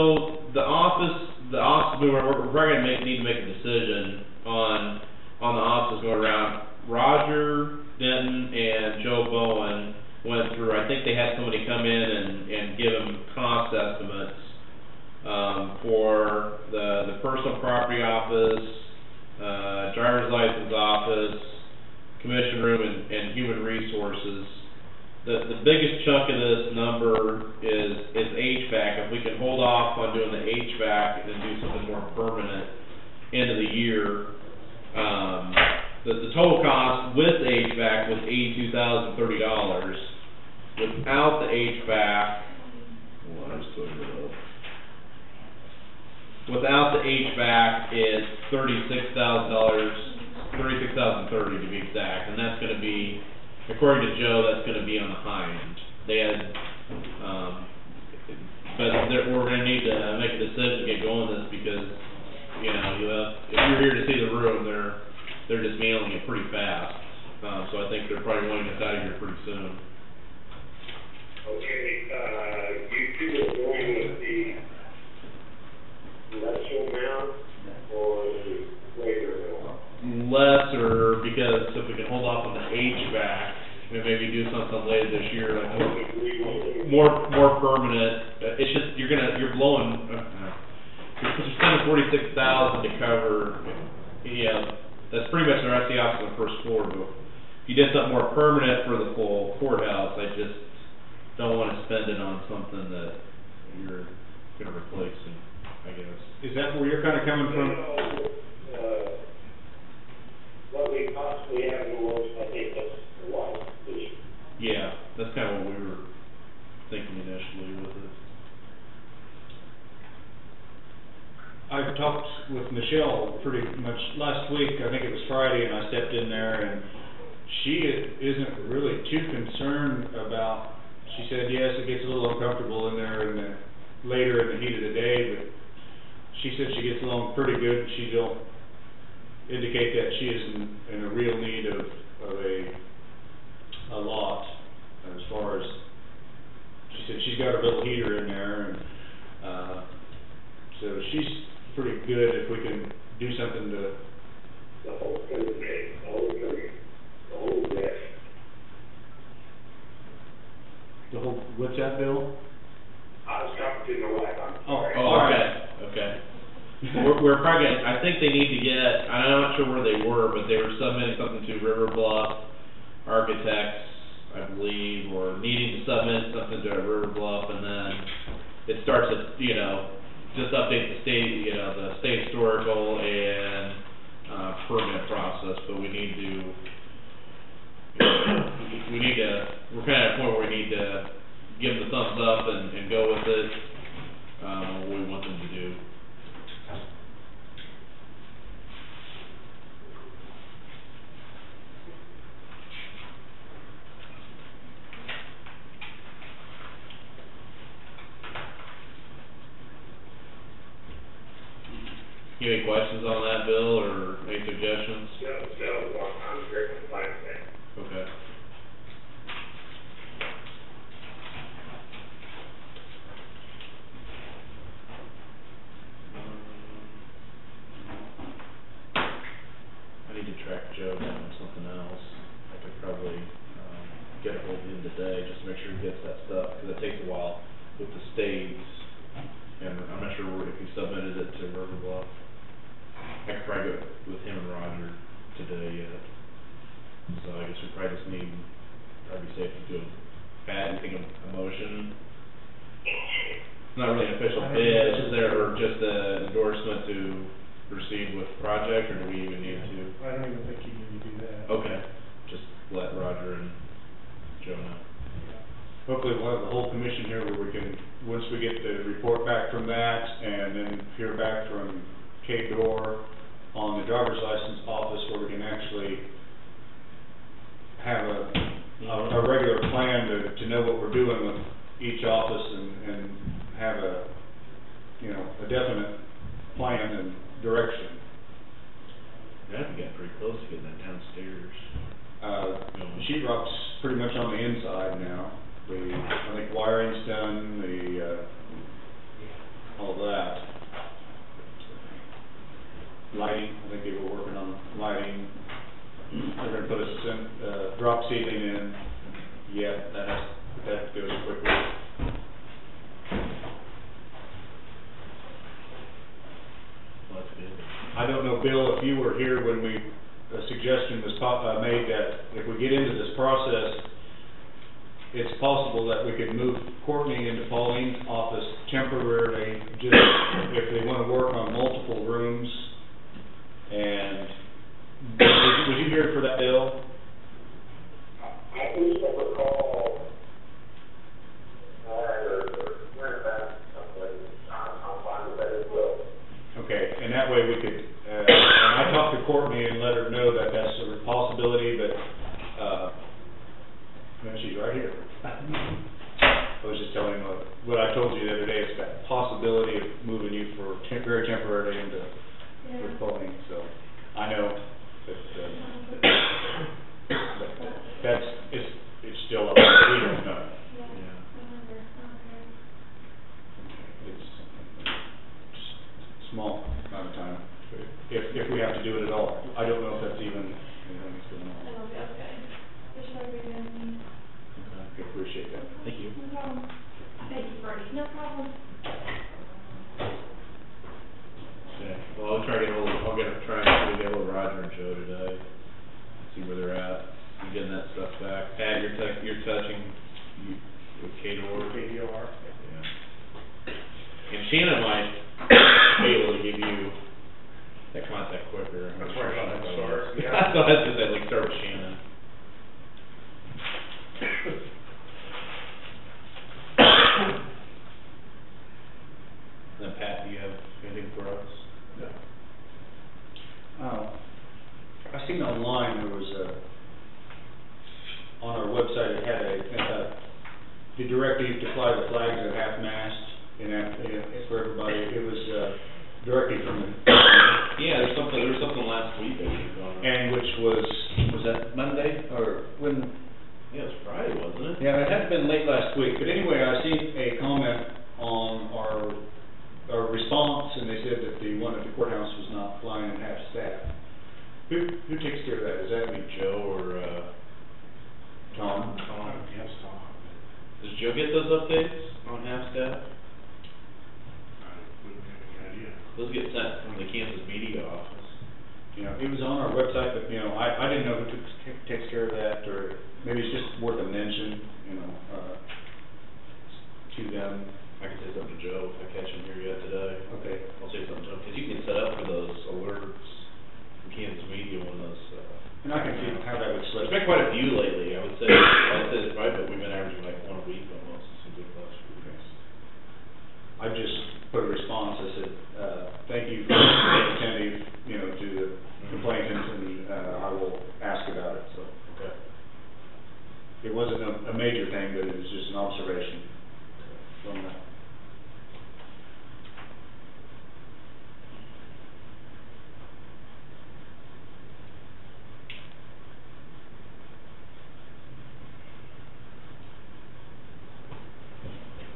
the office, we're probably gonna need to make a decision on the offices going around. Roger Denton and Joe Bowen went through, I think they had somebody come in and give them cost estimates, for the personal property office, driver's license office, commission room, and human resources. the biggest chunk of this number is HVAC. If we can hold off on doing the HVAC and then do something more permanent end of the year, the total cost with the HVAC was $82,030. Without the HVAC, well, I just put it up. Without the HVAC, it's $36,030 to be exact, and that's going to be, according to Joe, that's going to be on the high end. They had, but we're going to need to make a decision to get going with this because, you know, if you're here to see the room, they're dismantling it pretty fast. So I think they're probably wanting us out of here pretty soon. Okay, you two are going with the lesser amount or the greater amount? Lesser, because if we can hold off on the HVAC and maybe do something later this year, like more permanent. It's just you're blowing. You're spending $46,000 to cover. Yeah, that's pretty much the rest of the office on the first floor. But if you did something more permanent for the full courthouse, I just don't want to spend it on something that you're going to replace. I guess. Is that where you're kind of coming from? What we possibly have in the works, I think that's the wise decision. Yeah, that's kind of what we were thinking initially with it. I talked with Michelle pretty much last week, I think it was Friday, and I stepped in there, and she isn't really too concerned about, she said, yes, it gets a little uncomfortable in there later in the heat of the day, but she said she gets along pretty good. She don't indicate that she is in a real need of a lot as far as, she said she's got a little heater in there, and so she's pretty good if we can do something to. The whole thing, desk. The whole, what's that, Bill? I was talking to my wife. Okay. We're probably gonna, I think they need to get, I'm not sure where they were, but they were submitting something to River Bluff Architects, I believe, or needing to submit something to River Bluff, and then it starts to, you know, just update the state, you know, the state historical and permit process, but we need to, we're kind of at a point where we need to give them the thumbs up and go with it, what we want them to do. You have any questions on that, Bill, or any suggestions? No, I'm very fine with that. Okay. I need to track Joe down on something else. I could probably get a hold of him today just to make sure he gets that stuff, because it takes a while with the states, and I'm not sure if he submitted it to River Bluff. I could probably go with him and Roger today yet. So I guess we probably just need, probably be safe to do a motion. It's not really an official bid, it's just there for just an endorsement to proceed with the project, or do we even need to? I don't even think you need to do that. Okay, just let Roger and Joe know. Hopefully we'll have the whole commission here where we can, once we get the report back from that, and then hear back from Kate Dorr on the driver's license office, where we can actually have a regular plan to know what we're doing with each office and have a definite plan and direction. Yeah, we got pretty close to getting that downstairs. The sheet rock's pretty much on the inside now. I think wiring's done, all of that. Lighting, I think they were working on lighting. They're gonna put a drop ceiling in. Yeah, that goes quickly. Well, that's good. I don't know, Bill, if you were here when a suggestion was made that if we get into this process, it's possible that we could move Courtney into Pauline's office temporarily, just if they wanna work on multiple rooms. And, was you here for that, Bill? I think you recall, or learn about something, I'm fine with that as well. Okay, and that way we could, and I talked to Courtney and let her know that that's a possibility, but, she's right here. I was just telling her what I told you the other day, it's that possibility of moving you for very temporarily into, with Pauline, so I know that, that's, it's still up, we don't know. It's small amount of time, if we have to do it at all. I don't know if that's even, anything that's going on. It'll be okay. It should be good. I appreciate that. Thank you. No problem. Thank you, Bernie. No problem. Yeah, well, I'll try to get hold of, try and get hold of Roger and Joe today, see where they're at, and getting that stuff back. Pat, you're touching, with KDOR? KDOR. Yeah. And Shannon might be able to give you that contact quicker. That's where I thought I'd start. Yeah. So I was gonna say, like, start with Shannon. Then Pat, do you have anything for us? No. I seen online there was on our website it had the directive to fly the flags at half-mast for everybody. It was directive from the yeah, there was something last week I think on it. And which was that Monday or when? Yeah, it was Friday, wasn't it? Yeah, it had been late last week, but anyway, I seen a comment on our response, and they said that the one at the courthouse was not flying at half staff. Who takes care of that? Is that That'd be Joe or Tom? Yes, Tom. Does Joe get those updates on half staff? I wouldn't have any idea. Those get sent from the Kansas media office. You know, it was on our website, but, you know, I didn't know who takes care of that, or maybe it's just worth a mention, you know, to them. I can say something to Joe if I catch him here yet today. Okay. I'll say something to him, because you can set up for those alerts from Kansas media when those, And I can see how that would slip. there's been quite a few lately, I would say it's right, but we've been averaging like one a week almost, it seems like the last few weeks. I just put a response, I said, thank you for being attentive, you know, to the complainants, and, I will ask about it, so. Okay. It wasn't a major thing, but it was just an observation from that.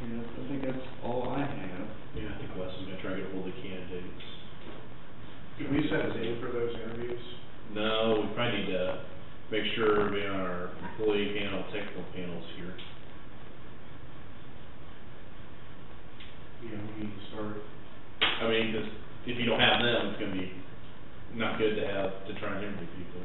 Yeah, I think that's all I have. Yeah, I think Wes is gonna try and get hold of the candidates. Did we set a date for those interviews? No, we probably need to make sure everybody on our employee panel, technical panel's here. Yeah, we need to start. I mean, 'cause if you don't have them, it's gonna be not good to have, to try and interview people.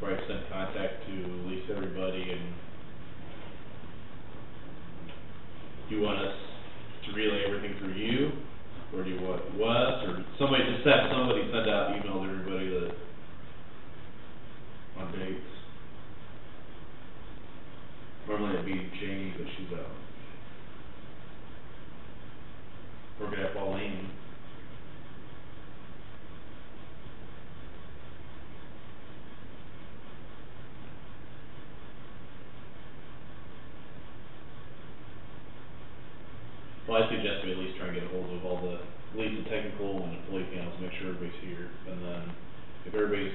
Probably send contact to at least everybody, and do you want us to relay everything through you, or do you want Wes, or somebody, just have somebody send out email to everybody that, on dates? Normally it'd be Jamie, but she's out. We're gonna have Pauline. Well, I suggest we at least try and get a hold of all the, at least the technical and employee panels, make sure everybody's here, and then if everybody's,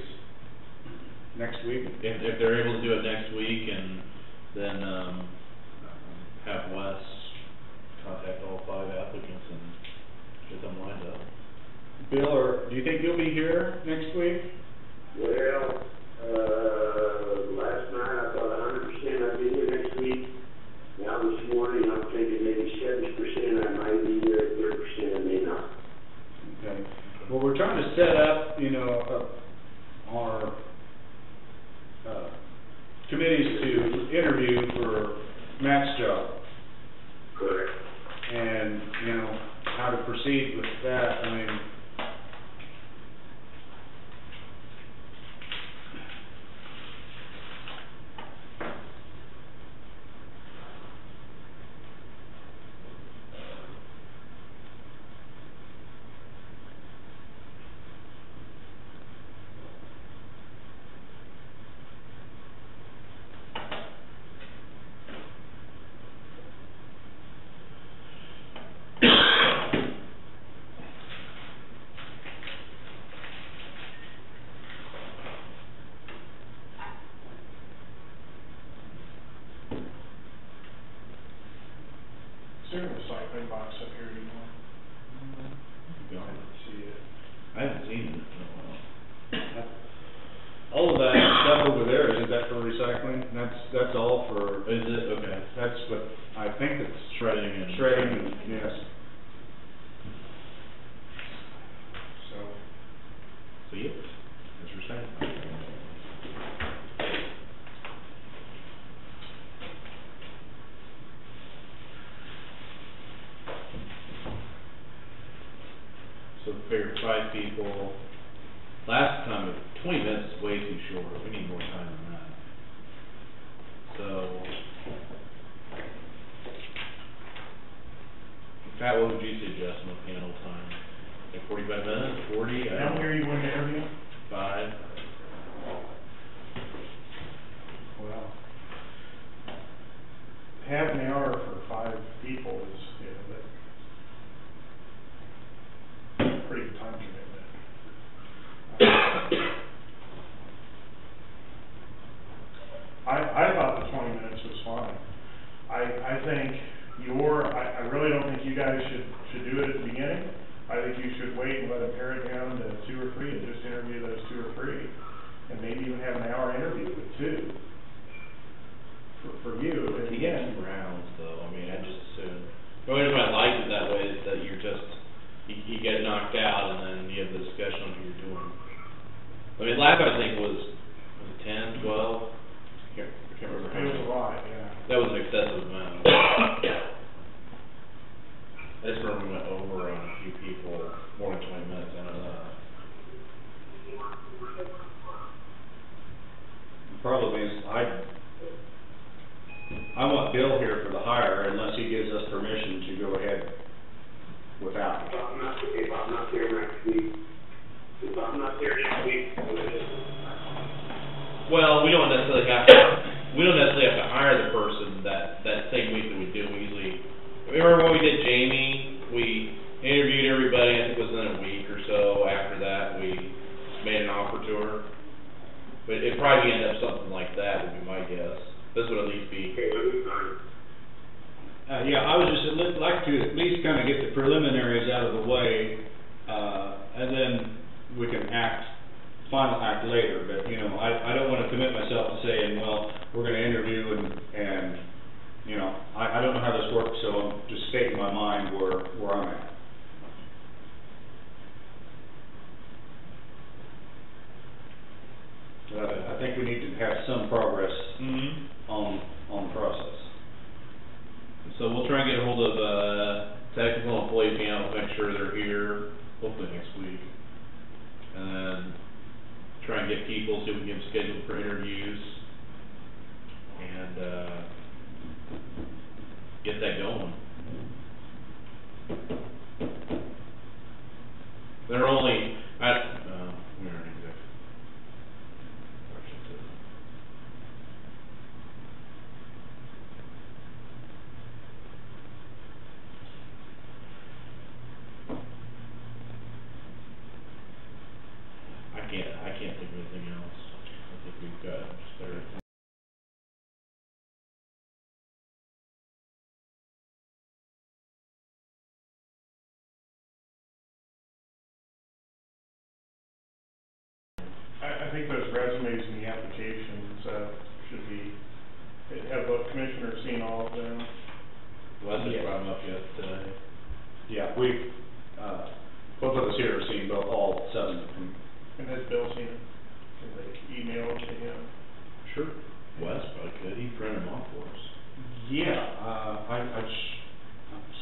Next week? if they're able to do it next week, and then, have Wes contact all 5 applicants and get them lined up. Bill, or do you think you'll be here next week? Well, last night I thought 100% I'd be here next week. Now this morning I'm thinking proceed with that, I mean, Is there a recycling box up here anymore? I didn't see it. I haven't seen it in a while. all of that stuff over there, isn't that for recycling? That's all for. Is it? Okay. That's what, I think it's. Shredding and. Shredding, yes. So, See it? As you're saying. So figure 5 people. Last time, 20 minutes is way too short. We need more time than that. So, Pat, what would you suggest on the panel time? Like 45 minutes, 40? how many are you going to interview? 5? Well, half an hour for 5 people is, that's pretty good time commitment. I thought the 20 minutes was fine. I think I really don't think you guys should do it at the beginning. I think you should wait and let them pare it down to 2 or 3 and just interview those 2 or 3. And maybe even have an hour interview with 2. For you, and You get again, 2 rounds though, I mean, I just assume. The only reason I liked it that way is that you're just, you get knocked out and then you have the discussion on who you're doing. I mean, last I think was it 10, 12? I can't remember. it was a lot, yeah. That was an excessive amount. I just remember we went over on a few people, more than 20 minutes, I don't know. The problem is, I want Bill here for the hire unless he gives us permission to go ahead without. If I'm not there next week, Well, we don't necessarily have to hire the person that same week that we do. We usually, remember when we did Jamie, we interviewed everybody, I think it was within a week or so. After that, we made an offer to her. But it'd probably end up something like that would be my guess. This would at least be. Yeah, I would just like to at least kind of get the preliminaries out of the way, and then we can final act later. But, you know, I don't want to commit myself to saying, well, we're going to interview and you know, I don't know how this works, so I'm just stating my mind where I'm at. I think we need to have some progress on the process. So we'll try and get a hold of technical employee panel, make sure they're here, hopefully next week. And then try and get people, see if we can get them scheduled for interviews. And get that going. They're only, we aren't exactly. I can't think of anything else. I think we've got everything. I think those resumes in the applications should be, have the commissioner seen all of them? Well, I just brought them up today. Yeah, we've, both of us here have seen all 7 of them. And has Bill seen them? Can they email them to him? Sure. Wes probably could. He printed them off for us. Yeah, I'm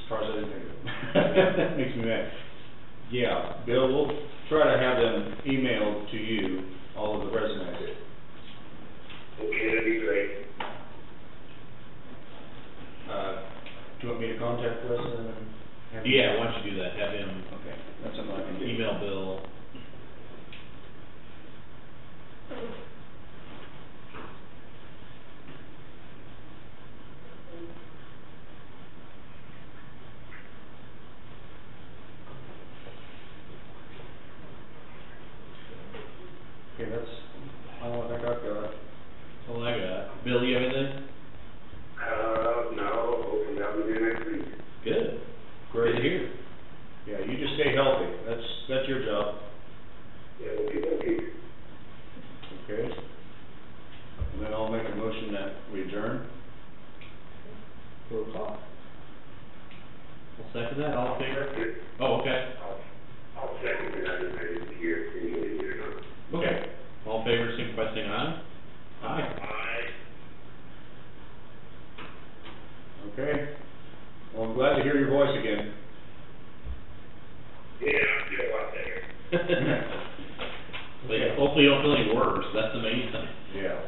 surprised I didn't think of it. That makes me mad. Yeah, Bill, we'll try to have them emailed to you, all of the resumes. Okay, that'd be great. Do you want me to contact Wes and have him? Yeah, why don't you do that, have him Okay, that's something I can do. email Bill. Okay, that's all I think I've got. That's all I got. Bill, you have anything? No, hopefully I'll be there next week. Good. Great to hear. Yeah, you just stay healthy, that's your job. Yeah, okay. Okay. And then I'll make a motion that we adjourn. 4 o'clock. I'll second that, all in favor? Oh, okay. I'll second it, I didn't hear anybody here, no. Okay. All in favor, signify by saying aye. Aye. Okay. Well, I'm glad to hear your voice again. Yeah, I'm doing a lot better. Hopefully you don't feel any worse, that's the main thing. Yeah.